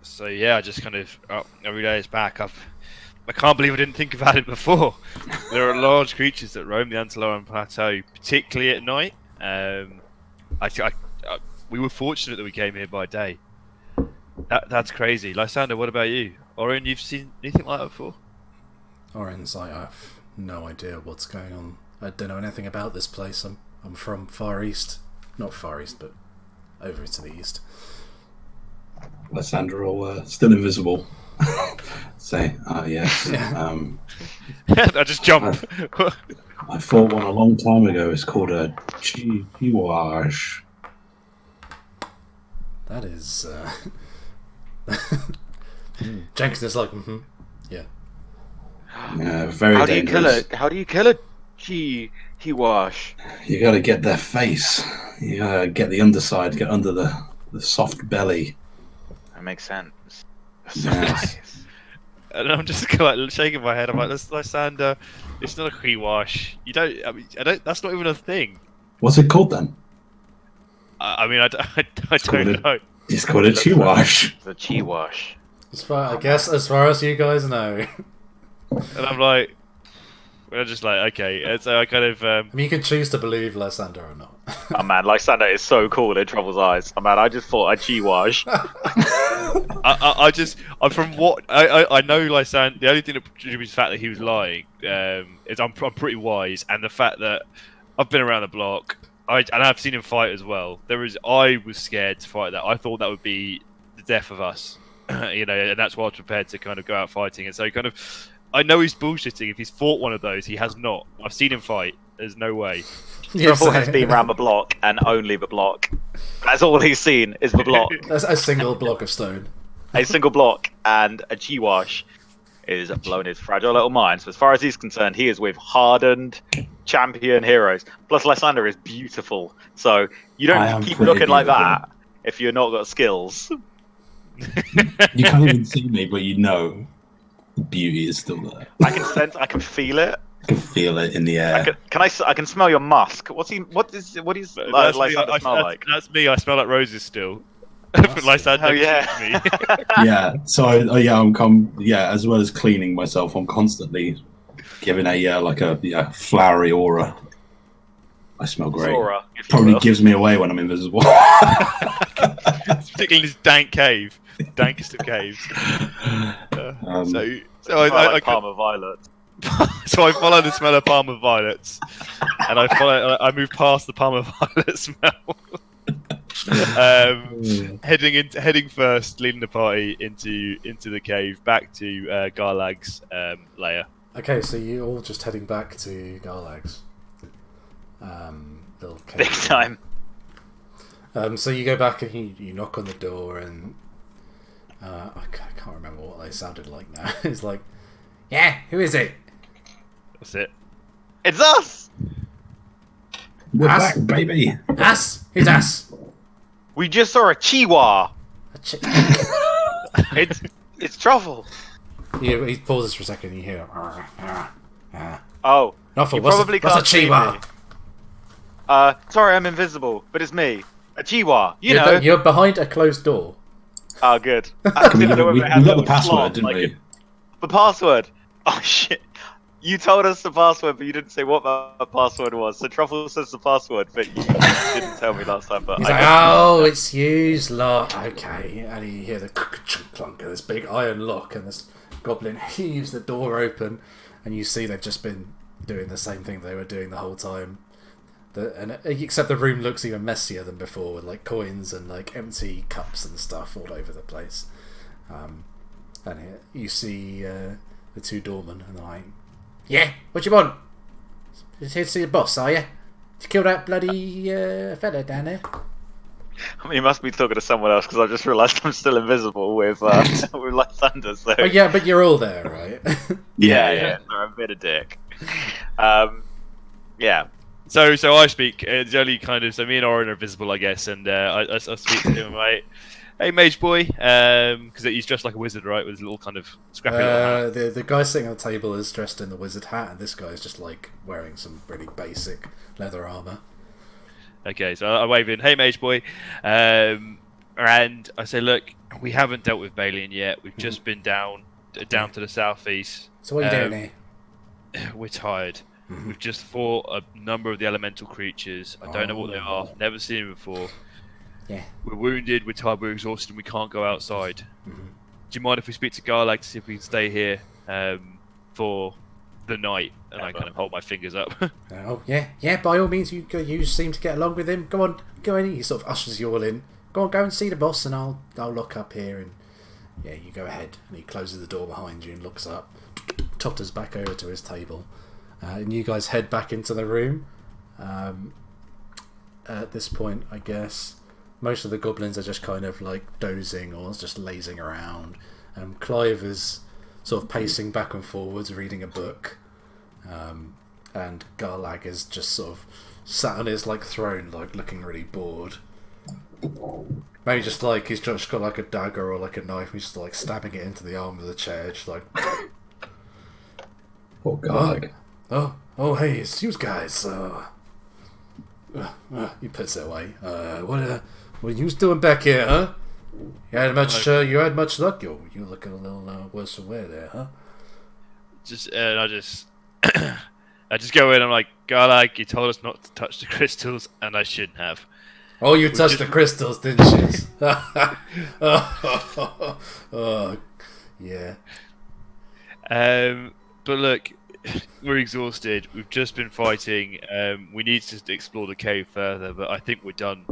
C: So yeah, I just kind of every day is back. I can't believe I didn't think about it before. There are large creatures that roam the Antilaran Plateau, particularly at night. We were fortunate that we came here by day. That's crazy. Lysander, what about you? Oren, you've seen anything like that before?
A: Oren's like, I have no idea what's going on. I don't know anything about this place. I'm from Far East. Not Far East, but over to the east.
B: Lysander all still invisible. Say, yes.
A: Yeah.
C: I just jump.
B: I fought one a long time ago. It's called a Chihuahua.
A: That is. Jenkins is like, yeah.
B: Yeah, very
D: How
B: dangerous.
D: How do you kill it? He wash.
B: You gotta get their face. You gotta get the underside, get under the soft belly.
D: That makes sense.
B: Yes.
C: And I'm just like shaking my head. I'm like, Lysander, it's not a Chihuahua. You don't. I don't. That's not even a thing.
B: What's it called then?
C: I mean, I don't know.
B: It's called a Chihuahua.
D: The chi wash.
A: As far as you guys know.
C: And I'm like, we're just like, okay. And so I kind of.
A: I mean, you can choose to believe Lysander or not.
D: Oh man, Lysander is so cool in Trouble's eyes. Oh man, I just thought a chi wash.
C: I'm from what I know. Lysander. The only thing that contributes to the fact that he was lying is I'm pretty wise, and the fact that I've been around the block. And I've seen him fight as well. I was scared to fight that. I thought that would be the death of us, and that's why I was prepared to kind of go out fighting. And so I know he's bullshitting. If he's fought one of those, he has not. I've seen him fight. There's no way.
D: Trouble has been around the block and only the block. That's all he's seen is the block.
A: That's a single block of stone.
D: A single block and a chi wash is blowing his fragile little mind. So as far as he's concerned, he is with hardened champion heroes. Plus, Lysander is beautiful. So you don't keep looking like that if you're not got skills.
B: You can't even see me, but you know the beauty is still there.
D: I can sense, I can feel it.
B: I can feel it in the air.
D: I can smell your musk. What is Lysander smell like?
C: That's me. I smell like roses still. Lysander.
D: Oh yeah.
C: Me.
B: Yeah. So as well as cleaning myself, I'm constantly giving a flowery aura. I smell great.
D: Aura,
B: probably gives me away when I'm invisible.
C: Particularly in this dank cave, dankest of caves. So I
D: Parma Violet.
C: So I follow the smell of Parma Violets, and I move past the Parma Violet smell. Heading first, leading the party into the cave, back to Garlag's lair.
A: Okay, so you're all just heading back to Garlag's little cave.
D: Big time.
A: So you go back and you knock on the door, and I can't remember what they sounded like now. It's like, yeah, who is it?
C: That's it.
D: It's us.
B: We're back, baby.
A: Us? Who's us?
D: We just saw a chihuahua.
A: A
D: It's Truffle.
A: He pauses for a second. And you hear him.
D: Oh,
A: Truffle,
D: you
A: what's
D: probably
A: a
D: can't see
A: chihuahua?
D: me. Sorry, I'm invisible, but it's me, a chihuahua.
A: You're behind a closed door.
D: Oh, good.
B: We got the password, didn't we?
D: The password. Oh shit. You told us the password, but you didn't say what the password was. So Truffle says the password, but you didn't tell me last time. But
A: He's like, oh, it's used lock. Okay, and you hear the clunk of this big iron lock, and this goblin heaves the door open, and you see they've just been doing the same thing they were doing the whole time. Except the room looks even messier than before, with like coins and like empty cups and stuff all over the place. And here you see the two doormen, and they're like, yeah, what you want? Just here to see the boss, are you? Did you kill that bloody fella down there?
D: I mean, you must be talking to someone else because I just realised I'm still invisible with with Lysander. So.
A: Oh yeah, but you're all there, right?
D: Yeah. Sorry, I'm a bit of dick. Yeah.
C: So I speak. It's only kind of so me and Oren are visible, I guess, and I speak to him, right? Hey, mage boy, because he's dressed like a wizard, right, with his little kind of scrappy little hat.
A: The guy sitting on the table is dressed in the wizard hat, and this guy is just like wearing some really basic leather armor.
C: Okay, so I wave in, hey, mage boy, and I say, look, we haven't dealt with Balien yet. We've just been down to the southeast.
A: So what are you doing here?
C: We're tired. We've just fought a number of the elemental creatures. I don't know what they are. Never seen them before.
A: Yeah.
C: We're wounded, we're tired, we're exhausted, and we can't go outside. Do you mind if we speak to Garlag to see if we can stay here for the night? And I kind of hold my fingers up.
A: Oh, yeah, by all means, you seem to get along with him. Go on. He sort of ushers you all in. Go and see the boss, and I'll look up here. And yeah, you go ahead. And he closes the door behind you and looks up, totters back over to his table. And you guys head back into the room. At this point, I guess most of the goblins are just kind of like dozing or just lazing around. Clive is sort of pacing back and forwards, reading a book. And Garlag is just sort of sat on his like throne, like looking really bored. Maybe just like he's just got like a dagger or like a knife. He's just like stabbing it into the arm of the chair, just like.
B: Poor Garlag.
A: Oh, hey, it's you guys. He puts it away. What are you doing back here, huh? You had much luck. You looking a little worse for wear there, huh?
C: I just go in. I'm like, Garlag, you told us not to touch the crystals, and I shouldn't have.
A: Oh, you touched the crystals, didn't you? Oh, yeah.
C: But look, we're exhausted. We've just been fighting. We need to explore the cave further, but I think we're done.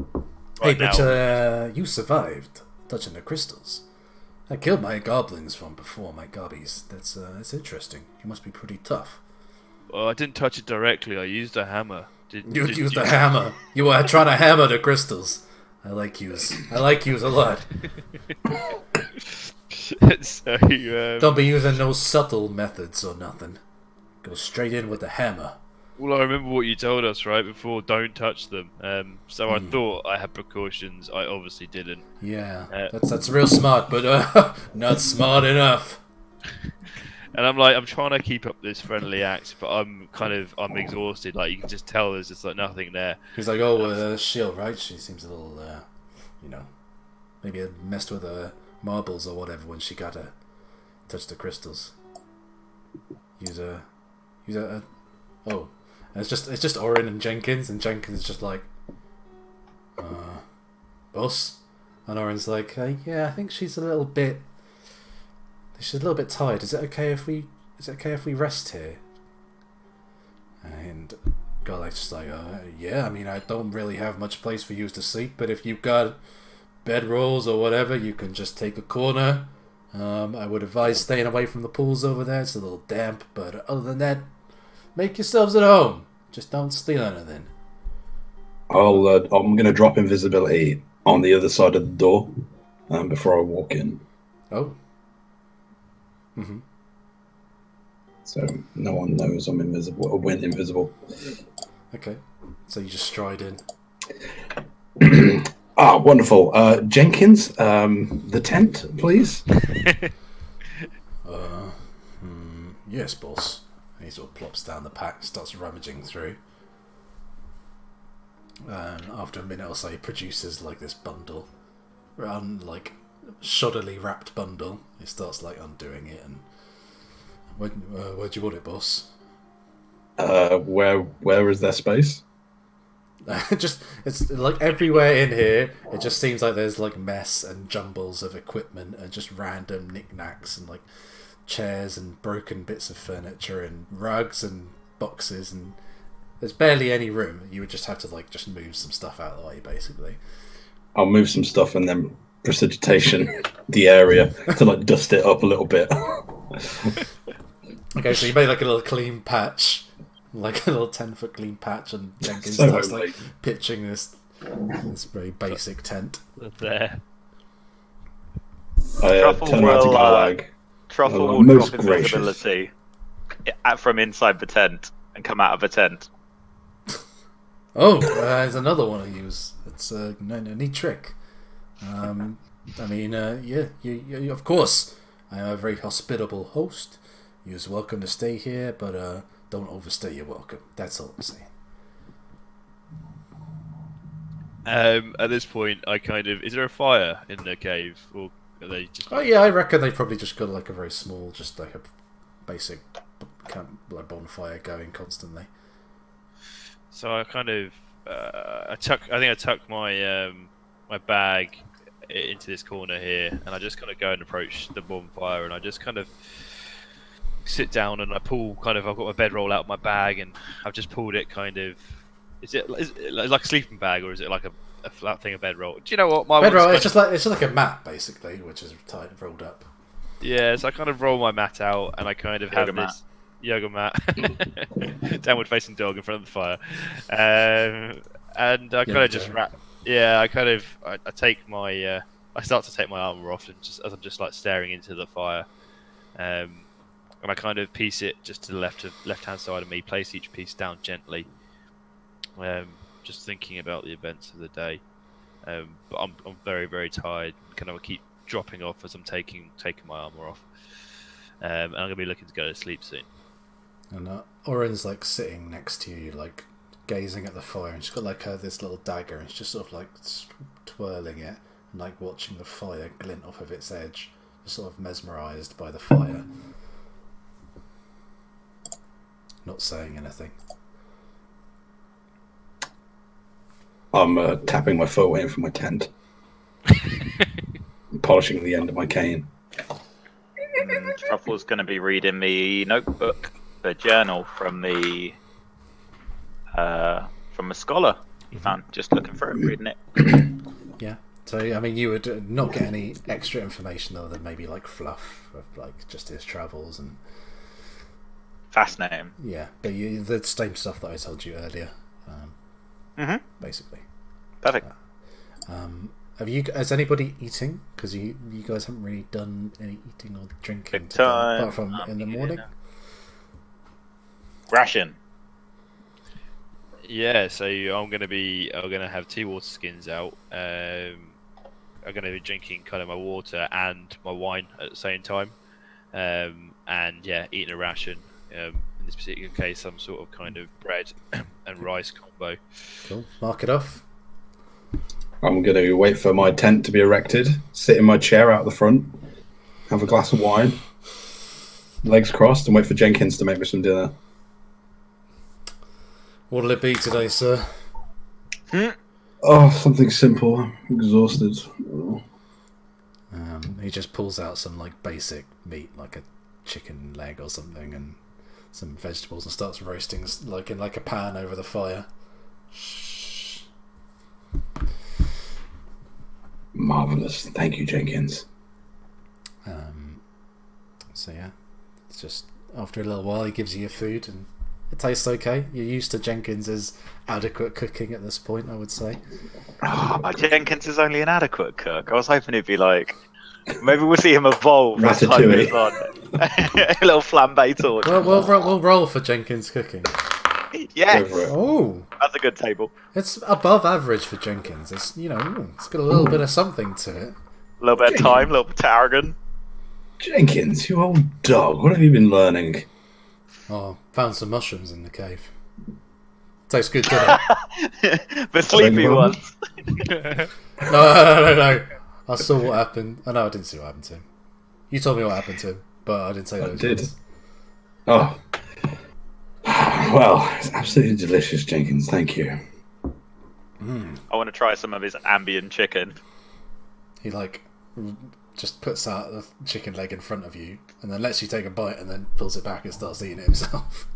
A: But you survived touching the crystals. I killed my goblins from before, my gobbies. That's interesting. You must be pretty tough.
C: Well, I didn't touch it directly. I used a hammer.
A: You used a hammer. You were trying to hammer the crystals. I like yous a lot.
C: So
A: Don't be using no subtle methods or nothing. Go straight in with the hammer.
C: well, I remember what you told us right before. Don't touch them. So I thought I had precautions. I obviously didn't.
A: Yeah, that's real smart, but not smart enough.
C: And I'm trying to keep up this friendly act, but I'm exhausted. Like you can just tell, there's just like nothing there.
A: He's like, oh, shield, right? She seems a little, maybe it messed with her marbles or whatever when she got to touch the crystals. Oh, and it's just Orin and Jenkins is just like, boss, and Orin's like, yeah, I think she's a little bit tired. Is it okay if we rest here? And Garlick's just like, yeah, I mean, I don't really have much place for you to sleep, but if you've got bedrolls or whatever, you can just take a corner. I would advise staying away from the pools over there. It's a little damp, but other than that, make yourselves at home. Just don't steal anything.
B: I'm gonna drop invisibility on the other side of the door before I walk in.
A: Oh. Mm-hmm.
B: So no one knows I'm invisible or went invisible.
A: Okay. So you just stride in.
B: Wonderful. Jenkins, the tent, please.
A: Yes, boss. And he sort of plops down the pack, starts rummaging through. After a minute or so, he produces like this bundle, like shoddily wrapped bundle. He starts like undoing it, and where'd you want it, boss?
B: Where is there space?
A: It's like everywhere in here. It just seems like there's like mess and jumbles of equipment and just random knickknacks and like chairs and broken bits of furniture and rugs and boxes, and there's barely any room. You would just have to like just move some stuff out of the way, basically.
B: I'll move some stuff and then precipitation the area to like dust it up a little bit.
A: Okay, so you made like a little clean patch, like a little 10-foot clean patch, and Jenkins starts like pitching this very basic tent.
C: There.
B: I turn around to Garlag.
D: Truffle will drop invisibility from inside the tent and come out of the tent.
A: Oh, there's another one I use. It's a neat trick. I mean, yeah, you, of course, I am a very hospitable host. You're welcome to stay here, but don't overstay your welcome. That's all I'm saying.
C: At this point, is there a fire in the cave, or are they just?
A: Oh yeah, I reckon they probably just got like a very small, just like a basic camp, like bonfire going constantly.
C: So I I tuck my my bag into this corner here, and I just kind of go and approach the bonfire, and I just kind of sit down and I pull I've got my bedroll out of my bag, and I've just pulled it is it like a sleeping bag, or is it like a flat thing of bedroll? Do you know what my
A: bedroll? It's just like a mat basically, which is tied and rolled up.
C: Yeah, so I kind of roll my mat out, and I kind of have this yoga mat, downward facing dog in front of the fire, and I kind of just wrap. Yeah, I take my I start to take my armor off, and just as I'm just like staring into the fire, and I kind of piece it just to the left hand side of me, place each piece down gently, just thinking about the events of the day. But I'm very, very tired. Kind of keep dropping off as I'm taking my armor off, and I'm gonna be looking to go to sleep soon.
A: And Oren's like sitting next to you, like gazing at the fire, and she's got like this little dagger, and she's just sort of like twirling it and like watching the fire glint off of its edge, just sort of mesmerised by the fire. Not saying anything.
B: I'm tapping my foot away from my tent, polishing the end of my cane.
D: Truffle's going to be reading the notebook, the journal from the scholar he found. Just looking for it, reading it.
A: Yeah. So I mean, you would not get any extra information other than maybe like fluff of like just his travels and.
D: Fascinating.
A: Yeah, but the same stuff that I told you earlier. Basically.
D: Perfect.
A: Has anybody eating? Because you guys haven't really done any eating or drinking
D: Big
A: today,
D: time.
A: apart from in the morning.
D: Ration.
C: Yeah, so I'm gonna have 2 water skins out. I'm gonna be drinking kind of my water and my wine at the same time, and yeah, eating a ration. In this particular case, some sort of kind of bread and rice combo.
A: Cool. Mark it off.
B: I'm going to wait for my tent to be erected, sit in my chair out the front, have a glass of wine, legs crossed, and wait for Jenkins to make me some dinner.
A: What'll it be today, sir?
B: Oh, something simple. I'm exhausted.
A: He just pulls out some like basic meat, like a chicken leg or something, and some vegetables, and starts roasting like in like a pan over the fire.
B: Marvelous. Thank you, Jenkins.
A: So yeah, it's just after a little while he gives you your food, and it tastes okay. You're used to Jenkins's adequate cooking at this point, I would say.
D: Jenkins is only an adequate cook. I was hoping he'd be like, maybe we'll see him evolve as time
B: Ratatouille.
D: goes on. A little flambe torch.
A: Well, we'll roll for Jenkins cooking.
D: Yes,
B: Go for it.
A: Oh,
D: that's a good table.
A: it's above average for Jenkins. It's it's got a little bit of something to it.
D: A little bit of time, a little bit of tarragon.
B: Jenkins, you old dog. What have you been learning?
A: Oh, found some mushrooms in the cave. Tastes good, doesn't it?
D: The sleepy
B: you
D: ones.
A: No. I saw what happened. Oh, no, I didn't see what happened to him. You told me what happened to him, but I didn't say
B: I
A: those
B: did.
A: words.
B: Oh. Well, it's absolutely delicious, Jenkins. Thank you.
D: I want to try some of his ambient chicken.
A: He just puts out the chicken leg in front of you, and then lets you take a bite, and then pulls it back and starts eating it himself.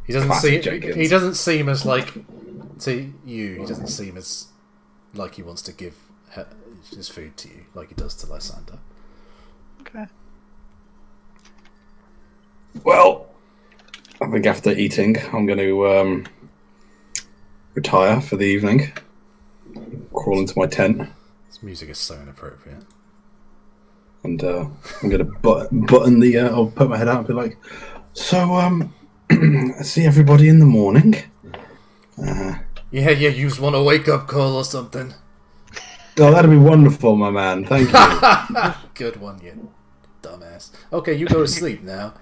A: He doesn't
B: Classic
A: seem.
B: Jenkins.
A: He doesn't seem as like to you. He doesn't seem as like he wants to give his food to you, like he does to Lysander.
D: Okay.
B: Well, I think after eating, I'm going to retire for the evening. Crawl into my tent.
A: This music is so inappropriate.
B: And I'm going to button the... I'll put my head out and be like, so, see everybody in the morning.
A: Yeah, you just want a wake-up call or something.
B: Oh, that'd be wonderful, my man. Thank you.
A: Good one, you dumbass. Okay, you go to sleep now.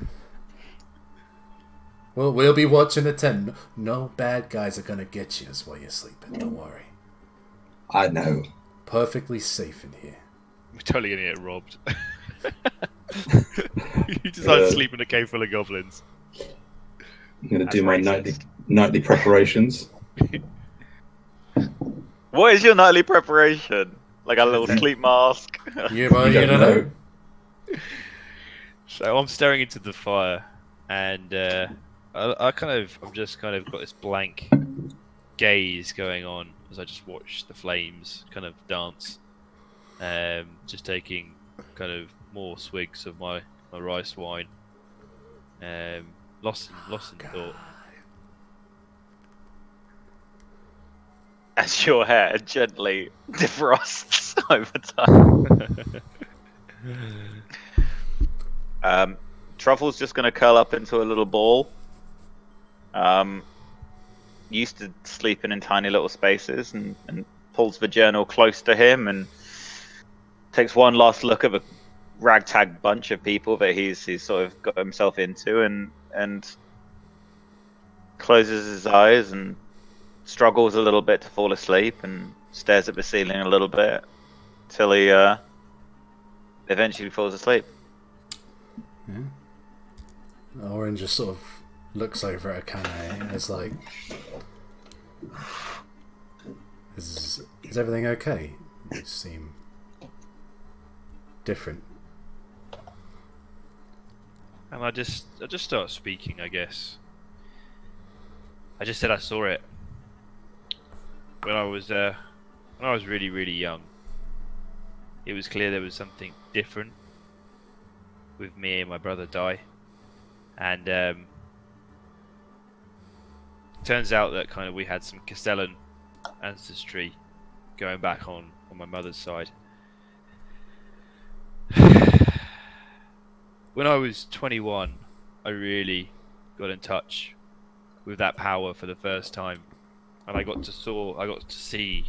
A: Well, we'll be watching the tent. No bad guys are gonna get you while you're sleeping. Don't worry.
B: I know.
A: Perfectly safe in here.
C: We're totally gonna get robbed. You decide to sleep in a cave full of goblins.
B: I'm going to
D: That's
B: do my
D: racist.
B: nightly preparations.
D: What is your nightly preparation? Like a little sleep mask?
A: You don't know.
C: So I'm staring into the fire, and I'm just kind of got this blank gaze going on as I just watch the flames kind of dance. Just taking kind of more swigs of my rice wine. Lost in thought.
D: As your hair gently defrosts over time. Truffle's just going to curl up into a little ball. Used to sleeping in tiny little spaces, and pulls the journal close to him and takes one last look at the ragtag bunch of people that he's sort of got himself into, and closes his eyes and struggles a little bit to fall asleep and stares at the ceiling a little bit till he eventually falls asleep.
A: Yeah. Oren just sort of looks over at Akane and is like, is everything okay? You seem different.
C: And I just start speaking, I guess. I just said I saw it when I was really, really young. It was clear there was something different with me and my brother Dai, and turns out that kind of we had some Castellan ancestry going back on my mother's side. When I was 21, I really got in touch with that power for the first time, and I got to see,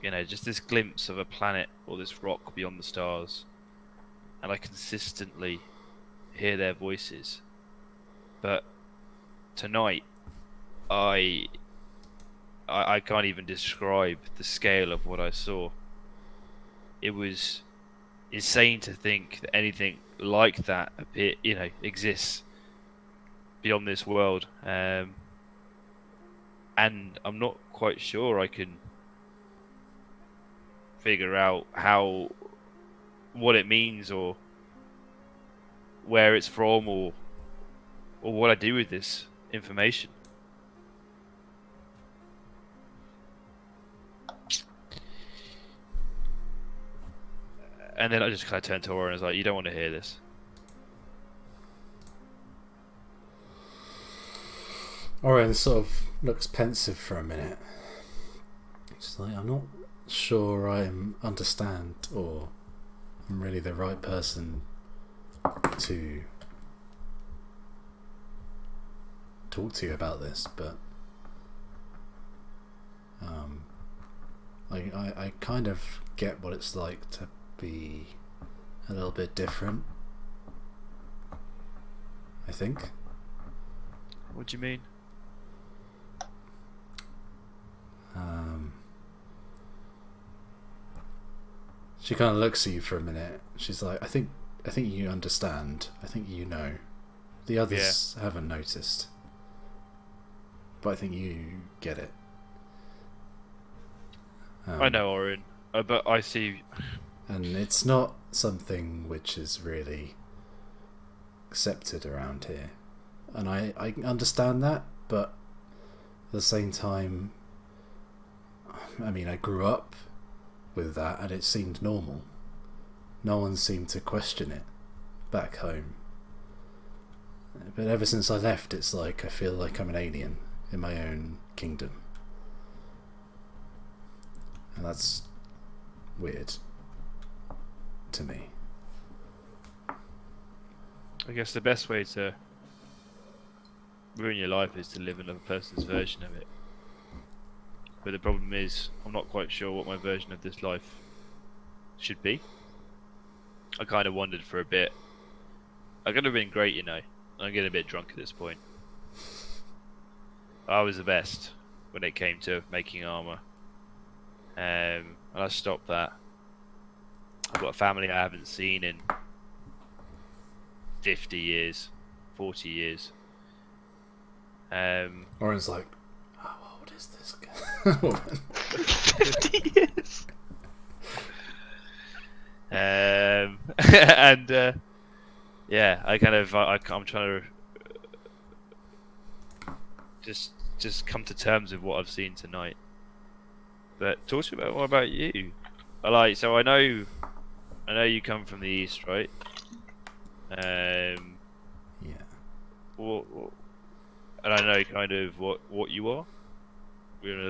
C: just this glimpse of a planet or this rock beyond the stars, and I consistently hear their voices. But tonight, I can't even describe the scale of what I saw. It was insane to think that anything like that exists beyond this world, and I'm not quite sure I can figure out what it means or where it's from or what I do with this information. And then I just kind of turned to her and was like, "You don't want to hear this."
A: Oren sort of looks pensive for a minute. She's like, I'm not sure I understand or I'm really the right person to talk to you about this, but I kind of get what it's like to be a little bit different, I think.
C: What do you mean?
A: She kind of looks at you for a minute. She's like, I think you understand. I think you know. The others haven't noticed, but I think you get it.
C: I know, Orin, but I see.
A: And it's not something which is really accepted around here. And I understand that, but at the same time, I mean, I grew up with that and it seemed normal. No one seemed to question it back home. But ever since I left, it's like I feel like I'm an alien in my own kingdom. And that's weird to me.
C: I guess the best way to ruin your life is to live another person's version of it. But the problem is, I'm not quite sure what my version of this life should be. I kind of wondered for a bit. I could have been great, I'm getting a bit drunk at this point. I was the best when it came to making armor. And I stopped that. I've got a family I haven't seen in 50 years, 40 years.
A: Oren's like, how old is this guy?
D: 50 years.
C: And I'm trying to just come to terms with what I've seen tonight. But talk to me about what about you? So I know you come from the east, right?
A: Yeah.
C: And I know kind of what you are. We're an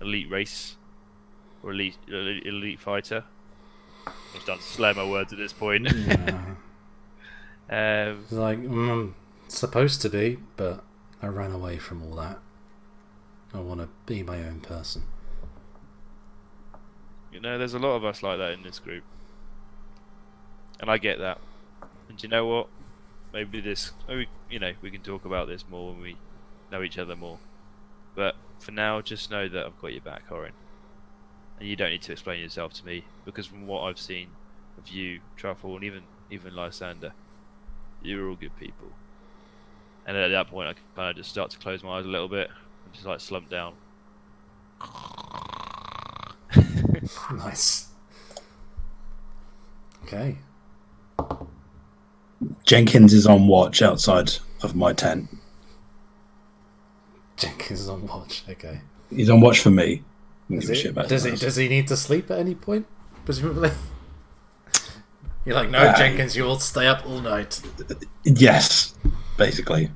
C: elite race, or elite fighter. I've done slur my words at this point.
A: Yeah. It's like, supposed to be, but I ran away from all that. I want to be my own person.
C: There's a lot of us like that in this group, and I get that. And do you know what? Maybe we can talk about this more when we know each other more. But for now, just know that I've got your back, Orin. And you don't need to explain yourself to me, because from what I've seen of you, Truffle, and even Lysander, you're all good people. And at that point, I can kind of just start to close my eyes a little bit and just like slump down.
A: Nice. Okay.
B: Jenkins is on watch outside of my tent.
A: Jenkins is on watch. Okay.
B: He's on watch for me.
A: Does he need to sleep at any point? Presumably. You're like, no, Jenkins, you will stay up all night.
B: Yes, basically.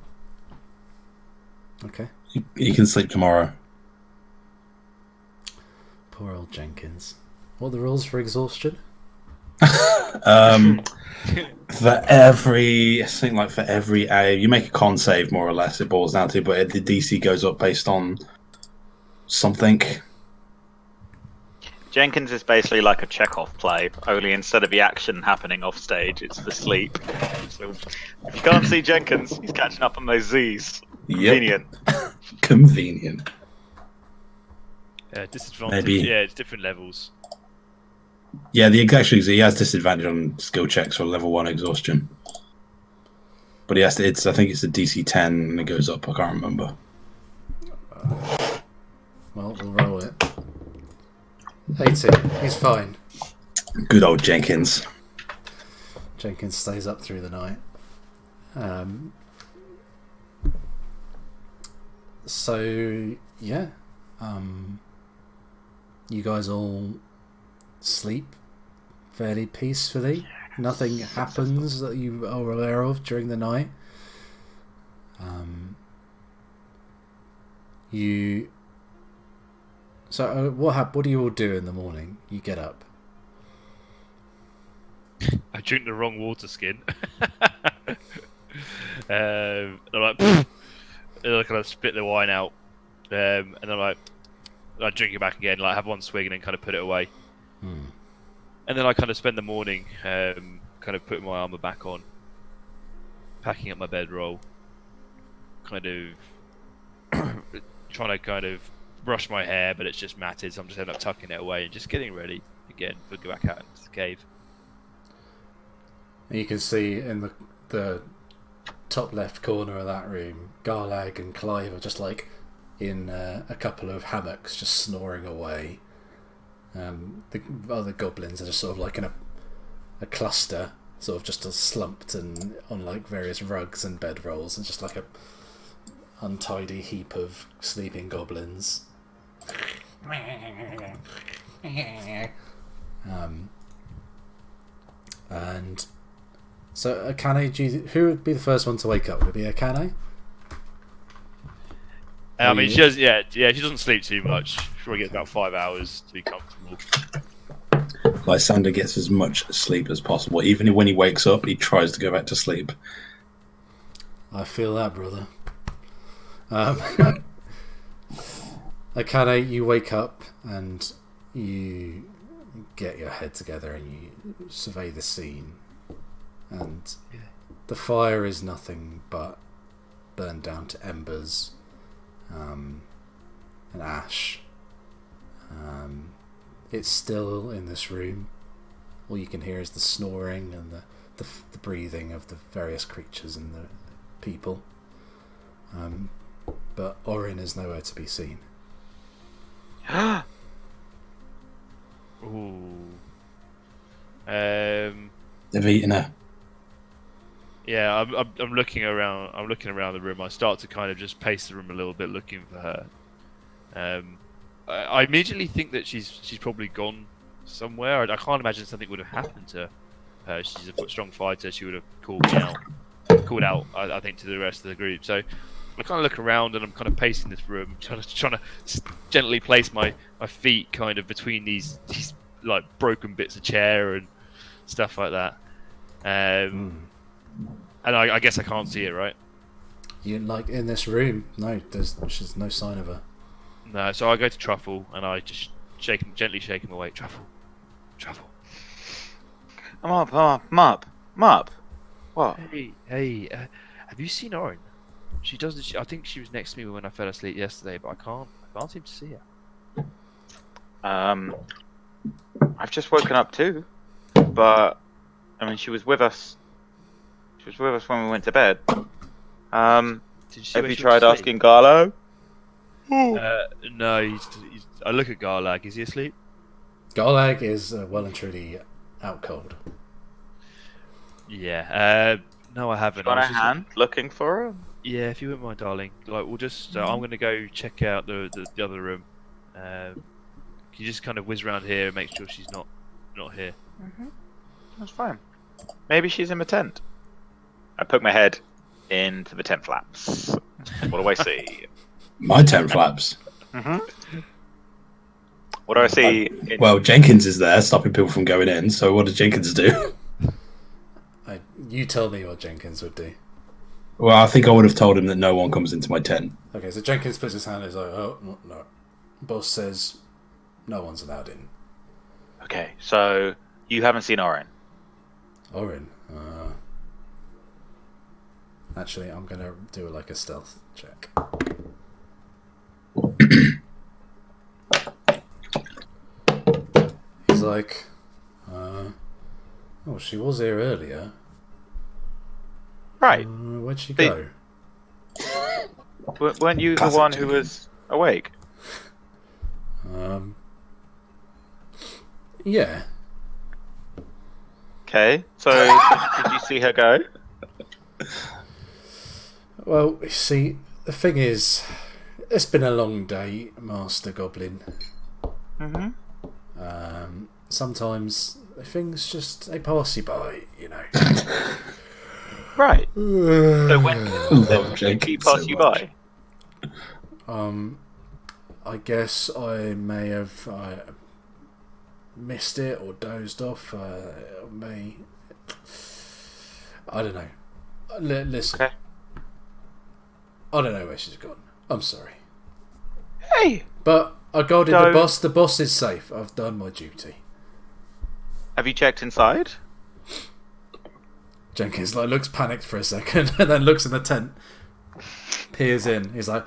A: Okay.
B: He can sleep tomorrow.
A: Poor old Jenkins. What are the rules for exhaustion?
B: For every, I think like for every A, you make a con save more or less. It boils down to, but the DC goes up based on something.
D: Jenkins is basically like a Chekhov play, only instead of the action happening off stage, it's the sleep. So if you can't see Jenkins, he's catching up on those Z's. Convenient.
B: Yep. Convenient.
C: Disadvantage.
B: Maybe.
C: Yeah, it's different levels.
B: Yeah, actually he has disadvantage on skill checks for level 1 exhaustion. But he has to, I think it's a DC 10 and it goes up, I can't remember.
A: Well, we'll roll it. 80. He's fine.
B: Good old Jenkins.
A: Jenkins stays up through the night. So yeah, you guys all sleep fairly peacefully. Nothing happens that you are aware of during the night. So what do you all do in the morning? You get up.
C: I drink the wrong water skin. I'm like, and I kind of spit the wine out, and then I drink it back again. Like have one swig and then kind of put it away. And then I kind of spend the morning, kind of putting my armor back on, packing up my bedroll, kind of trying to kind of brush my hair, but it's just matted, so I'm just end up tucking it away and just getting ready again to go back out into the cave.
A: And you can see in the top left corner of that room, Garlag and Clive are just like in a couple of hammocks, just snoring away. The other goblins are just sort of like in a cluster, sort of just slumped and on like various rugs and bedrolls, and just like a untidy heap of sleeping goblins. And so Akane, who would be the first one to wake up? Would it be Akane?
C: I mean, she does. Yeah, she doesn't sleep too much. She probably gets about 5 hours to be comfortable.
B: Lysander gets as much sleep as possible. Even when he wakes up, he tries to go back to sleep.
A: I feel that, brother. Akane, you wake up and you get your head together and you survey the scene. And the fire is nothing but burned down to embers and ash. It's still in this room. All you can hear is the snoring and the breathing of the various creatures and the people. But Orin is nowhere to be seen.
C: Ooh.
B: They've eaten her.
C: Yeah, I'm looking around. I'm looking around the room. I start to kind of just pace the room a little bit, looking for her. I immediately think that she's probably gone somewhere. I can't imagine something would have happened to her. She's a strong fighter. She would have called out. I think, to the rest of the group. So I kind of look around and I'm kind of pacing this room, trying to gently place my feet kind of between these like broken bits of chair and stuff like that. And I guess I can't see it, right?
A: You like in this room? No, there's no sign of her.
C: No, so I go to Truffle and I just gently shake him away. Truffle.
D: I'm up. What?
C: Hey, have you seen Orin? She doesn't. I think she was next to me when I fell asleep yesterday, but I can't seem to see her.
D: I've just woken up too, but I mean, she was with us. She was with us when we went to bed. Have you tried asking Garlo?
C: No, I look at Garlag. Is he asleep?
A: Garlag is well and truly out cold.
C: Yeah. No, I haven't.
D: Got a hand looking for her?
C: Yeah, if you wouldn't mind, darling. Like, we'll just. I'm going to go check out the other room. Can you just kind of whiz around here and make sure she's not here?
D: That's fine. Maybe she's in the tent. I poke my head into the tent flaps. What do I see?
B: My tent flaps.
D: What do I see?
B: Well, Jenkins is there, stopping people from going in. So what does Jenkins do?
A: You tell me what Jenkins would do.
B: Well, I think I would have told him that no one comes into my tent.
A: Okay, so Jenkins puts his hand and is like, oh, no. Boss says no one's allowed in.
D: Okay, so you haven't seen Oren.
A: Orin? Actually, I'm going to do like a stealth check. He's like, oh, she was here earlier.
D: Right.
A: Where'd she go?
D: Weren't you the one who was awake?
A: Yeah.
D: Okay, so did you see her go?
A: Well, you see, the thing is, it's been a long day, Master Goblin.
D: Mm-hmm.
A: Sometimes things just, they pass you by, you know.
D: Right. So when did he pass you by?
A: I guess I may have missed it or dozed off. I don't know. Listen.
D: Okay.
A: I don't know where she's gone. I'm sorry.
D: Hey!
A: But I guarded the boss. The boss is safe. I've done my duty.
D: Have you checked inside?
A: Jenkins looks panicked for a second and then looks in the tent, peers in. He's like,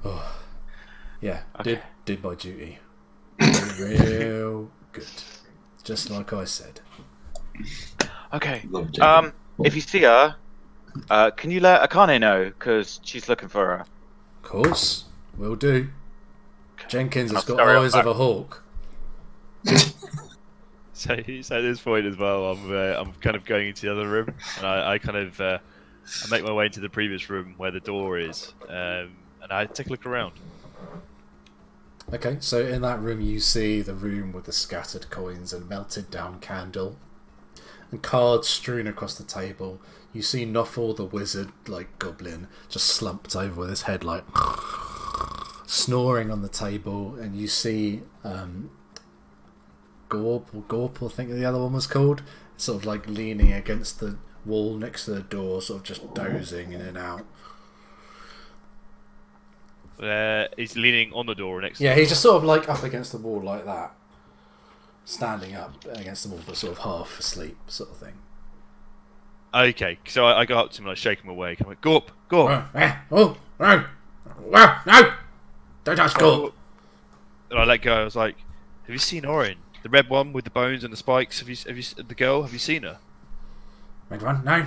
A: "Oh, yeah,
D: Okay.
A: did my duty, real good, just like I said."
D: Okay.
B: Love
D: If you see her, can you let Akane know? Because she's looking for her.
A: Of course, will do. Jenkins has
D: I'll
A: got
D: scurry
A: eyes
D: up
A: of a hawk.
C: So at this point as well, I'm kind of going into the other room, and I kind of I make my way into the previous room where the door is, and I take a look around.
A: Okay, so in that room you see the room with the scattered coins and melted down candle, and cards strewn across the table. You see Nuffle the wizard, like goblin, just slumped over with his head like snoring on the table, and you see Gorp, I think the other one was called, sort of like leaning against the wall next to the door, sort of just dozing in and out.
C: He's leaning on the door next.
A: Yeah, he's just sort of like up against the wall like that, standing up against the wall, but sort of half asleep, sort of thing.
C: Okay, so I go up to him and I shake him awake. I'm like, Gorp, Gorp.
A: Oh, no, no, don't touch Gorp.
C: And I let go. I was like, have you seen Orin? The red one with the bones and the spikes. Have you the girl? Have you seen her?
A: Red one? No,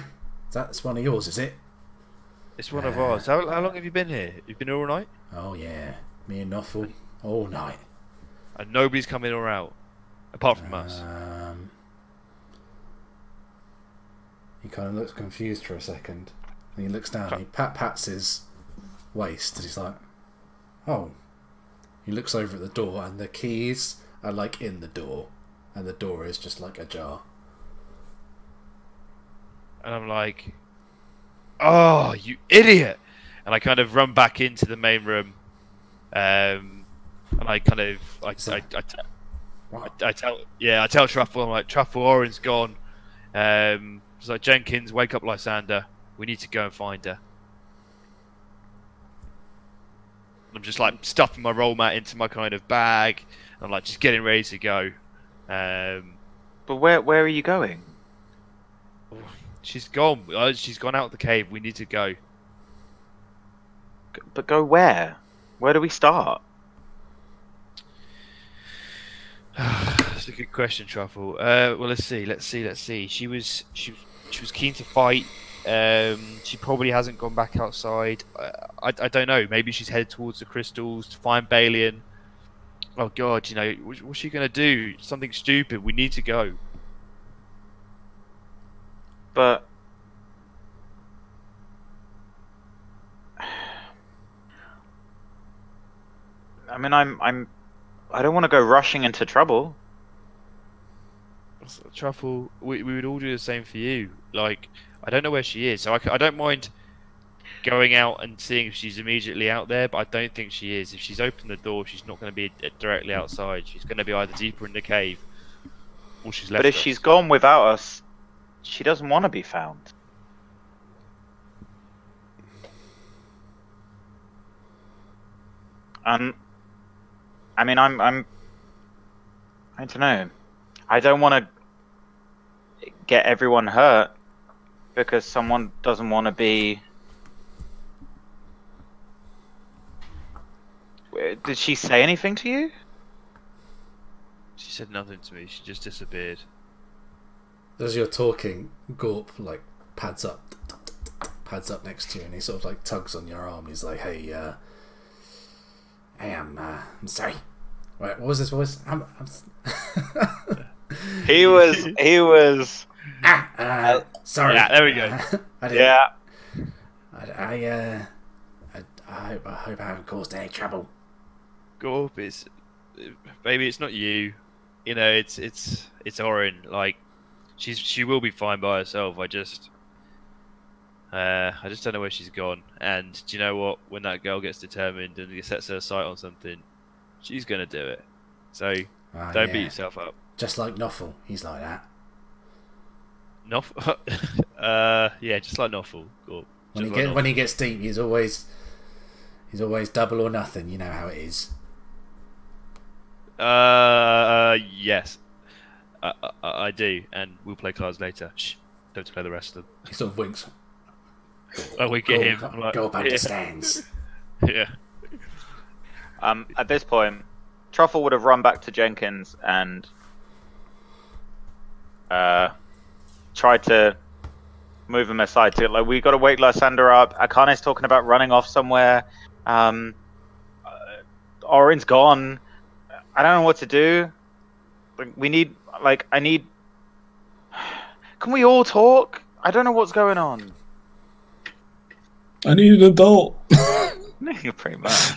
A: that's one of yours, is it?
C: It's one of ours. How long have you been here? You've been here all night?
A: Oh yeah, me and Nuffle all night.
C: And nobody's come in or out, apart from us.
A: He kind of looks confused for a second, and he looks down. And he pats his waist, and he's like, "Oh." He looks over at the door, and the keys are like in the door, and the door is just like ajar.
C: And I'm like, "Oh, you idiot!" And I kind of run back into the main room, and I kind of I tell Truffle, I'm like, "Truffle, Oren's gone." It's like, "Jenkins, wake up, Lysander. We need to go and find her." I'm just like stuffing my roll mat into my kind of bag. I'm like just getting ready to go.
D: But where are you going?
C: She's gone. She's gone out of the cave. We need to go.
D: But go where? Where do we start?
C: That's a good question, Truffle. Well, let's see. She was keen to fight. She probably hasn't gone back outside. I don't know. Maybe she's headed towards the crystals to find Balien. Oh God, what's she gonna do? Something stupid. We need to go.
D: But I mean, I don't want to go rushing into trouble.
C: Truffle, we would all do the same for you. Like, I don't know where she is, so I don't mind going out and seeing if she's immediately out there, but I don't think she is. If she's opened the door, she's not going to be directly outside. She's going to be either deeper in the cave, or she's left.
D: But if she's gone without us, she doesn't want to be found. I mean, I don't know. I don't want to get everyone hurt because someone doesn't want to be. Did she say anything to you?
C: She said nothing to me. She just disappeared.
A: As you're talking, Gorp like pads up next to you, and he sort of like tugs on your arm. He's like, "Hey, I'm sorry. Wait, what was his voice?
D: He was.
A: Sorry.
C: Yeah, there we go.
D: Yeah.
A: I hope I haven't caused any trouble.
C: Gorp, baby, it's not you. You know, it's Orin. Like, she will be fine by herself. I just don't know where she's gone. And do you know what? When that girl gets determined and sets her sight on something, she's gonna do it. So don't beat yourself up.
A: Just like Noffel, he's like that.
C: Noffel, yeah, just like Noffel. Gorp.
A: When he gets deep, he's always double or nothing. You know how it is.
C: Yes, I do, and we'll play cards later. Shh, don't tell the rest of them.
A: He sort of winks.
C: Oh, we get him. I'm like,
A: Gorp understands.
C: Yeah.
D: At this point, Truffle would have run back to Jenkins and tried to move him aside. To like, we got to wake Lysander up. Akane's talking about running off somewhere. Orin's gone. I don't know what to do. I need. Can we all talk? I don't know what's going on.
B: I need an adult.
D: Pretty much.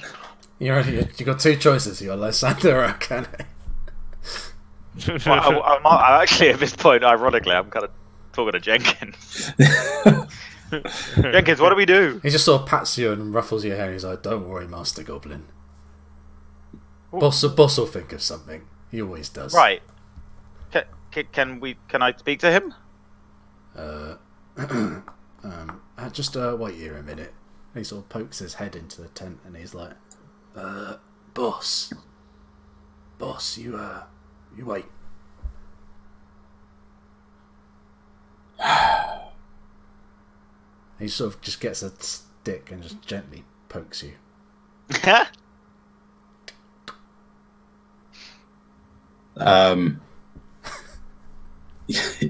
A: You got two choices. You got Lysander or Akane.
D: Well, I'm actually at this point, ironically, I'm kind of talking to Jenkins. Jenkins, what do we do?
A: He just sort of pats you and ruffles your hair. And he's like, "Don't worry, Master Goblin. Boss will think of something. He always does."
D: Right. Can I speak to him?
A: Just wait here a minute. He sort of pokes his head into the tent and he's like, boss, you wait. He sort of just gets a stick and just gently pokes you.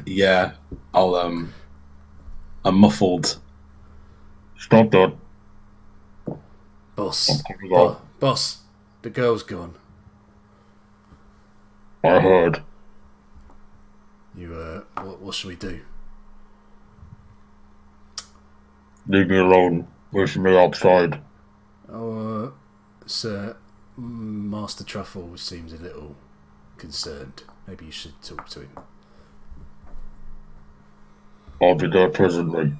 B: Yeah, I'm muffled. Stop that.
A: Boss, the girl's gone.
B: I heard.
A: You, what should we do?
B: Leave me alone. Wish me outside.
A: Oh, sir, Master Truffle seems a little concerned. Maybe you should talk to him.
B: I'll be there presently.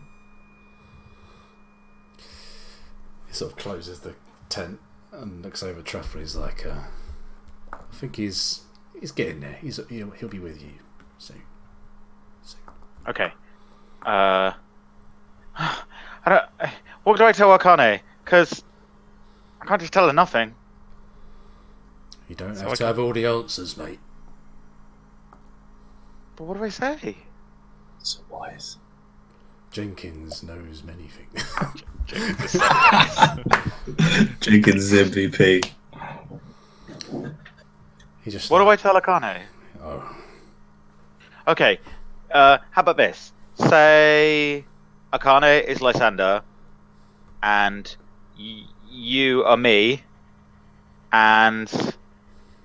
A: He sort of closes the tent and looks over at Truffle. He's like, I think he's getting there. He'll be with you soon.
D: Okay. What do I tell Akane? Because I can't just tell her nothing.
A: You don't have to have all the answers, mate.
D: But what do I say?
B: So wise.
A: Jenkins knows many things.
B: Jenkins is MVP.
D: What do I tell Akane?
A: Oh.
D: Okay. How about this? Say Akane is Lysander, and you are me. And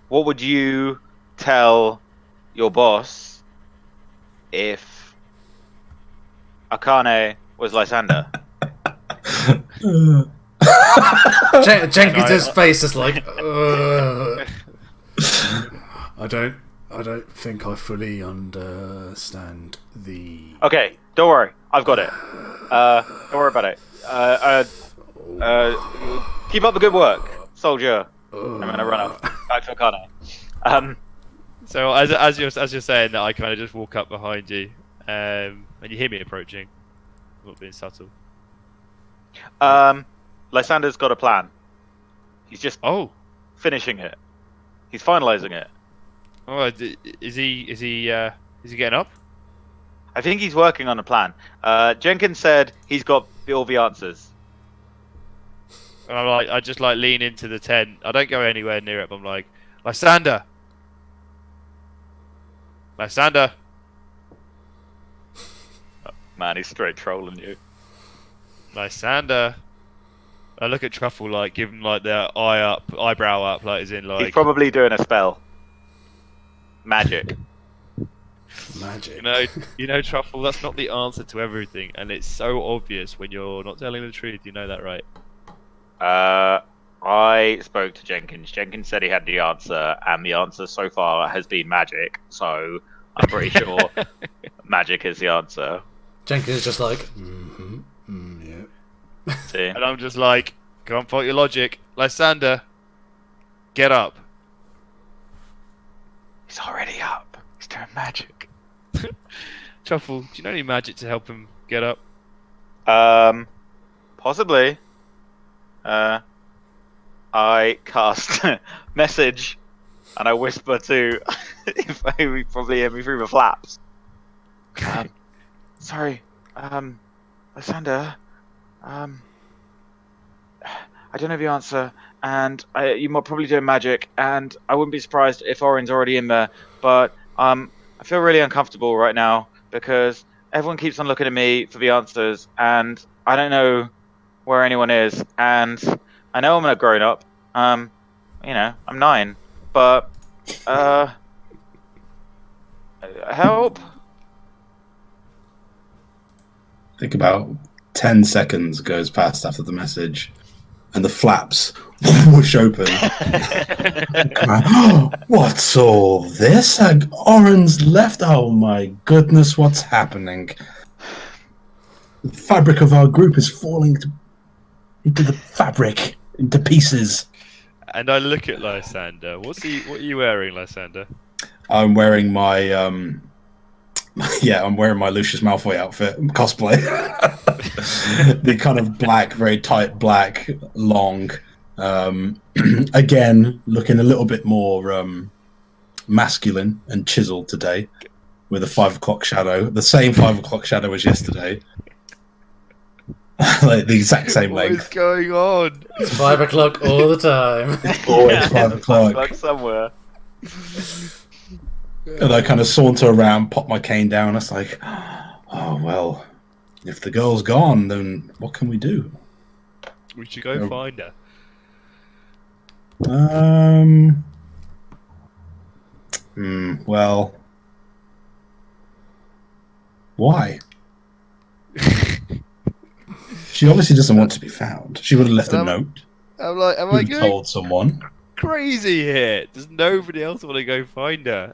D: what would you tell your boss if Akane was Lysander?
A: Jenkins' face is like, I I don't think I fully understand the.
D: Okay, don't worry. I've got it. Don't worry about it. Keep up the good work, soldier. I'm gonna run up back to Akane.
C: So as you're saying that, I kind of just walk up behind you, and you hear me approaching. I'm not being subtle.
D: Lysander's got a plan. He's just finishing it. He's finalizing it.
C: Oh, is he getting up?
D: I think he's working on a plan. Jenkins said he's got all the answers.
C: And I just like lean into the tent. I don't go anywhere near it. But I'm like, Lysander.
D: Man, he's straight trolling you.
C: Lysander. I look at Truffle, like, give him like the eyebrow up, like, as in like.
D: He's probably doing a spell. Magic. You know, Truffle. That's not the answer to everything, and it's so obvious when you're not telling the truth. You know that, right? I spoke to Jenkins. Jenkins said he had the answer, and the answer so far has been magic. So I'm pretty sure magic is the answer.
A: Jenkins is just like, yeah.
D: See?
C: And I'm just like, go on, fight your logic, Lysander. Get up.
D: He's already up. He's doing magic.
C: Truffle, do you know any magic to help him get up?
D: Possibly. I cast message, and I whisper to, if I probably hear me through the flaps. Sorry, Lysander. I don't know the answer, and you might probably do magic, and I wouldn't be surprised if Orin's already in there. But I feel really uncomfortable right now because everyone keeps on looking at me for the answers, and I don't know where anyone is. And I know I'm a grown up. I'm 9, but help.
B: I think about 10 seconds goes past after the message, and the flaps whoosh open. What's all this? Oren's left. Oh my goodness, what's happening? The fabric of our group is falling into the fabric, into pieces.
C: And I look at Lysander. What are you wearing, Lysander?
B: I'm wearing my I'm wearing my Lucius Malfoy outfit cosplay. The kind of black, very tight black, long. Again, looking a little bit more masculine and chiseled today, with a 5 o'clock shadow, the same 5 o'clock shadow as yesterday. Like the exact same length.
C: What is going on?
A: It's 5 o'clock all the time.
B: It's always 5 o'clock.
D: Like somewhere.
B: And I kind of saunter around, pop my cane down. It's like, oh well, if the girl's gone, then what can we do?
C: We should go find her.
B: Well, why? She obviously doesn't want to be found. She would have left a note.
C: I'm like, am I
B: told someone?
C: Crazy here? Does nobody else want to go find her?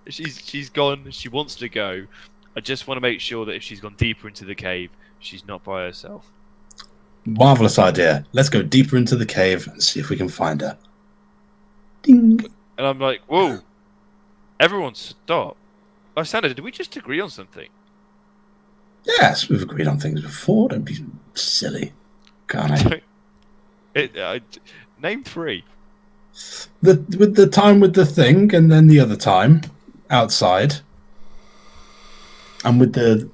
C: She's gone. She wants to go. I just want to make sure that if she's gone deeper into the cave, she's not by herself.
B: Marvelous idea. Let's go deeper into the cave and see if we can find her. Ding.
C: And I'm like, whoa! Everyone stop! Lysander, did we just agree on something?
B: Yes, we've agreed on things before. Don't be silly, can't I?
C: Name 3.
B: With the time with the thing, and then the other time outside, and with the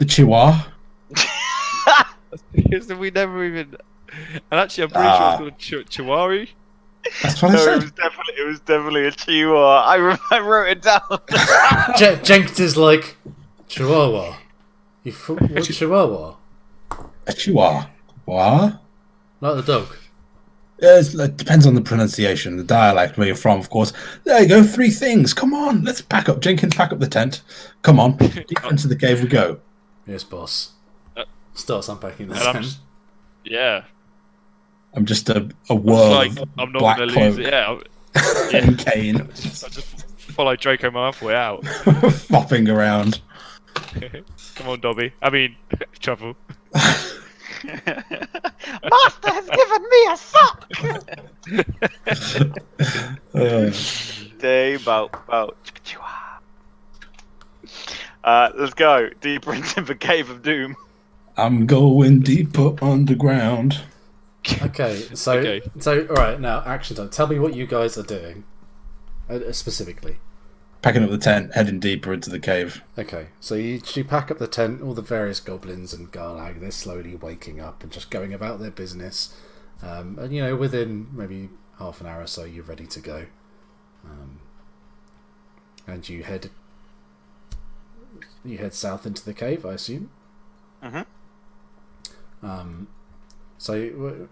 B: chihuahua.
C: We never even. And actually, I'm pretty sure it's called Chihuahua.
B: That's what I said.
D: It was definitely a chihuahua. I wrote it down.
A: Jenkins is like, Chihuahua. What Chihuahua?
B: A chihuahua. What?
A: Like the dog.
B: It depends on the pronunciation, the dialect where you're from, of course. There you go, 3 things. Come on, let's pack up. Jenkins, pack up the tent. Come on, deep into the cave we go.
A: Yes, boss. Starts unpacking the
C: And
A: tent.
C: Yeah.
B: I'm just a whirl
C: Like,
B: of
C: I'm not
B: black
C: going to lose
B: cloak.
C: it. Yeah.
B: and Kane
C: I just follow Draco Malfoy out.
B: flopping around.
C: Come on, Dobby. I mean, Truffle.
D: Master has given me a sock. Day bout. Let's go deeper into the cave of doom.
B: I'm going deeper underground.
A: Okay, so all right, now action time. Tell me what you guys are doing, specifically.
B: Packing up the tent, heading deeper into the cave.
A: Okay, so you pack up the tent. All the various goblins and Garlag, they're slowly waking up and just going about their business. And within maybe half an hour or so, you're ready to go. And you head south into the cave, I assume. So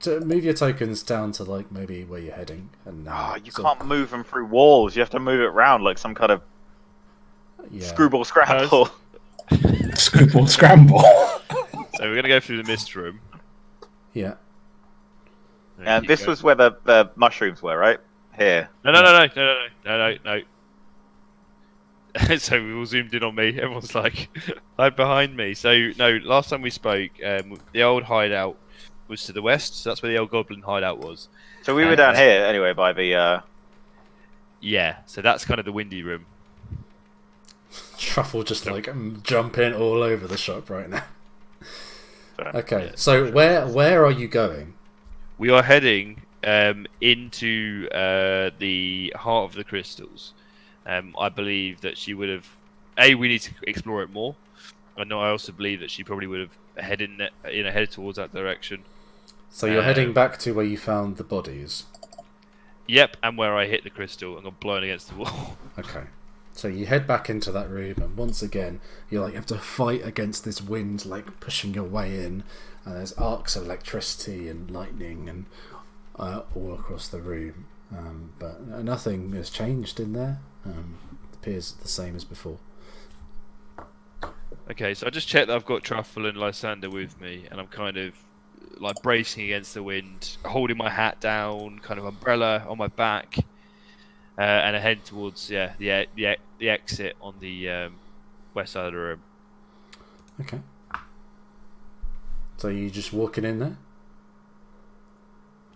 A: to move your tokens down to like maybe where you're heading, and
D: you can't move them through walls. You have to move it around like some kind of screwball scramble.
B: Screwball scramble.
C: So we're gonna go through the mist room.
A: Yeah.
D: And this was where the mushrooms were, right? Here.
C: No. So we all zoomed in on me. Everyone's like, hide behind me. So no, last time we spoke, the old hideout was to the west. So that's where the old goblin hideout was.
D: So we were down here anyway by the.
C: Yeah. So that's kind of the windy room.
A: Truffle just like jumping all over the shop right now. Okay,
C: Yeah,
A: so where are you going?
C: We are heading into the heart of the crystals. I believe that she would have. We need to explore it more. I also believe that she probably would have headed towards that direction.
A: So you're heading back to where you found the bodies.
C: Yep, and where I hit the crystal and got blown against the wall.
A: Okay, so you head back into that room, and once again you have to fight against this wind, like pushing your way in. And there's arcs of electricity and lightning and all across the room, but nothing has changed in there. It appears the same as before.
C: Okay, so I just checked that I've got Truffle and Lysander with me, and I'm kind of like bracing against the wind, holding my hat down, kind of umbrella on my back, and I head towards the exit on the west side of the room.
A: Okay. So you just walking in there?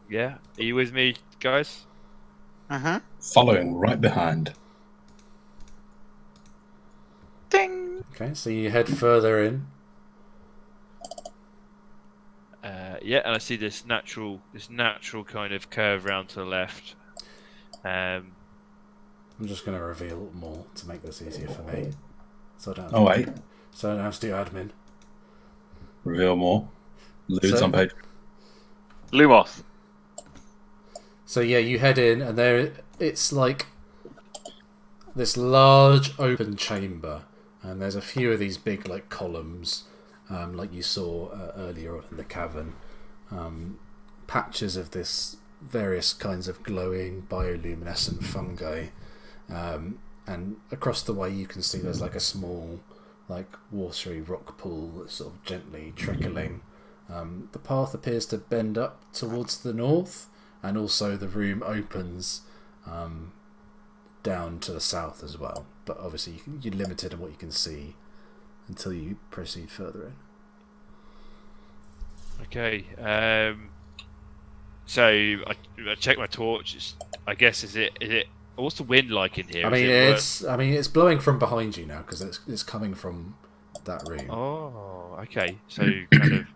C: Yeah, are you with me, guys?
B: Following right behind.
D: Ding.
A: Okay, so you head further in.
C: Yeah, and I see this natural kind of curve round to the left.
A: I'm just going to reveal more to make this easier for me. So I don't. So I don't have to do admin.
B: Reveal more. Loads on page.
D: Lumos.
A: So yeah, you head in, and it's like this large open chamber, and there's a few of these big like columns, like you saw earlier on in the cavern. Patches of this various kinds of glowing bioluminescent fungi, and across the way you can see there's like a small, like watery rock pool that's sort of gently trickling. The path appears to bend up towards the north, and also the room opens down to the south as well. But obviously you're limited in what you can see until you proceed further in.
C: Okay. So I check my torch. I guess is it? What's the wind like in here?
A: It's blowing from behind you now because it's coming from that room.
C: Oh, okay. So kind of.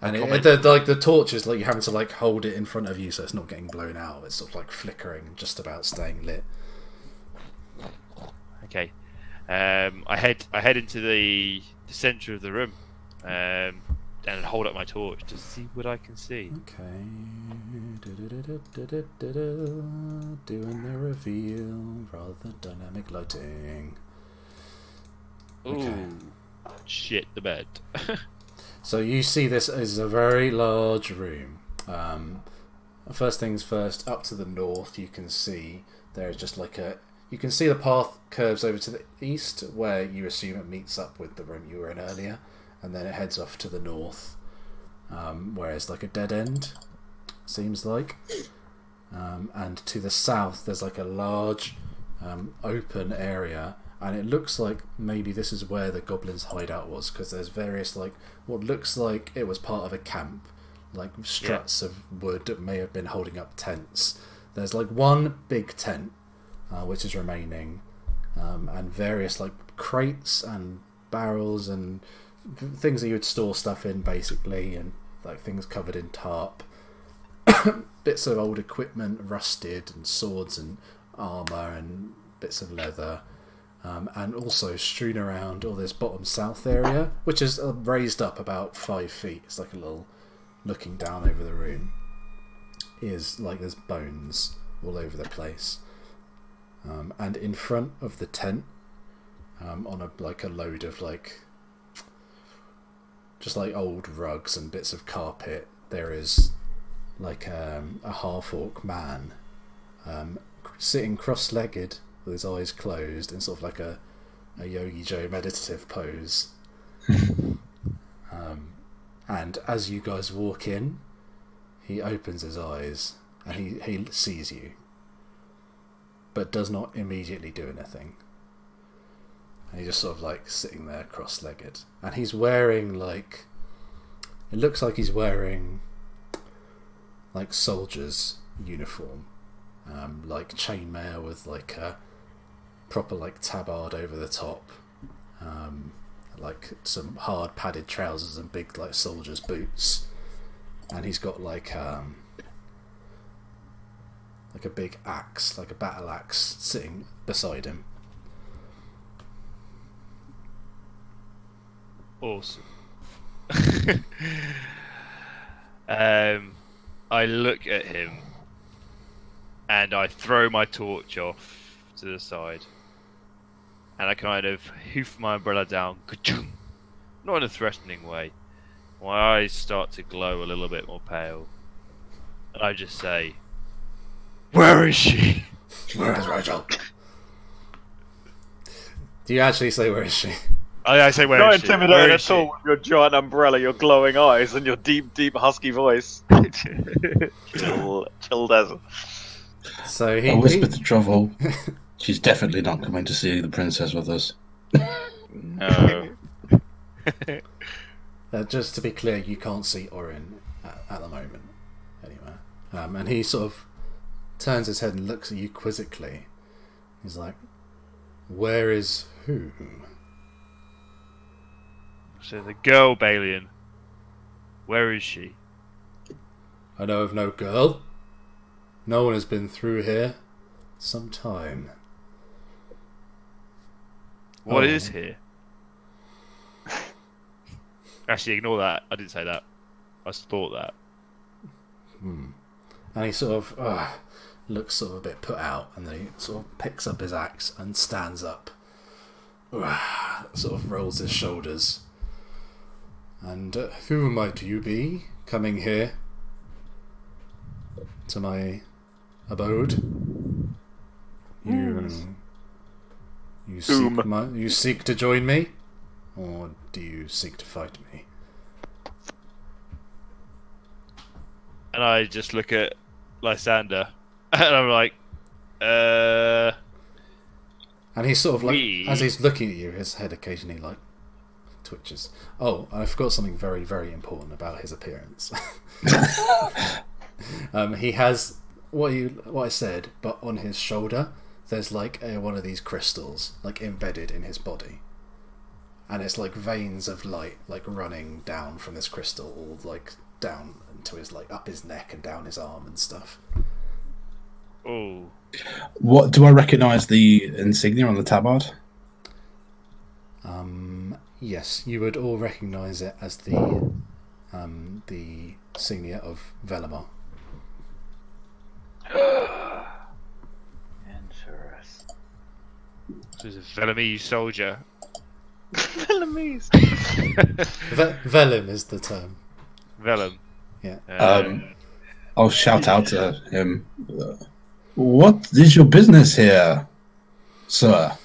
A: And the torch is like you're having to like hold it in front of you so it's not getting blown out. It's sort of like flickering and just about staying lit.
C: Okay. I head into the center of the room, and hold up my torch to see what I can see.
A: Okay. Doing the reveal, rather dynamic lighting.
C: Ooh,
A: Okay.
C: shit the bed.
A: So you see this is a very large room. First things first, up to the north you can see there's just like you can see the path curves over to the east where you assume it meets up with the room you were in earlier, and then it heads off to the north, where it's like a dead end, seems like. and to the south there's like a large open area, and it looks like maybe this is where the goblins' hideout was, because there's various like what looks like it was part of a camp, like struts of wood that may have been holding up tents. There's like one big tent which is remaining, and various like crates and barrels and things that you would store stuff in, basically, and like things covered in tarp. Bits of old equipment, rusted, and swords and armour and bits of leather, and also strewn around all this bottom south area, which is raised up about 5 feet. It's like a little looking down over the room. Is like there's bones all over the place, and in front of the tent, on a load of like just like old rugs and bits of carpet, there is like a half-orc man sitting cross-legged with his eyes closed in sort of like a Yogi Joe meditative pose. And as you guys walk in, he opens his eyes and he sees you, but does not immediately do anything. And he's just sort of like sitting there cross-legged, and he's wearing like, it looks like he's wearing like soldier's uniform, like chainmail with like a proper like tabard over the top, like some hard padded trousers and big like soldier's boots, and he's got like a big axe, like a battle axe, sitting beside him.
C: Awesome. I look at him and I throw my torch off to the side, and I kind of hoof my umbrella down, not in a threatening way. My eyes start to glow a little bit more pale, and I just say, "Where is she?"
A: Where is Rachel? Do you actually say where is she?
C: I say, "Where
D: Not
C: is she?"
D: intimidating
C: Where
D: at
C: is
D: all with your giant umbrella, your glowing eyes, and your deep, deep husky voice. Chill desert.
A: So
B: I whispered to Trovel, she's definitely not coming to see the princess with us.
D: No.
A: Just to be clear, you can't see Orin at the moment, anyway. And he sort of turns his head and looks at you quizzically. He's like, "Where is whom?"
C: So the girl, Balien. Where is she?
A: "I know of no girl. No one has been through here some time."
C: What is here? Actually, ignore that. I didn't say that. I just thought that.
A: And he sort of looks sort of a bit put out, and then he sort of picks up his axe and stands up. Sort of rolls his shoulders. "And who might you be, coming here to my abode? You seek to join me, or do you seek to fight me?"
C: And I just look at Lysander, and I'm like,
A: And he's sort of like, as he's looking at you, his head occasionally like twitches. Oh, I forgot something very, very important about his appearance. He has what I said, but on his shoulder there's like one of these crystals like embedded in his body, and it's like veins of light like running down from this crystal, all like down into his like up his neck and down his arm and stuff.
C: oh.
B: What do I recognise the insignia on the tabard?
A: Yes, you would all recognise it as the insignia of Velimar.
D: Interesting.
C: So he's a Velimese soldier.
D: Vietnamese.
A: Velim is the term.
C: Velum.
A: Yeah.
B: I'll shout out to him. What is your business here, sir?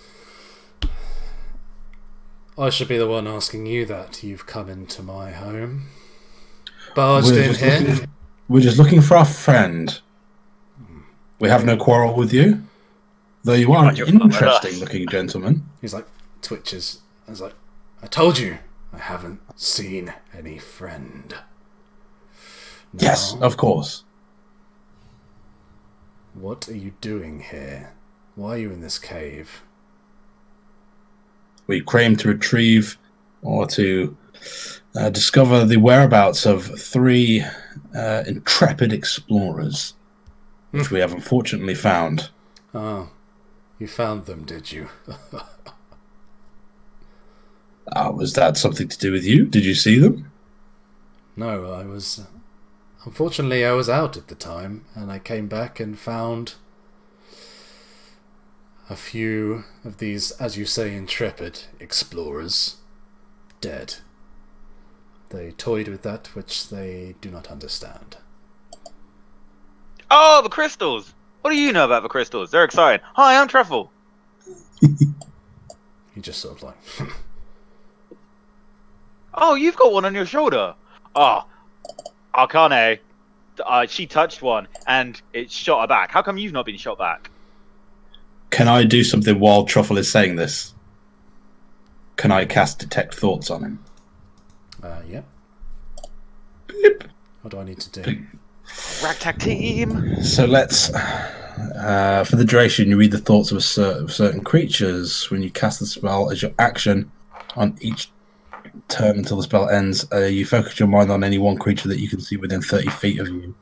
A: I should be the one asking you that. You've come into my home. Barged in here.
B: We're just looking for our friend. We have no quarrel with you, though you are an
D: You're fun with us.
B: interesting-looking gentleman.
A: He's like, twitches. I was like, I told you, I haven't seen any friend. No.
B: Yes, of course.
A: What are you doing here? Why are you in this cave?
B: We came to retrieve or to discover the whereabouts of 3 intrepid explorers, which we have unfortunately found.
A: Oh, you found them, did you?
B: Was that something to do with you? Did you see them?
A: No, I was... Unfortunately, I was out at the time, and I came back and found a few of these, as you say, intrepid explorers dead. They toyed with that which they do not understand.
D: Oh, the crystals! What do you know about the crystals? They're exciting. Hi, I'm Truffle.
A: He just sort of like...
D: Oh, you've got one on your shoulder. Oh, Akane, she touched one and it shot her back. How come you've not been shot back?
B: Can I do something while Truffle is saying this? Can I cast Detect Thoughts on him?
A: Yeah.
B: Beep.
A: What do I need to do?
D: Ragtag team.
B: So let's, for the duration, you read the thoughts of certain creatures. When you cast the spell as your action on each turn until the spell ends, you focus your mind on any one creature that you can see within 30 feet of you.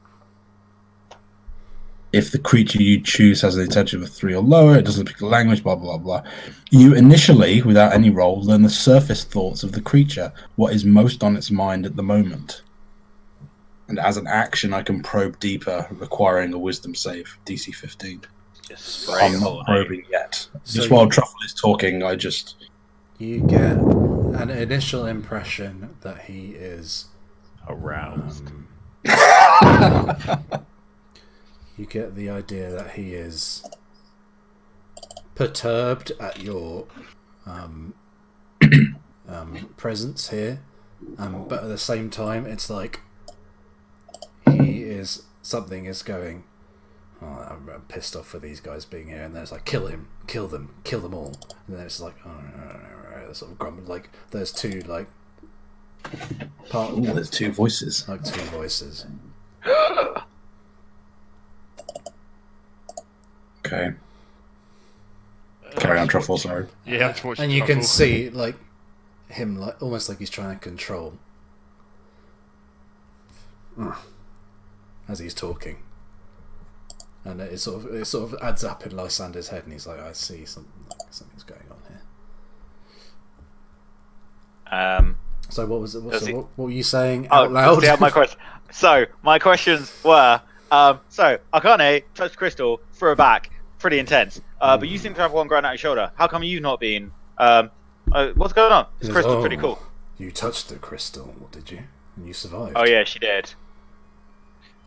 B: If the creature you choose has an intelligence of 3 or lower, it doesn't speak a language, blah, blah, blah. You initially, without any roll, learn the surface thoughts of the creature, what is most on its mind at the moment. And as an action, I can probe deeper, requiring a wisdom save, DC 15.
D: Just
B: I'm not probing yet.
A: So
B: Just while Truffle is talking, I just...
A: You get an initial impression that he is...
C: Aroused.
A: You get the idea that he is perturbed at your presence here, but at the same time, it's like something is going. Oh, I'm pissed off for these guys being here, and then it's like kill him, kill them, kill them all, and then it's like sort of grumbling. Like there's two like
B: there's 2 voices.
A: like 2 voices.
B: Okay. Carry on, Truffle, sorry.
C: Yeah, unfortunately.
A: And you can see like him like almost like he's trying to control as he's talking, and it sort of adds up in Lysander's head, and he's like, I see something's going on here. So what was it? What were you saying out loud?
D: Yeah, my question. So my questions were: so Akane touched Crystal, threw her back, pretty intense. But you seem to have one growing out your shoulder. How come you've not been? What's going on? This crystal's pretty cool.
A: You touched the crystal, did you? And you survived.
D: Oh yeah, she did.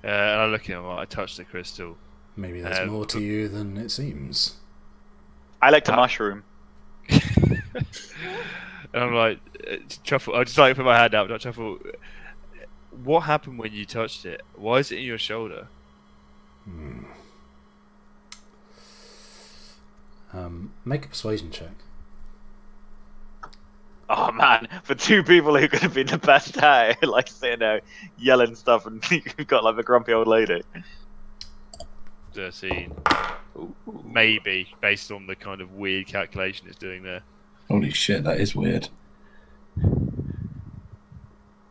C: And I look at him. I touched the crystal.
A: Maybe there's more to you than it seems.
D: I like to mushroom.
C: And I'm like, Truffle. I just like put my hand out. Not Truffle. What happened when you touched it? Why is it in your shoulder?
A: Make a persuasion check.
D: Oh man, for 2 people who could have been the best at it, like sitting there yelling stuff, and you've got like the grumpy old lady.
C: 13. Maybe, based on the kind of weird calculation it's doing there.
B: Holy shit, that is weird.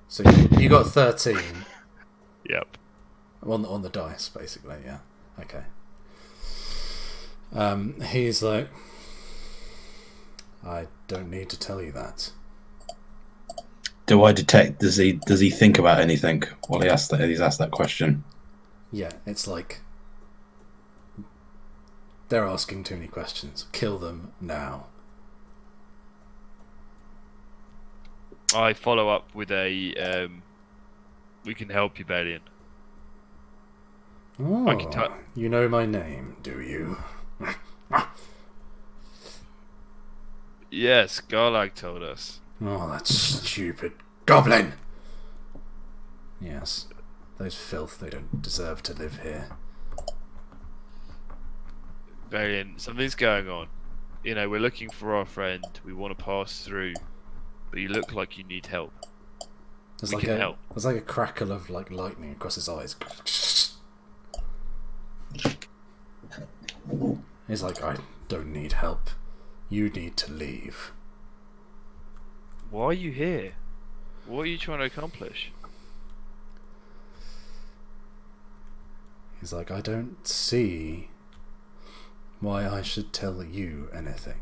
A: So you got 13
C: Yep.
A: on the dice, basically. Yeah. Okay. He's like, I don't need to tell you that.
B: Do I detect? Does he think about anything while he's asked that question?
A: Yeah, it's like they're asking too many questions. Kill them now.
C: I follow up with a, we can help you, Balien.
A: Oh,
C: I can
A: you know my name, do you?
C: Yes, Garlag told us.
A: Oh, that stupid goblin! Yes, those filth, they don't deserve to live here.
C: Balien, something's going on. You know, we're looking for our friend. We want to pass through, but you look like you need help.
A: There's
C: We
A: like
C: can help.
A: There's like a crackle of like lightning across his eyes. He's like, I don't need help. You need to leave.
C: Why are you here? What are you trying to accomplish?
A: He's like, I don't see why I should tell you anything.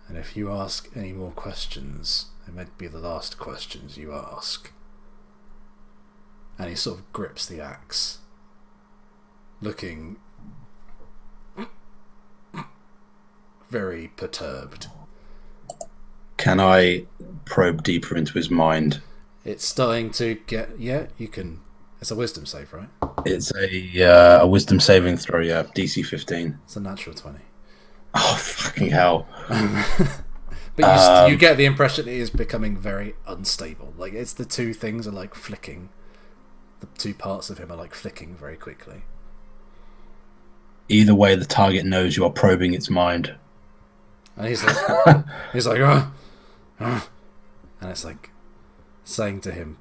A: And if you ask any more questions, it might be the last questions you ask. And he sort of grips the axe, looking very perturbed.
B: Can I probe deeper into his mind?
A: It's starting to get... Yeah, you can... It's a wisdom save, right?
B: It's a wisdom saving throw, yeah, DC 15.
A: It's a natural 20.
B: Oh, fucking hell.
A: But you get the impression it is becoming very unstable. Like, it's the two things are like flicking. The two parts of him are like flicking very quickly.
B: Either way, the target knows you are probing its mind.
A: And he's like, and it's like saying to him,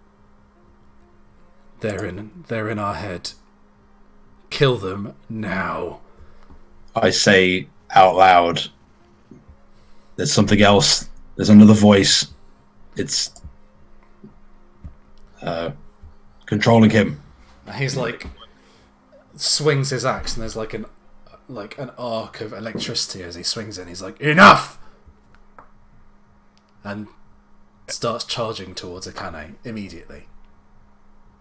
A: they're in our head. Kill them now.
B: I say out loud, there's something else. There's another voice. It's controlling him.
A: And he's like, swings his axe, and there's like an arc of electricity as he swings in. He's like, enough! And starts charging towards Akane immediately.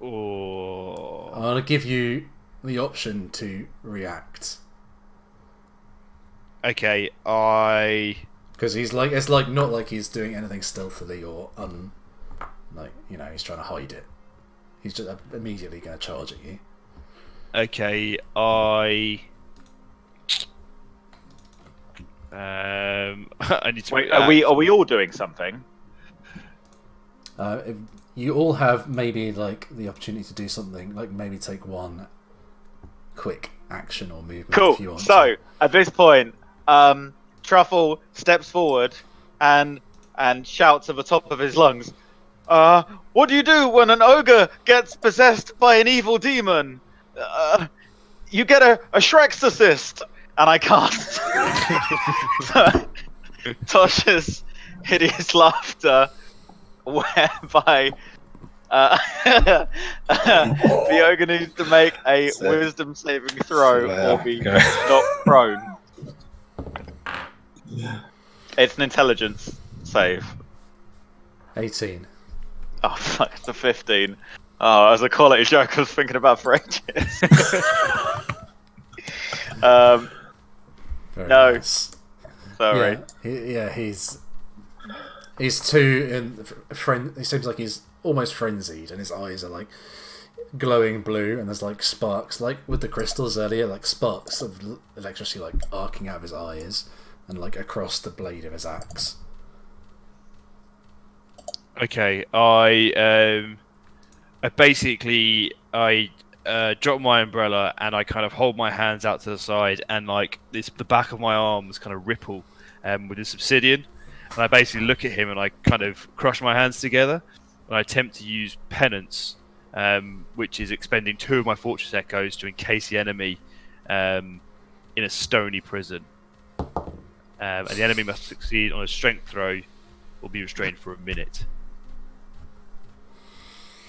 C: Oh.
A: I'm gonna give you the option to react.
C: Okay,
A: Because he's like, it's like not like he's doing anything stealthily or he's trying to hide it. He's just immediately going to charge at you.
C: Okay, I need to.
D: Wait, are we all doing something?
A: If you all have maybe like the opportunity to do something, like maybe take one quick action or movement.
D: Cool.
A: If you want
D: So at this point, Truffle steps forward and shouts at the top of his lungs, "What do you do when an ogre gets possessed by an evil demon? You get a Shrexorcist." And I cast Tosh's hideous laughter, whereby the ogre needs to make a wisdom saving throw or be knocked prone. It's an intelligence save.
A: 18.
D: Oh fuck, it's a 15. Oh, as a quality joke I was thinking about for ages.
A: Very
D: No.
A: nice.
D: Sorry.
A: He's too he seems like he's almost frenzied, and his eyes are like glowing blue, and there's like sparks, like with the crystals earlier, like sparks of electricity like arcing out of his eyes and like across the blade of his axe.
C: Okay, I drop my umbrella and I kind of hold my hands out to the side, and like the back of my arms kind of ripple with this obsidian, and I basically look at him and I kind of crush my hands together and I attempt to use penance, which is expending 2 of my fortress echoes to encase the enemy in a stony prison, and the enemy must succeed on a strength throw or be restrained for a minute.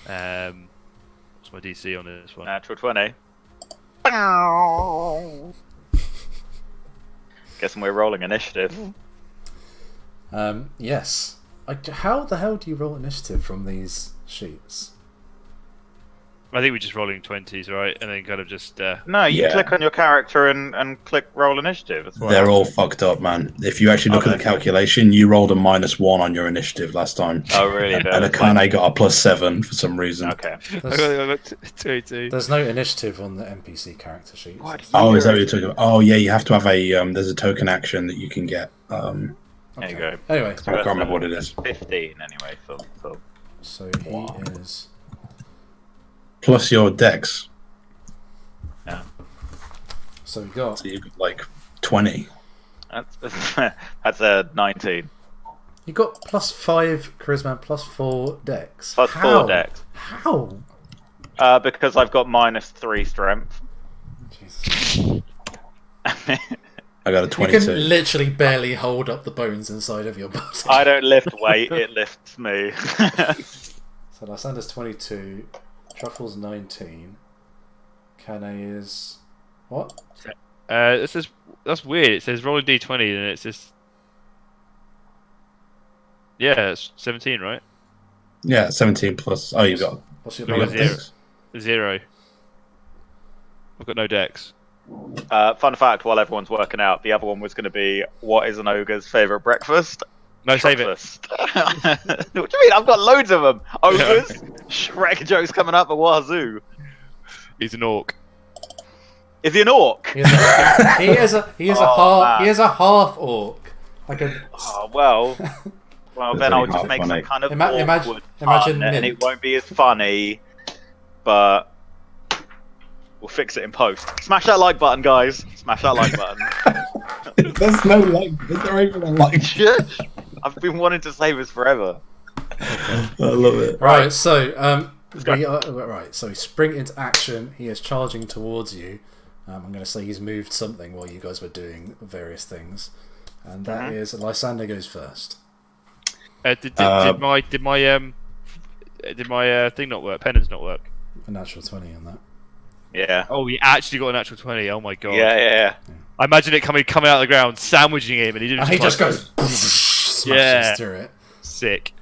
C: What's my DC on this one?
D: Natural 20. Guessing we're rolling initiative.
A: Yes. How the hell do you roll initiative from these sheets?
C: I think we're just rolling 20s, right? And then kind of just...
D: No, you
B: Yeah.
D: click on your character and click roll initiative. That's what
B: They're all
D: happens.
B: fucked up, man. If you actually look at the
D: Okay.
B: calculation, you rolled a -1 on your initiative last time.
D: Oh, really?
B: And Akane got a +7 for some reason.
D: Okay.
C: I got 22.
A: There's no initiative on the NPC character sheet.
D: What?
B: Oh, is that what you're talking about? Oh, yeah, you have to have a... there's a token action that you can get.
D: There you go.
A: Anyway,
B: I can't remember what it is.
D: 15 anyway. So.
A: so he is...
B: Plus your dex.
D: Yeah.
A: So we got...
B: So you've got like 20.
D: That's a 19.
A: You got +5 charisma and +4 dex.
D: Plus
A: How?
D: 4 dex.
A: How?
D: Because I've got -3 strength.
A: Jesus.
B: I got a
A: You
B: 22.
A: can literally barely hold up the bones inside of your body.
D: I don't lift weight, it lifts me.
A: So Lysander's 22, Truffle's 19, Kane is what?
C: It says that's weird. It says roll a d20 and it says it's 17, right?
B: Yeah, 17 plus. Oh, you got.
A: What's your
C: No,
B: You got
C: zero.
B: this.
C: 0. I've got no dex.
D: Fun fact, while everyone's working out, the other one was going to be, what is an ogre's favourite breakfast?
C: No, save it.
D: Breakfast. What do you mean? I've got loads of them. Ogres? Shrek jokes coming up at wazoo.
C: He's an orc.
D: Is he an orc?
A: He is a half orc. Like a
D: Oh, well, then I'll just
B: half
D: make some
B: funny.
D: kind of
A: Imagine
D: awkward pun, and
A: Mint.
D: it won't be as funny, but we'll fix it in post. Smash that like button, guys. Smash that like button.
B: There's no like. There's not even a like.
D: Shush. I've been wanting to say this forever.
B: I love it.
A: right. So
D: go.
A: right. So he spring into action. He is charging towards you. I'm going to say he's moved something while you guys were doing various things, and that is Lysander goes first.
C: Did my thing not work? Penance not work?
A: A natural 20 on that.
D: Yeah.
C: Oh, he actually got a natural 20. Oh my god.
D: Yeah.
C: I imagine it coming out of the ground, sandwiching him, and he didn't.
A: And he just goes smashes through it.
C: Sick.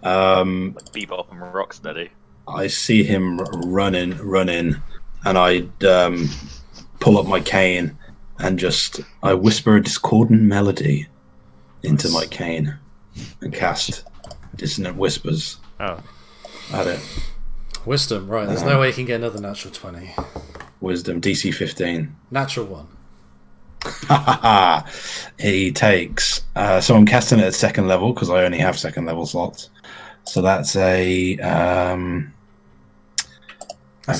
D: Bebop and Rocksteady.
B: I see him running, and I pull up my cane and I whisper a discordant melody into my cane and cast dissonant whispers
C: Oh.
B: at it.
A: Wisdom, right? There's no way you can get another natural 20.
B: Wisdom DC 15.
A: Natural 1.
B: He takes. So I'm casting it at second level because I only have second level slots. So that's a.
A: That's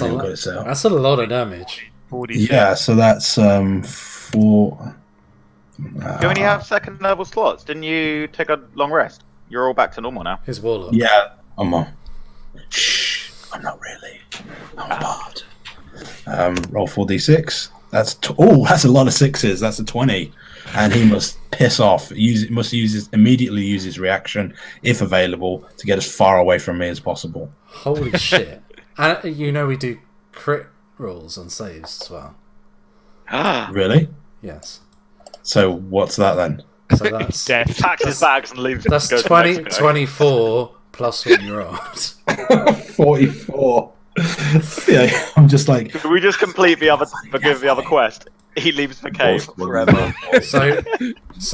B: I
A: a
B: haven't
A: lot.
B: got it set up.
A: That's a lot of damage.
C: 46.
B: Yeah, so that's 4.
D: You only have second level slots. Didn't you take a long rest? You're all back to normal now.
A: His warlock.
B: Yeah, I'm on. Shh, I'm not really. I'm a bard. Roll 4d6. That's that's a lot of sixes. That's a 20, and he must piss off. Immediately use his reaction, if available, to get as far away from me as possible.
A: Holy shit! And we do crit rolls on saves as well.
B: Really?
A: Yes.
B: So what's that then?
A: So that's
C: Death.
D: Packs his bags and leaves.
A: that's
D: goes to
A: 20,
D: Mexico.
A: 24 plus what you rolled.
B: 44. Yeah, I'm just like.
D: Can we just complete the other quest? He leaves the cave forever.
A: So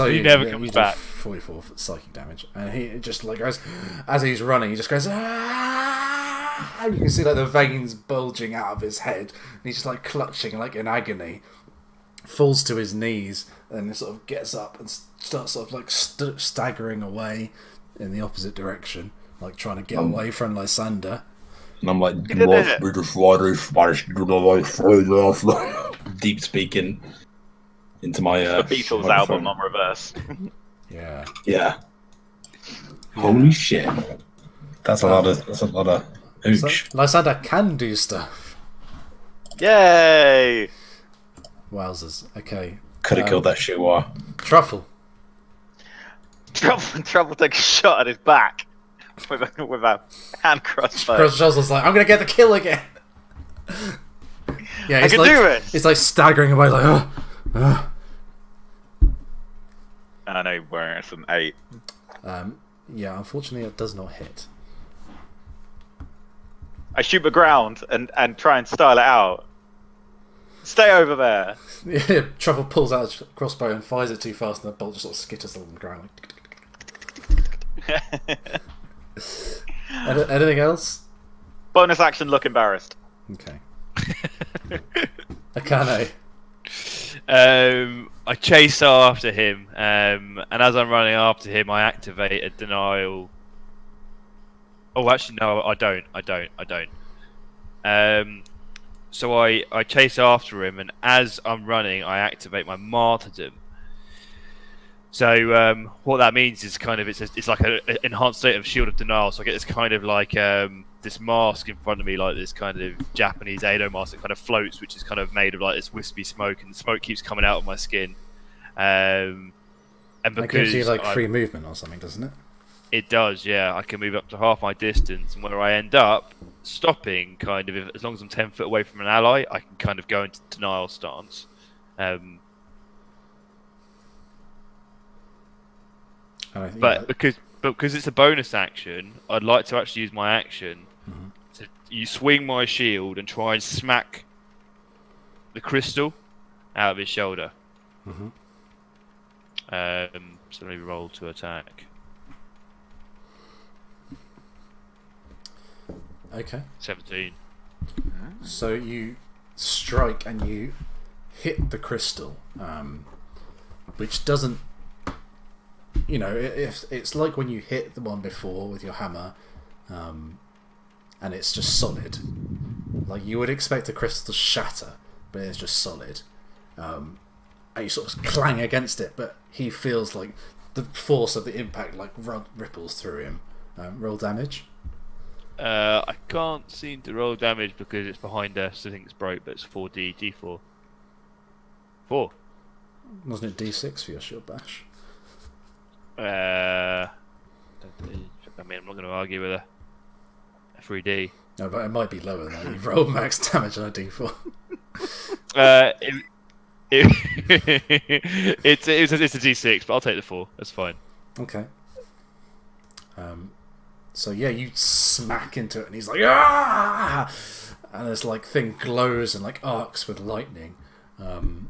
C: He never comes
A: you do
C: back.
A: 44 psychic damage, and he just like goes as he's running. He just goes, "Ah!" And you can see like the veins bulging out of his head, and he's just like clutching, like in agony. Falls to his knees, and then sort of gets up and starts sort of like staggering away in the opposite direction, like trying to get away from Lysander.
B: And I'm like, deep speaking into my
D: The Beatles album on reverse.
A: Yeah.
B: Yeah. Holy shit. That's a lot of hooch.
A: So Lysander can do stuff.
D: Yay!
A: Wowzers. Okay.
B: Could have killed that shit war.
A: Truffle.
D: Trouble takes a shot at his back with a hand crossbow.
A: Crossbow's like, I'm gonna get the kill again. Yeah,
D: I can
A: like,
D: do this.
A: He's like staggering away, like,
D: I know, wearing it's an 8.
A: Yeah, unfortunately, it does not hit.
D: I shoot the ground and try and style it out. Stay over there.
A: Yeah, Truffle pulls out his crossbow and fires it too fast, and the bolt just sort of skitters along the ground. Anything else?
D: Bonus action, look embarrassed.
A: Okay. Akane.
C: I chase after him, and as I'm running after him, I activate a denial. Oh, actually, no, I don't. So I chase after him, and as I'm running, I activate my martyrdom. So what that means is kind of it's like an enhanced state of shield of denial. So I get this kind of like this mask in front of me, like this kind of Japanese Edo mask that kind of floats, which is kind of made of like this wispy smoke, and the smoke keeps coming out of my skin. And because
A: that gives you like free movement or something, doesn't it?
C: It does, yeah. I can move up to half my distance, and where I end up stopping, kind of, as long as I'm 10 foot away from an ally, I can kind of go into denial stance. But because it's a bonus action, I'd like to actually use my action to swing my shield and try and smack the crystal out of his shoulder. So maybe roll to attack.
A: Okay.
C: 17.
A: So you strike and you hit the crystal, which doesn't. You know, it's like when you hit the one before with your hammer, and it's just solid. Like you would expect the crystal to shatter, but it's just solid. And you sort of clang against it, but he feels like the force of the impact like ripples through him. Roll damage.
C: I can't seem to roll damage because it's behind us. I think it's broke, but it's 4d, d4. 4.
A: Wasn't it d6 for your shield bash?
C: I mean, I'm not going to argue with a 3D.
A: No, but it might be lower than that. You've rolled max damage on a d4.
C: It's a d6, but I'll take the 4. That's fine.
A: Okay. So yeah, you smack into it, and he's like, ah! And this like thing glows and like arcs with lightning, and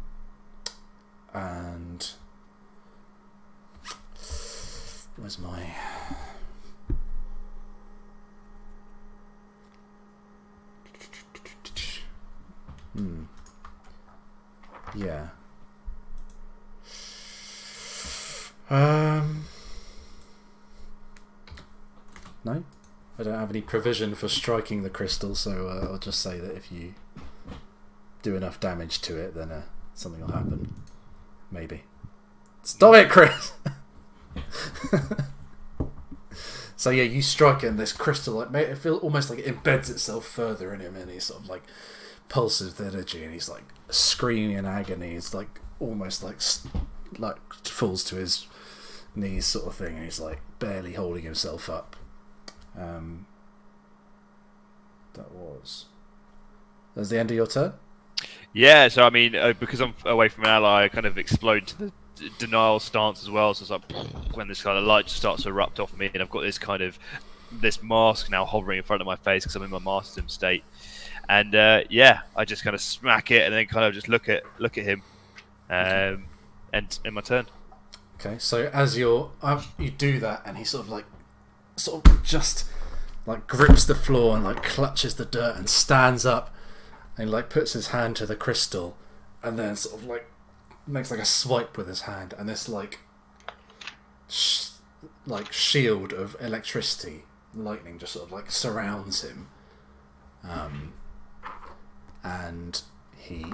A: where's my? Yeah. No, I don't have any provision for striking the crystal, so I'll just say that if you do enough damage to it, then something will happen. Maybe. Stop it, Chris! So yeah, you strike it, and this crystal, like, it feels almost like it embeds itself further in him, and he sort of like pulses with energy, and he's like screaming in agony. He's like almost like falls to his knees, sort of thing, and he's like barely holding himself up. That's the end of your turn?
C: Yeah, so I mean, because I'm away from an ally, I kind of explode to the denial stance as well. So it's like when this kind of light starts to erupt off me, and I've got this mask now hovering in front of my face because I'm in my martyrdom state. And yeah, I just kind of smack it, and then kind of just look at him, and in my turn.
A: Okay, so as you do that, and he sort of just like grips the floor and like clutches the dirt and stands up and like puts his hand to the crystal and then sort of like makes like a swipe with his hand, and this like shield of electricity, lightning just sort of like surrounds him, and he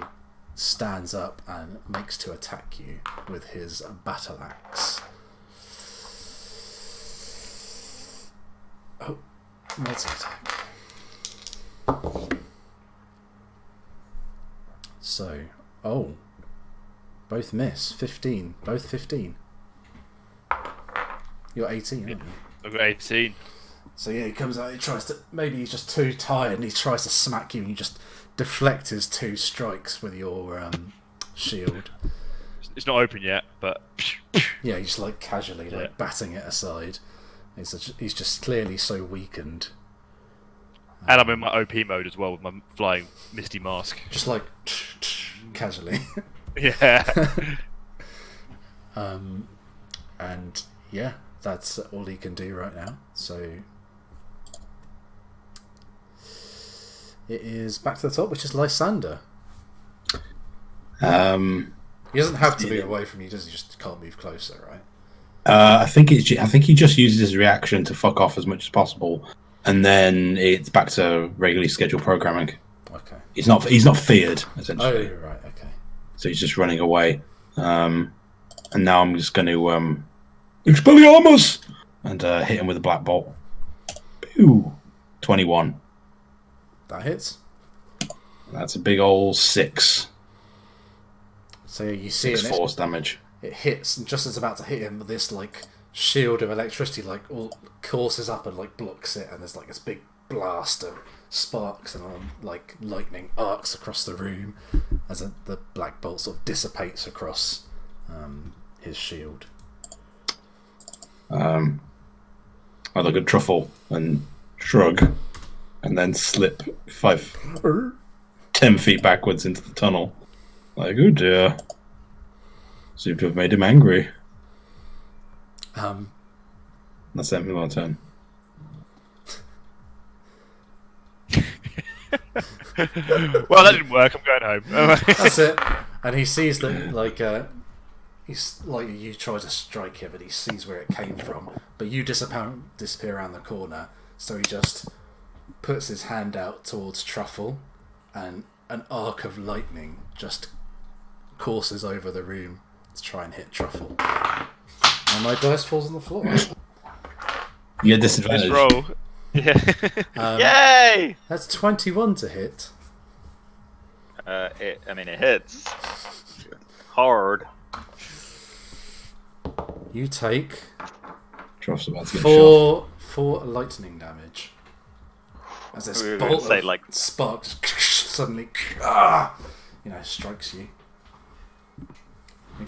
A: stands up and makes to attack you with his battle axe. Oh, multi-attack. So, both miss. 15. Both 15. You're 18, aren't you?
C: I've got 18.
A: So yeah, he comes out, he tries to, maybe he's just too tired and he tries to smack you, and you just deflect his 2 strikes with your shield.
C: It's not open yet, but
A: yeah, he's just like casually batting it aside. He's just clearly so weakened.
C: And I'm in my OP mode as well with my flying misty mask.
A: Just like casually.
C: Yeah.
A: And yeah, that's all he can do right now. So it is back to the top, which is Lysander. He doesn't have to be away from you, does he? Just can't move closer, right?
B: I think he just uses his reaction to fuck off as much as possible, and then it's back to regularly scheduled programming.
A: Okay.
B: He's not feared,
A: Oh,
B: essentially.
A: right. Okay.
B: So he's just running away. And now I'm just going to Expelliarmus! And hit him with a black bolt. Pew! 21.
A: That hits.
B: That's a big old 6.
A: So you see
B: 6 force damage.
A: It hits, and just as it's about to hit him, this like shield of electricity like all courses up and like blocks it, and there's like this big blast of sparks and like lightning arcs across the room as the black bolt sort of dissipates across his shield.
B: I look at Truffle and shrug, and then slip 10 feet backwards into the tunnel. Like, oh dear. Seem to have made him angry. That's it, my turn.
C: Well, that didn't work. I'm going home.
A: That's it. And he sees that he's like you try to strike him, and he sees where it came from, but you disappear around the corner. So he just puts his hand out towards Truffle, and an arc of lightning just courses over the room to try and hit Truffle. And my dice falls on the floor.
B: You get disadvantage.
C: Let's roll. Yeah.
D: Yay!
A: That's 21 to hit.
D: It hits hard.
A: You take
B: Truffle's about to get shot.
A: 4 lightning damage. As this
D: We were gonna
A: bolt
D: say,
A: of
D: like-
A: sparks suddenly, strikes you.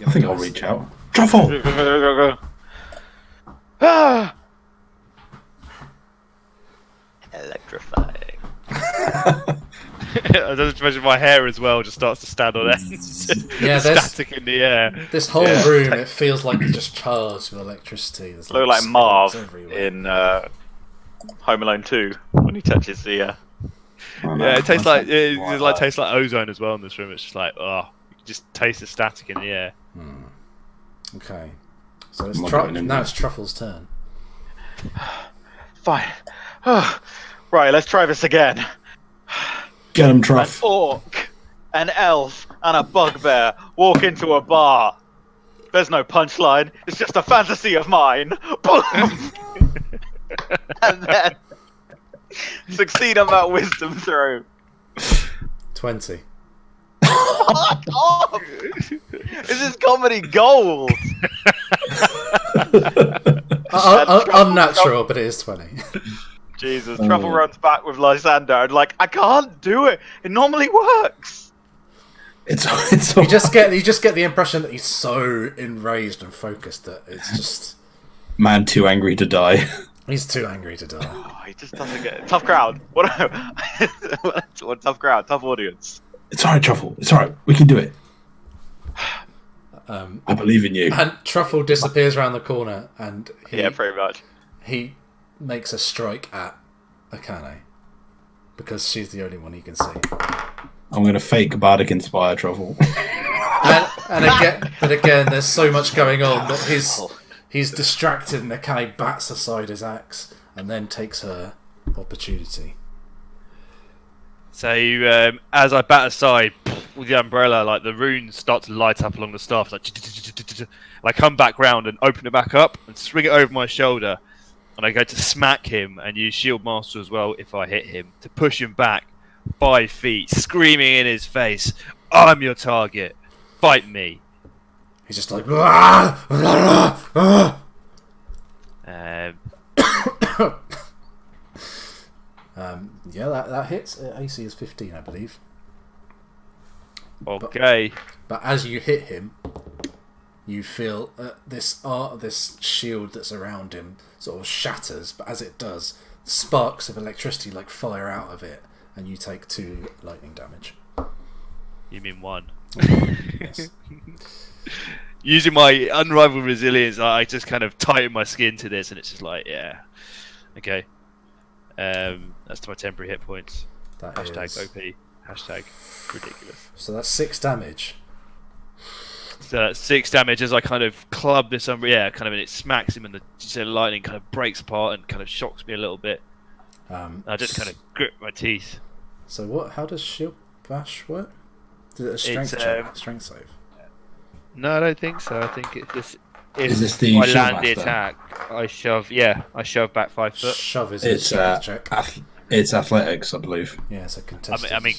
B: I think I'll reach out. Truffle!
D: Ah! Electrifying.
C: I just imagine my hair as well just starts to stand on end.
A: Yeah, there's
C: Static in the air.
A: this whole room. It feels like it's just charged with electricity. There's
D: Look like Marv
A: sparks everywhere.
D: in Home Alone 2 when he touches the.
C: Yeah, it tastes like tastes like ozone as well in this room. It's just like you can just taste the static in the air.
A: Okay, so it's
B: I'm not going in
A: now
B: there.
A: it's Truffle's turn.
D: Fine. Right, let's try this again.
B: Get him,
D: An
B: Truff.
D: orc, an elf, and a bugbear walk into a bar. There's no punchline. It's just a fantasy of mine. Boom! And then succeed on that wisdom throw.
A: 20.
D: Fuck off! This is comedy gold.
A: Unnatural, but it is 20.
D: Jesus, Truffle runs back with Lysander and I can't do it. It normally works.
B: It's
A: You just get the impression that he's so enraged and focused that it's just
B: man too angry to die.
A: he's too angry to die.
D: Oh, he just doesn't get it. Tough crowd. What tough crowd, tough audience.
B: It's alright, Truffle. It's alright. We can do it. I believe in you.
A: And Truffle disappears around the corner, and
D: Yeah, pretty much.
A: he makes a strike at Akane because she's the only one he can see.
B: I'm going to fake Bardic Inspire Truffle.
A: But again, there's so much going on that he's distracted, and Akane bats aside his axe and then takes her opportunity.
C: So as I bat aside with the umbrella, like the runes start to light up along the staff. Like, and I come back round and open it back up and swing it over my shoulder, and I go to smack him and use Shield Master as well if I hit him to push him back 5 feet, screaming in his face, "I'm your target. Fight me."
A: He's just like, "Ah! Ah! Ah!" Yeah, that hits. AC is 15, I believe.
C: Okay.
A: But as you hit him, you feel this shield that's around him sort of shatters. But as it does, sparks of electricity fire out of it, and you take 2 lightning damage.
C: You mean 1?
A: Yes.
C: Using my unrivaled resilience, I just kind of tighten my skin to this, and it's just like, yeah, okay. That's to my temporary hit points.
A: That
C: Hashtag
A: is-
C: OP. Hashtag ridiculous.
A: So that's 6 damage.
C: So that's 6 damage as I kind of club this and it smacks him, and the lightning kind of breaks apart and kind of shocks me a little bit. I just kind of grip my teeth.
A: So what? How does shield bash work? Is it a strength check? Strength save?
C: No, I don't think so. I think it's just
B: Is this
C: if
B: the
C: I
B: shield
C: land the
B: bash, though?
C: attack, I shove. Yeah, I shove back 5 foot.
A: Shove is a
B: It's
A: strength check.
B: it's athletics, I believe.
A: Yeah, it's a contested
C: I mean,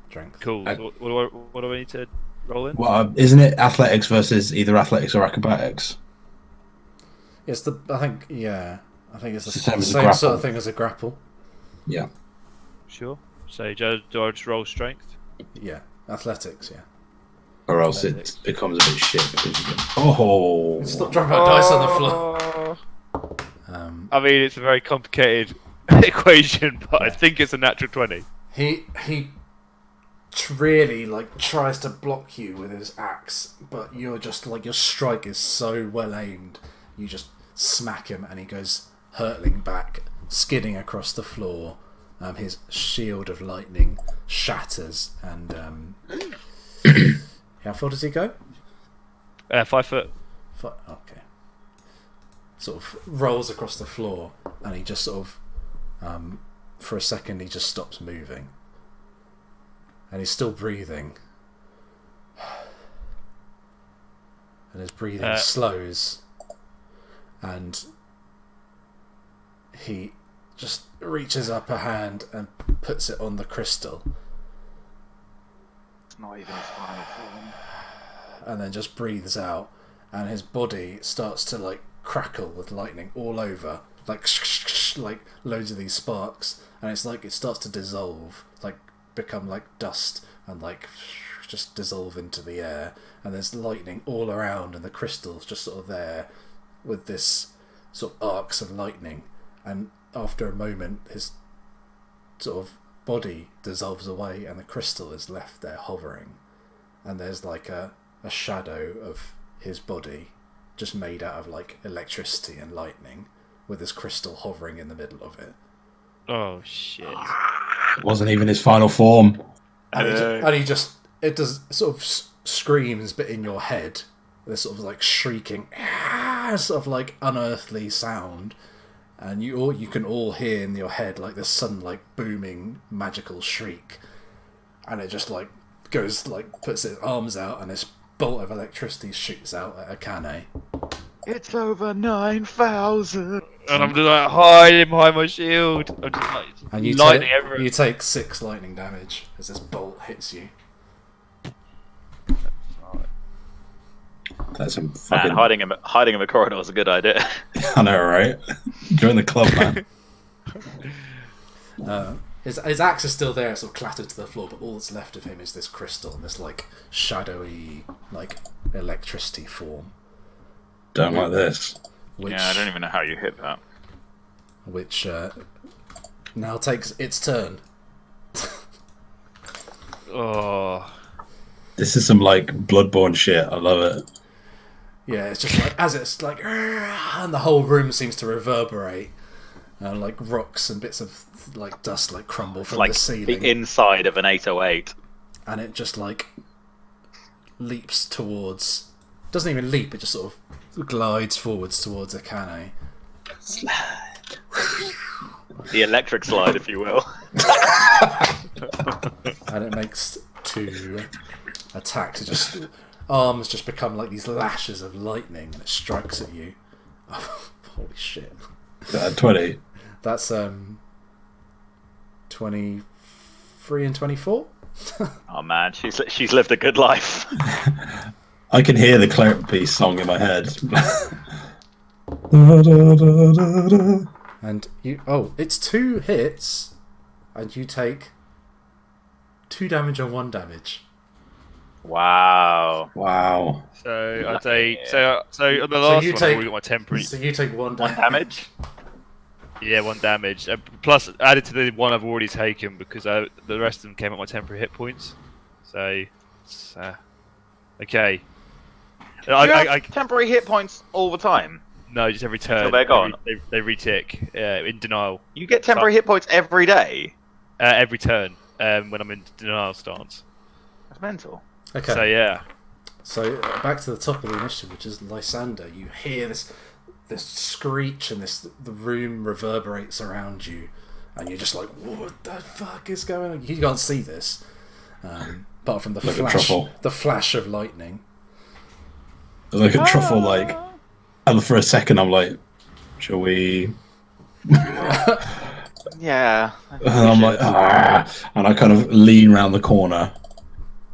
A: strength.
C: cool. What do I need to roll in?
B: Well, isn't it athletics versus either athletics or acrobatics?
A: It's the. I think. Yeah. I think it's the
B: It's the same as a
A: same
B: grapple.
A: sort of thing as a grapple.
B: Yeah.
C: Sure. So do I just roll strength?
A: Yeah. Athletics. Yeah.
B: Or else it becomes a bit shit because you get... Oh!
A: Stop dropping dice on the floor.
C: I mean, it's a very complicated equation, but I think it's a natural 20.
A: He really tries to block you with his axe, but you're just your strike is so well aimed. You just smack him, and he goes hurtling back, skidding across the floor. His shield of lightning shatters, and how far does he go?
C: 5 foot.
A: Okay. Sort of rolls across the floor, and he just sort of, for a second, he just stops moving, and he's still breathing, and his breathing slows, and he just reaches up a hand and puts it on the crystal.
D: It's not even his final form.
A: And then just breathes out, and his body starts to crackle with lightning all over, like loads of these sparks, and it's it starts to dissolve, become dust, and just dissolve into the air, and there's lightning all around, and the crystal's just sort of there with this sort of arcs of lightning, and after a moment his sort of body dissolves away, and the crystal is left there hovering, and there's a shadow of his body just made out of electricity and lightning, with this crystal hovering in the middle of it.
C: Oh shit!
B: It wasn't even his final form.
A: And it does sort of screams, but in your head, this sort of shrieking, sort of unearthly sound, and you can all hear in your head this sudden booming magical shriek, and it just goes puts its arms out, and this bolt of electricity shoots out at Akane.
D: It's over 9,000.
C: And I'm just hiding behind my shield. I'm just
A: And you
C: lightning everywhere.
A: you take 6 lightning damage as this bolt hits you.
B: That's some
D: Man,
B: fucking...
D: hiding in the corridor is a good idea.
B: I know, right? Join the club, man.
A: His axe is still there, sort of clattered to the floor, but all that's left of him is this crystal, and this shadowy, electricity form.
B: Don't like this.
A: Which,
D: Yeah, I don't even know how you hit that.
A: Which now takes its turn.
C: Oh.
B: This is some Bloodborne shit. I love it.
A: Yeah, it's just as it's and the whole room seems to reverberate. Rocks and bits of dust crumble from the ceiling.
D: The inside of an 808.
A: And it just leaps towards. Doesn't even leap. It just sort of glides forwards towards Akane.
B: Slide.
D: The electric slide, if you will.
A: And it makes 2 attacks. It just arms just become these lashes of lightning, and it strikes at you. Oh, holy shit!
B: 20.
A: That's 23 and 24.
D: Oh man, she's lived a good life.
B: I can hear the cleric piece song in my head.
A: And it's 2 hits, and you take 2 damage and 1 damage.
D: Wow.
B: Wow.
C: So I take so on the last
A: you
C: one
A: take-
C: I already got my temporary.
A: So you take 1
D: One damage?
C: Yeah, 1 damage. Plus added to the one I've already taken because the rest of them came at my temporary hit points. So it's okay.
D: Do you have temporary hit points all the time?
C: No, just every turn.
D: So they're gone?
C: They retick in denial.
D: You get temporary hit points every day?
C: Every turn when I'm in denial stance.
D: That's mental.
A: Okay.
C: So yeah.
A: So back to the top of the initiative, which is Lysander. You hear this screech, and the room reverberates around you, and you're just like, what the fuck is going on? You can't see this, apart from the flash of lightning.
B: Like a truffle, like, and for a second I'm like, shall we?
D: Yeah.
B: And I'm like, and I kind of lean round the corner,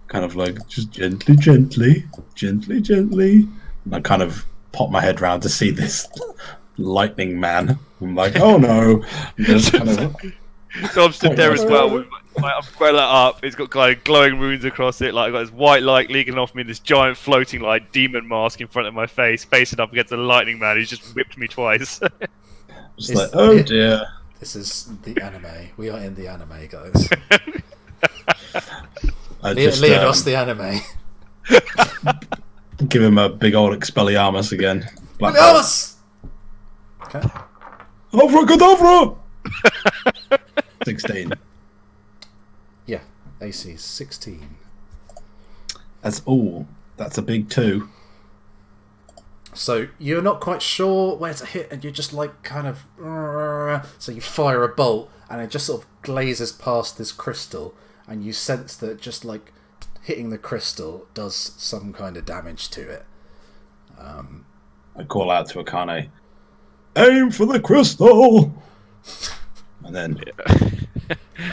B: kind of like, just gently. And I kind of pop my head round to see this lightning man. I'm like, oh no. Just kind of...
C: So I'm stood there as well with my umbrella up. It's got kind of glowing runes across it. Like I've got this white light leaking off me, this giant floating like demon mask in front of my face, facing up against the lightning man who's just whipped me twice.
B: Just like, oh dear.
A: This is the anime. We are in the anime, guys. Liodos, the anime.
B: Give him a big old Expelliarmus again.
A: Expelliarmus! Okay.
B: Abracadabra! 16.
A: Yeah, AC 16.
B: That's a big 2.
A: So you're not quite sure where to hit, and you're just like kind of... So you fire a bolt, and it just sort of glazes past this crystal, and you sense that just like hitting the crystal does some kind of damage to it.
B: I call out to Akane, aim for the crystal! And then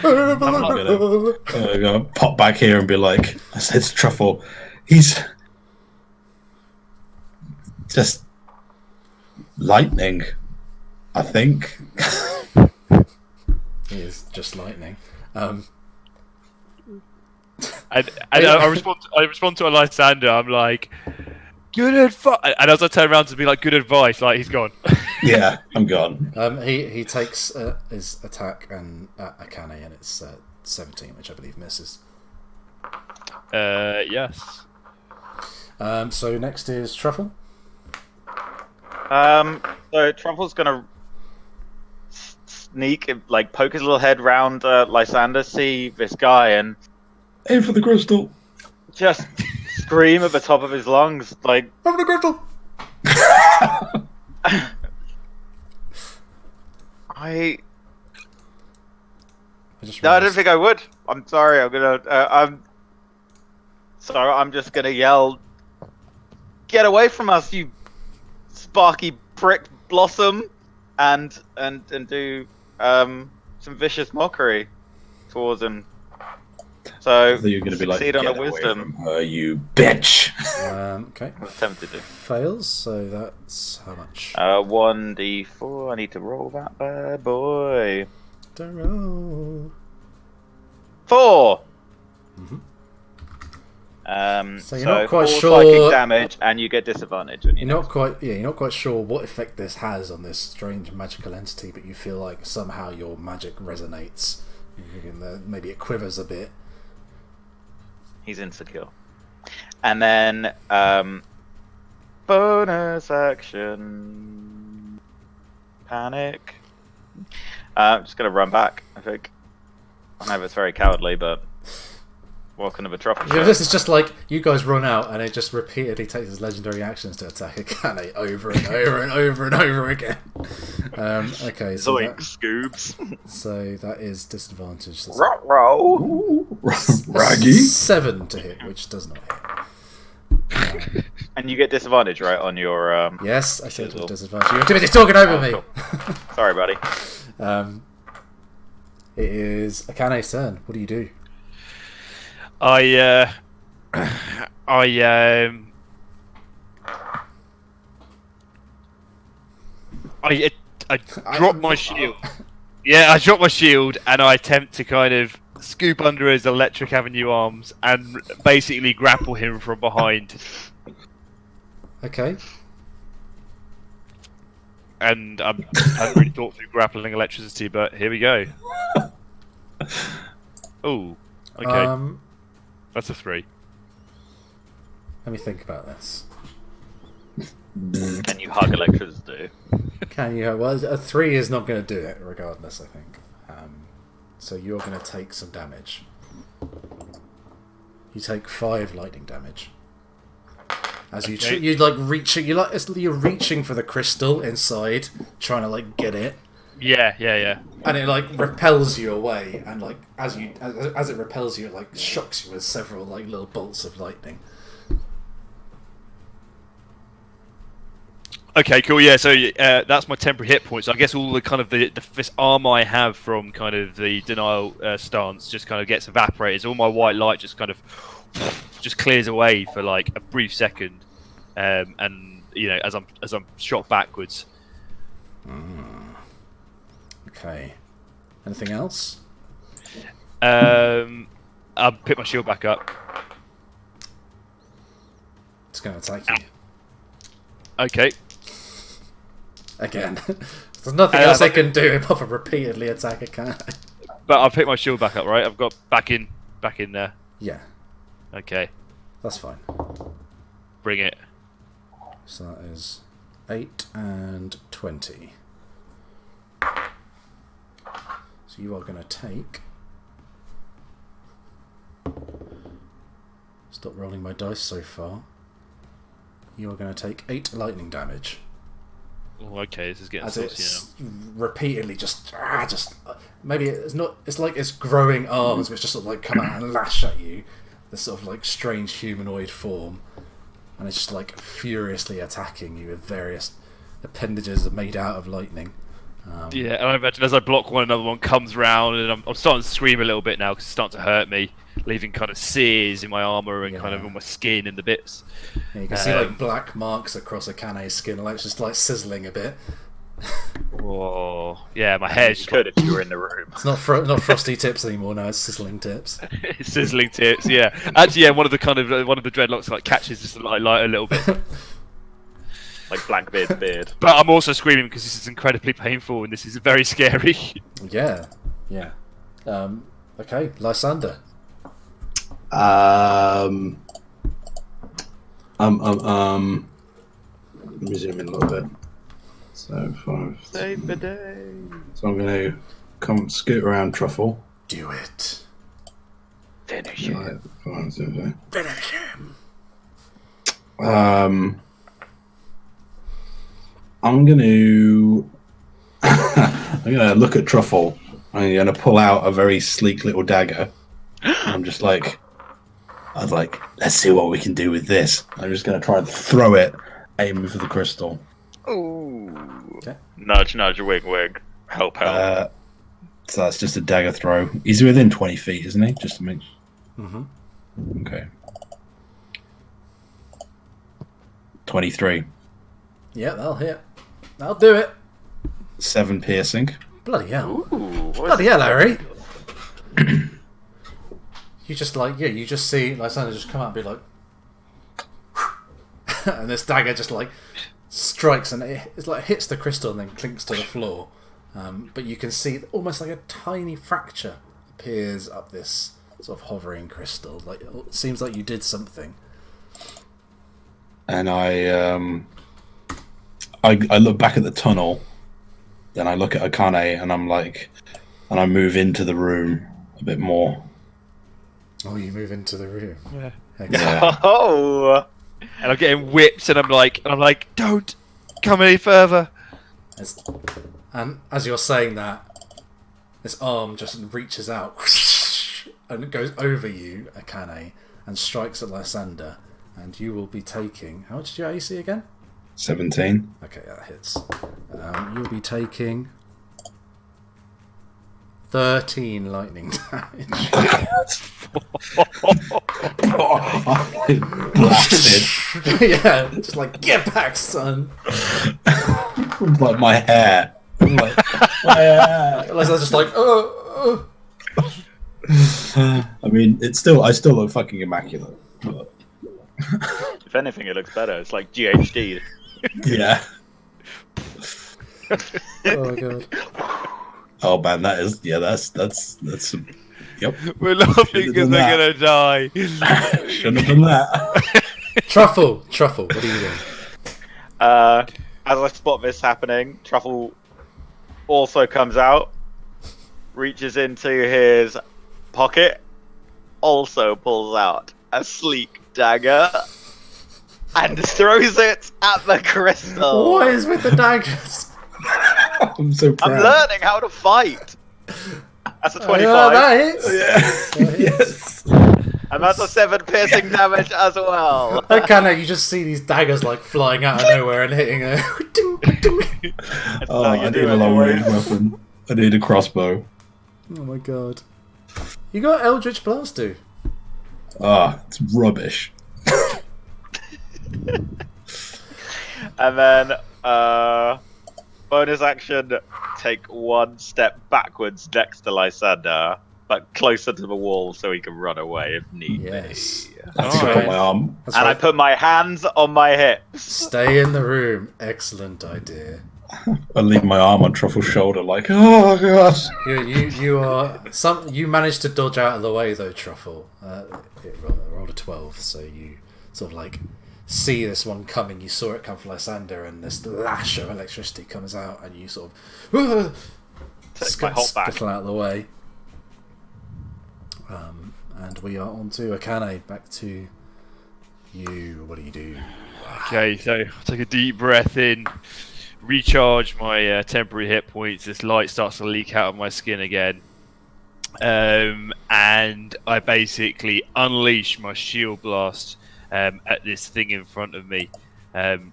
B: I'm gonna pop back here and be like, I said to Truffle, he's just lightning, I think.
A: He is just lightning.
C: And I respond to Lysander. I'm like, good advice. And as I turn around to be like, good advice, like he's gone.
B: Yeah, I'm gone.
A: He takes his attack and Akane, and it's 17, which I believe misses.
C: Yes.
A: So next is Truffle.
D: So Truffle's gonna sneak, like poke his little head round Lysander, see this guy, and
B: aim for the crystal.
D: Just scream at the top of his lungs, like,
A: "Have the crystal!"
D: I don't think I would. I'm sorry. I'm just gonna yell, "Get away from us, you sparky prick blossom!" and do some vicious mockery towards him. So
B: you're going to be like,
D: succeed on
B: get
D: a
B: away
D: wisdom.
B: from her, you bitch.
A: Okay.
D: I'm tempted to.
A: Fails. So that's how much?
D: 1d4. I need to roll that bad boy.
A: Don't roll.
D: 4.
A: So you're not quite
D: 4
A: sure.
D: Psychic damage, and you get disadvantage. When
A: You're not quite sure what effect this has on this strange magical entity, but you feel like somehow your magic resonates. Maybe it quivers a bit.
D: He's insecure. And then bonus action, panic. I'm just gonna run back, I think. I know it's very cowardly, but what kind of a truffle?
A: Yeah, this is just like you guys run out, and it just repeatedly takes his legendary actions to attack Akane over and over and over and over again. Okay, so
D: Zoink, Scoobs.
A: So that is disadvantage. So
B: Raggy.
A: 7 to hit, which does not hit.
D: And you get disadvantage, right, on your
A: Yes, I said with disadvantage. You're too busy talking over me.
D: Cool. Sorry, buddy.
A: It is Akane's turn. What do you do?
C: I drop my shield. Yeah, I drop my shield and I attempt to kind of scoop under his electric avenue arms and basically grapple him from behind.
A: Okay.
C: And I haven't really thought through grappling electricity, but here we go. Oh, okay. That's a 3.
A: Let me think about this.
D: And you hug electricity.
A: Can you? Well, a 3 is not going to do it, regardless. I think. So you're going to take some damage. You take 5 lightning damage. As you're reaching for the crystal inside, trying to like get it,
C: Yeah.
A: And it like repels you away, and like as it repels you, it like shocks you with several like little bolts of lightning.
C: Okay, cool. Yeah, so that's my temporary hit points. I guess all the kind of this armor I have from kind of the denial stance just kind of gets evaporated. So all my white light just kind of just clears away for like a brief second, and as I'm shot backwards.
A: Okay. Anything else?
C: I'll pick my shield back up.
A: It's going to attack you.
C: Okay.
A: Again. There's nothing else I can do apart from repeatedly attack a cat.
C: But I'll pick my shield back up, right? I've got back in there.
A: Yeah.
C: Okay.
A: That's fine.
C: Bring it.
A: So that is 8 and 20. So you are going to take... Stop rolling my dice so far. You are going to take 8 lightning damage.
C: Oh, okay, this is getting
A: as
C: saucy
A: it's
C: now.
A: repeatedly just maybe it's not. It's like it's growing arms which just sort of like come out and lash at you. This sort of like strange humanoid form, and it's just like furiously attacking you with various appendages made out of lightning.
C: Yeah, and I imagine as I block one, another one comes round, and I'm starting to scream a little bit now because it's starting to hurt me, leaving kind of sears in my armour and kind of on my skin and the bits.
A: Yeah, you can see like black marks across Akane's skin, like it's just like sizzling a bit.
C: Whoa! Yeah, my hair's
D: You could if you were in the room.
A: It's not not frosty tips anymore. Now it's sizzling tips.
C: sizzling tips. Yeah, actually, yeah. One of the dreadlocks like catches just light a little bit.
D: Like Blackbeard's beard.
C: But I'm also screaming because this is incredibly painful and this is very scary.
A: Yeah. Okay, Lysander.
B: Let me zoom in a little bit. So 5.
D: Save the day.
B: So I'm going to come scoot around Truffle.
A: Do it.
D: Finish it.
A: Finish him.
B: I'm gonna look at Truffle. I'm gonna pull out a very sleek little dagger. I'm just like, let's see what we can do with this. I'm just gonna try and throw it, aiming for the crystal.
D: Ooh.
A: Okay.
D: Nudge, nudge, wig, wig. Help.
B: So that's just a dagger throw. He's within 20 feet, isn't he? Just to make. Okay. 23.
A: Yeah, that'll hit. That'll do it.
B: 7 piercing.
A: Bloody hell.
D: Ooh,
A: Bloody hell, Harry. You just see Lysander just come out and be like, and this dagger just like strikes and it's like hits the crystal and then clinks to the floor. But you can see almost like a tiny fracture appears up this sort of hovering crystal. Like it seems like you did something.
B: And I look back at the tunnel, then I look at Akane, and I'm like, and I move into the room a bit more.
A: Oh, you move into the room.
C: Yeah.
B: Yeah.
D: Oh.
C: And I'm getting whipped, and I'm like, don't come any further.
A: And as you're saying that, this arm just reaches out and it goes over you, Akane, and strikes at Lysander. And you will be taking... How much did your AC again?
B: 17.
A: Okay, that hits. You'll be taking 13 lightning damage.
B: Blasted.
A: Yeah, just like, get back, son.
B: Like my hair. Like, my hair.
A: Lysander's just like, oh.
B: I mean, I still look fucking immaculate. But...
D: If anything, it looks better. It's like GHD.
B: Yeah.
A: Oh my god.
B: Oh man, that's some, yep.
C: We're laughing because they're gonna die.
B: Shouldn't have done that.
A: Truffle, what are you doing?
D: As I spot this happening, Truffle also comes out, reaches into his pocket, also pulls out a sleek dagger, and throws it at the crystal.
A: What is with the daggers?
B: I'm so proud.
D: I'm learning how to fight. That's a 25.
A: That hits.
B: Yeah. Yes.
D: And that's a 7 piercing damage as well.
A: You just see these daggers like flying out of nowhere and hitting her.
B: Oh, I need a long-range weapon. I need a crossbow.
A: Oh my god. You got Eldritch Blast, dude.
B: Ah, it's rubbish.
D: And then, bonus action, take 1 step backwards next to Lysander, but closer to the wall so he can run away if need
A: Yes.
D: be.
B: I think I got my arm.
A: That's
D: And I
A: right.
D: put my hands on my hips.
A: Stay in the room. Excellent idea.
B: I leave my arm on Truffle's shoulder, like, oh god.
A: You managed to dodge out of the way though, Truffle. It rolled a 12, so you sort of like see this one coming. You saw it come from Lysander, and this lash of electricity comes out, and you sort of
D: Take my hop back.
A: scuttle out of the way. And we are on to Akane. Back to you. What do you do?
C: Okay, so I'll take a deep breath in, recharge my temporary hit points. This light starts to leak out of my skin again. And I basically unleash my shield blast at this thing in front of me.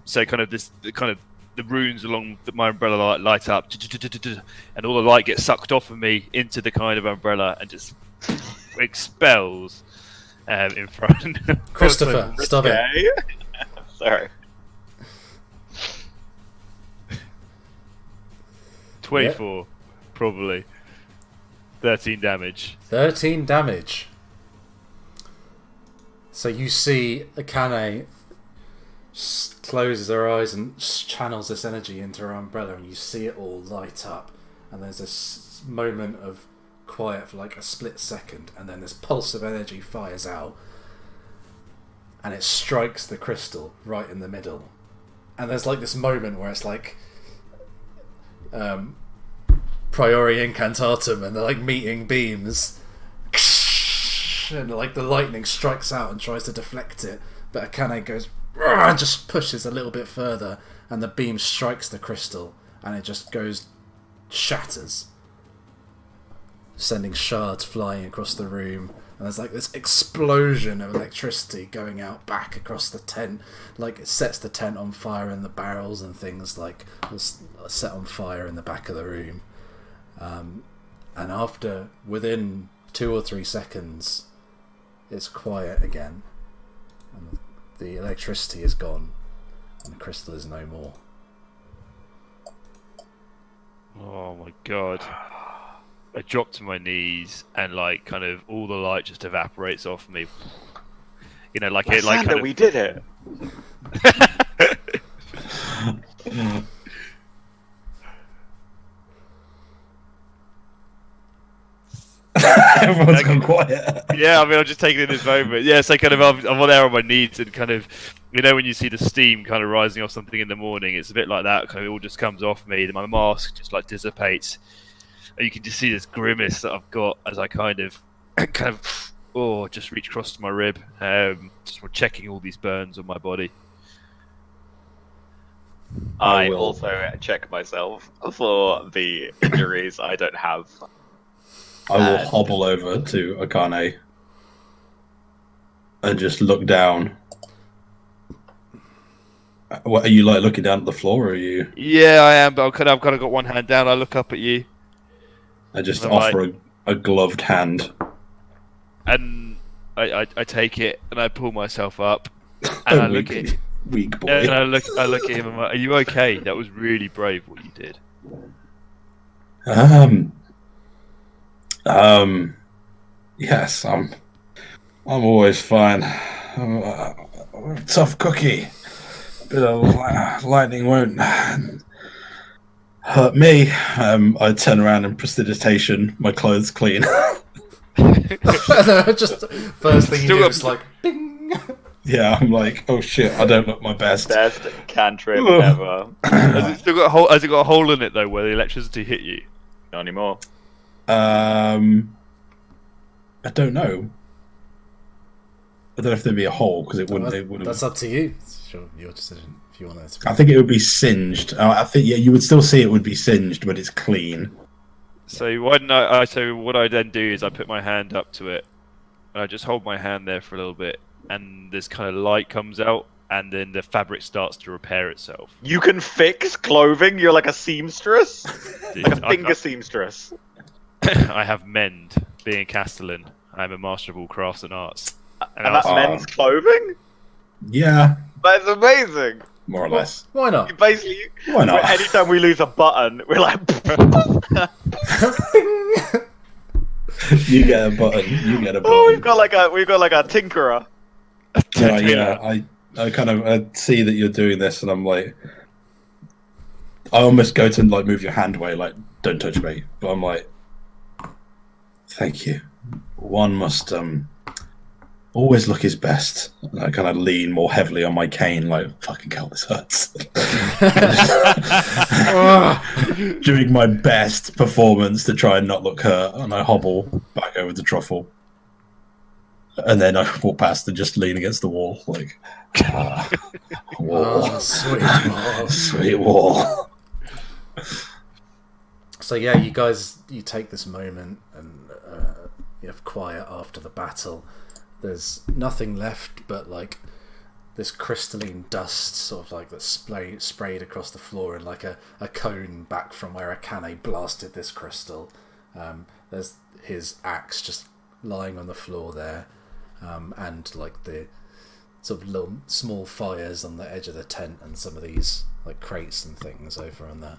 C: So the runes along my umbrella light up, and all the light gets sucked off of me into the kind of umbrella and just expels in front.
A: Christopher, stop it.
D: Okay. Sorry.
C: 24, probably. 13 damage.
A: 13 damage. So you see Akane closes her eyes and channels this energy into her umbrella, and you see it all light up, and there's this moment of quiet for like a split second, and then this pulse of energy fires out, and it strikes the crystal right in the middle, and there's like this moment where it's like priori incantatum, and they're like meeting beams, and like the lightning strikes out and tries to deflect it, but Akane goes and just pushes a little bit further, and the beam strikes the crystal, and it just shatters, sending shards flying across the room. And there's like this explosion of electricity going out back across the tent, like it sets the tent on fire, and the barrels and things like was set on fire in the back of the room. And within 2 or 3 seconds, it's quiet again, and the electricity is gone, and the crystal is no more.
C: Oh my god. I drop to my knees, and like kind of all the light just evaporates off me. You know, like
D: Lysander,
C: kind of...
D: we did it.
B: Everyone's gone quiet.
C: Yeah, I mean, I'm just taking in this moment. Yeah, so kind of I'm there on my knees, and kind of, you know, when you see the steam kind of rising off something in the morning, it's a bit like that. Kind of, it all just comes off me. Then my mask just like dissipates. And you can just see this grimace that I've got as I kind of just reach across to my rib, just checking all these burns on my body.
D: I
B: will.
D: also check myself for the injuries I don't have.
B: I will hobble over to Akane and just look down. What are you like, looking down at the floor, or are you?
C: Yeah, I am, but I've kind of got one hand down. I look up at you.
B: I just
C: I'm
B: offer a gloved hand.
C: And I take it, and I pull myself up, and I look at
B: weak boy.
C: and I look at him. And I'm like, "Are you okay? That was really brave what you did."
B: Yes, I'm always fine. I'm a tough cookie. Bit of lightning won't hurt me. I turn around in prestidigitation, my clothes clean.
A: Just first thing you
C: Still
A: do
C: got-
A: is like bing.
B: Yeah, I'm like, oh shit, I don't look my best.
D: Best cantrip ever.
C: Has it got a hole in it though, where the electricity hit you?
D: Not anymore.
B: I don't know. I don't know if there'd be a hole because it wouldn't.
A: That's up to you. It's your decision. If you want it to be.
B: I think it would be singed. I think you would still see it would be singed, but it's clean.
C: So why don't I? So what I then do is I put my hand up to it, and I just hold my hand there for a little bit, and this kind of light comes out, and then the fabric starts to repair itself.
D: You can fix clothing. You're like a seamstress,
C: Dude,
D: like a finger seamstress.
C: I have mend. Being Castellan, I'm a master of all crafts and arts.
D: And that's men's clothing.
B: Yeah,
D: That's amazing.
B: more or less.
A: Why not?
D: You basically,
B: Why not?
D: anytime we lose a button, we're like,
B: You get a button. You get a button.
D: oh, we've got like a tinkerer.
B: Yeah. I kind of see that you're doing this, and I'm like, I almost go to like move your hand away, like don't touch me. But I'm like, thank you. One must always look his best. And I kind of lean more heavily on my cane, like fucking hell, this hurts. Doing my best performance to try and not look hurt, and I hobble back over to Truffle. And then I walk past and just lean against the wall, like, wall.
A: Oh, sweet wall.
B: Sweet wall.
A: So yeah, you take this moment and you have quiet after the battle. There's nothing left but like this crystalline dust, sort of like that's sprayed across the floor in like a cone back from where Akane blasted this crystal. There's his axe just lying on the floor there, and like the sort of little small fires on the edge of the tent, and some of these like crates and things over on the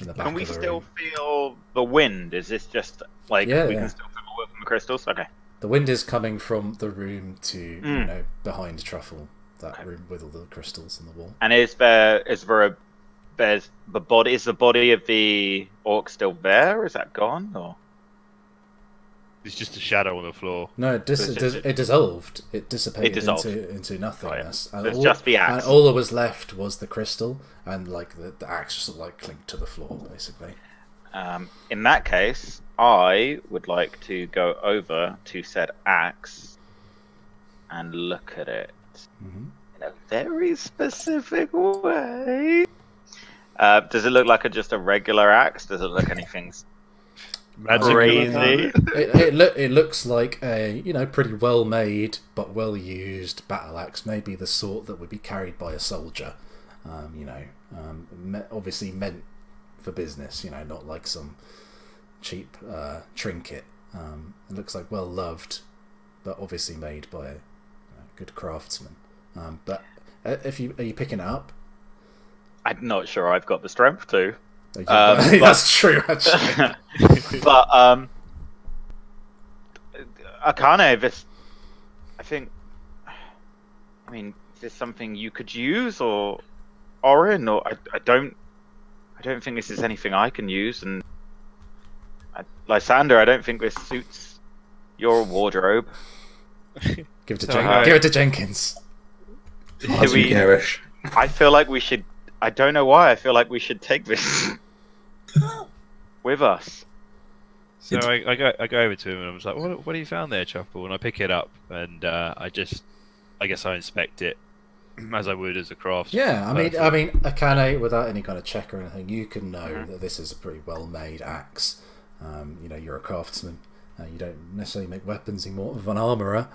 A: in the back.
D: Can we
A: of the
D: still
A: room.
D: feel the wind? Is this just like we can still feel the wind from the crystals? Okay.
A: The wind is coming from the room to you know, behind Truffle, that room with all the crystals on the wall.
D: And is the body of the orc still there? Or is that gone? Or
C: It's just a shadow on the floor.
A: No, it dissolved. It dissipated
D: dissolved.
A: into nothingness.
D: Right. It's just the axe.
A: And all that was left was the crystal, and like the axe just like clinked to the floor, basically.
D: In that case, I would like to go over to said axe and look at it in a very specific way. Does it look like just a regular axe? Does it look anything crazy?
A: It looks like a pretty well made but well used battle axe, maybe the sort that would be carried by a soldier. Obviously meant for business, not like some cheap trinket. It looks like well loved, but obviously made by a good craftsman. But are you picking it up?
D: I'm not sure I've got the strength to.
A: That's true, actually.
D: But Akane, is this something you could use, or Orin, or I don't think this is anything I can use, and Lysander, I don't think this suits your wardrobe.
A: Give it to Jenkins.
B: Garish.
D: I feel like we should. I don't know why. I feel like we should take this with us.
C: So I go over to him and I was like, "What have you found there, Truffle?" And I pick it up and I guess I inspect it as I would as a craft.
A: Yeah, I mean, Akane, without any kind of check or anything, you can know that this is a pretty well-made axe. You're a craftsman. You don't necessarily make weapons anymore of an armourer,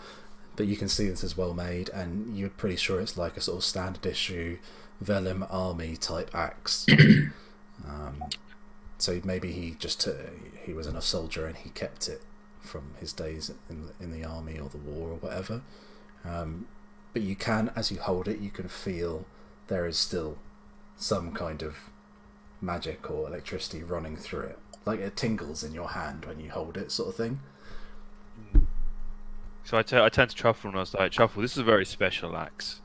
A: but you can see this is well-made, and you're pretty sure it's like a sort of standard issue vellum army type axe. So maybe he was a soldier and he kept it from his days in the army or the war or whatever. But you can, as you hold it, you can feel there is still some kind of magic or electricity running through it. Like it tingles in your hand when you hold it, sort of thing.
C: So I turned to Truffle and I was like, "Truffle, this is a very special axe.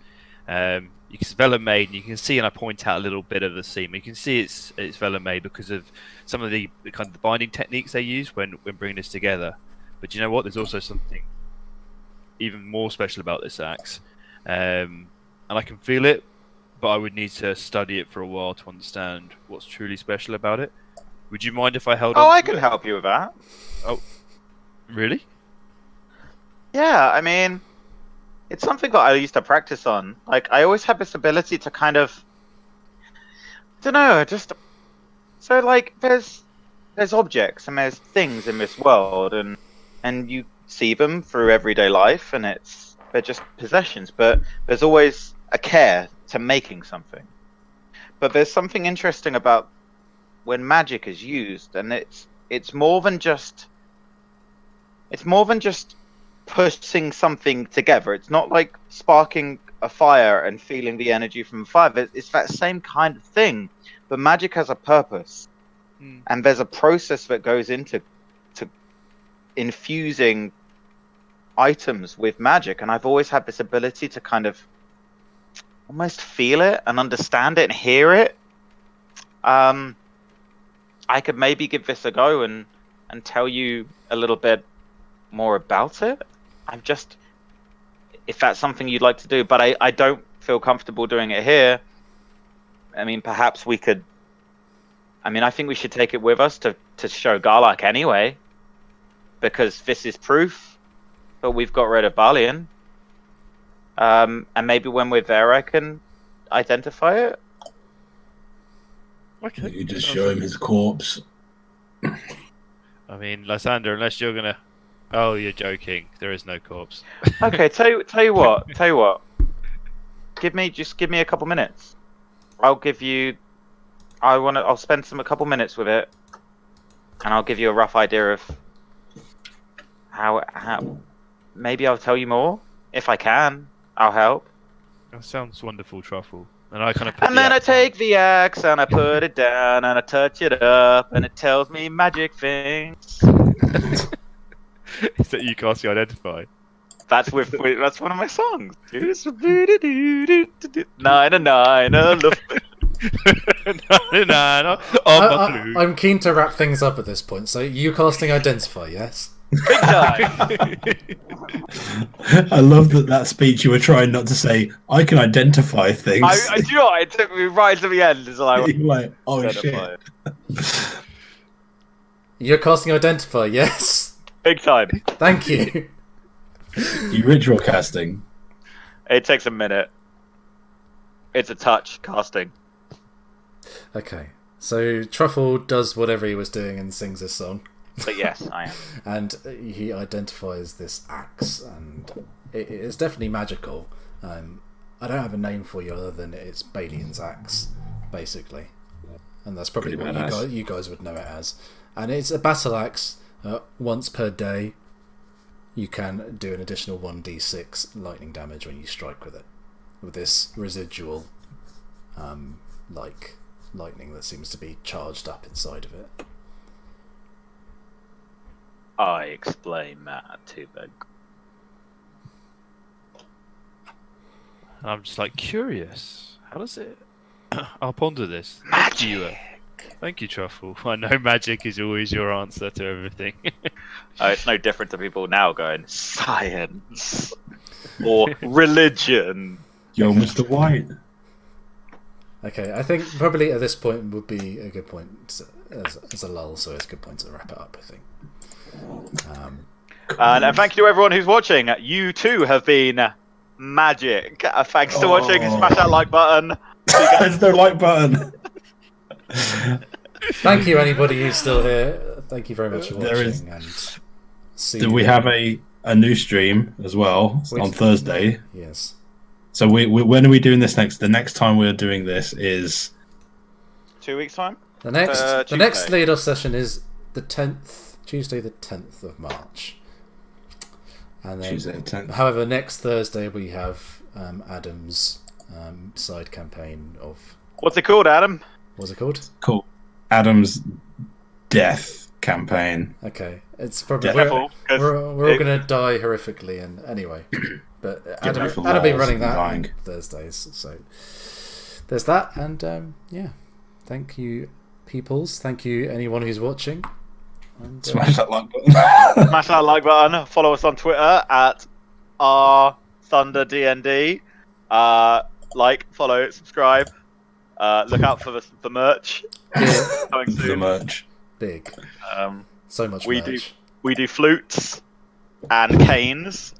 C: It's vellum made, and you can see, and I point out a little bit of the seam. You can see it's vellum made because of some of the kind of the binding techniques they use when bringing this together. But you know what? There's also something even more special about this axe, and I can feel it, but I would need to study it for a while to understand what's truly special about it. Would you mind if I held on?
D: Oh, I can help you with that.
C: Oh, really?
D: Yeah, I mean, it's something that I used to practice on. Like I always had this ability to kind of, I don't know, just so like there's objects and there's things in this world, and you see them through everyday life, and they're just possessions. But there's always a care to making something. But there's something interesting about when magic is used, and it's more than just putting something together. It's not like sparking a fire and feeling the energy from the fire. It's that same kind of thing, but magic has a purpose, and there's a process that goes into infusing items with magic. And I've always had this ability to kind of almost feel it and understand it and hear it. I could maybe give this a go and tell you a little bit more about it. If that's something you'd like to do, but I don't feel comfortable doing it here. I mean, perhaps we could. I mean, I think we should take it with us to show Garlock anyway, because this is proof that we've got rid of Balien. And maybe when we're there, I can identify it.
C: Okay.
B: You just show him his corpse.
C: I mean, Lysander, unless you're gonna. Oh, you're joking. There is no corpse.
D: Okay, tell you what. Give me a couple minutes. I'll spend a couple minutes with it, and I'll give you a rough idea of how. Maybe I'll tell you more if I can. I'll help.
C: That sounds wonderful, Truffle. And I kind of.
D: And then I take the axe and I put it down and I touch it up and it tells me magic things.
C: Is that you casting Identify?
D: That's that's one of my songs. 999.
A: I'm keen to wrap things up at this point. So you casting Identify, yes?
D: Big time.
B: I love that speech you were trying not to say, I can identify things.
D: I do you know what? It took me right to the end. It's like,
B: You're like, oh shit.
A: You're casting Identify, yes?
D: Big time.
A: Thank you.
B: You ritual casting.
D: It takes a minute. It's a touch casting.
A: Okay, so Truffle does whatever he was doing and sings a song.
D: But yes, I am.
A: And he identifies this axe, and it is definitely magical. I don't have a name for you other than it's Balien's axe, basically. And that's probably
B: Pretty
A: what
B: badass.
A: you guys would know it as. And it's a battle axe. Once per day, you can do an additional 1d6 lightning damage when you strike with it. With this residual, like lightning that seems to be charged up inside of it.
D: I explain that to the.
C: And I'm just like curious. How does it? I'll ponder this.
D: Magic.
C: Thank you, Truffle. I know magic is always your answer to everything.
D: It's no different to people now going science or religion.
B: Yo, Mr. White.
A: Okay, I think probably at this point would be a good point as a lull, so it's a good point to wrap it up, I think.
D: And thank you to everyone who's watching. You too have been magic. Thanks for watching. Smash that like button.
B: There's no like button.
A: Thank you, anybody who's still here. Thank you very much for
B: There
A: watching.
B: is-
A: And see
B: Do
A: you.
B: we have a new stream as well on Thursday?
A: Yes.
B: So we when are we doing this next? The next time we're doing this is
D: 2 weeks time.
A: The next
D: Tuesday.
A: Liodos session is the 10th, Tuesday the 10th of March. And then,
B: Tuesday the 10th.
A: However, next Thursday we have Adam's side campaign of...
D: What's it called, Adam?
A: What's it called?
B: Cool. Adam's death campaign.
A: Okay. It's probably...
D: Careful, 'cause
A: We're all going to die horrifically, and anyway. But
B: Get ready for
A: Adam been
B: lols
A: running
B: and
A: that on
B: dying.
A: Thursdays, so there's that, and yeah. Thank you, peoples. Thank you, anyone who's watching. And,
B: Smash that like button.
D: Smash that like button. Follow us on Twitter at rthunderdnd. Like, follow, subscribe. Look out for the merch coming
B: The
D: soon.
B: merch.
A: big.
D: Um,
A: So much
D: we
A: merch.
D: do flutes and canes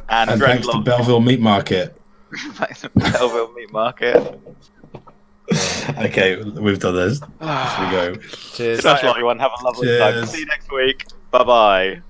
D: And
B: thanks to Belleville Meat Market.
D: Thanks to Belleville Meat Market.
B: Okay, we've done this. Let's go.
A: Cheers.
D: Good night, everyone. Have a lovely time.
B: Cheers.
D: See you next week. Bye bye.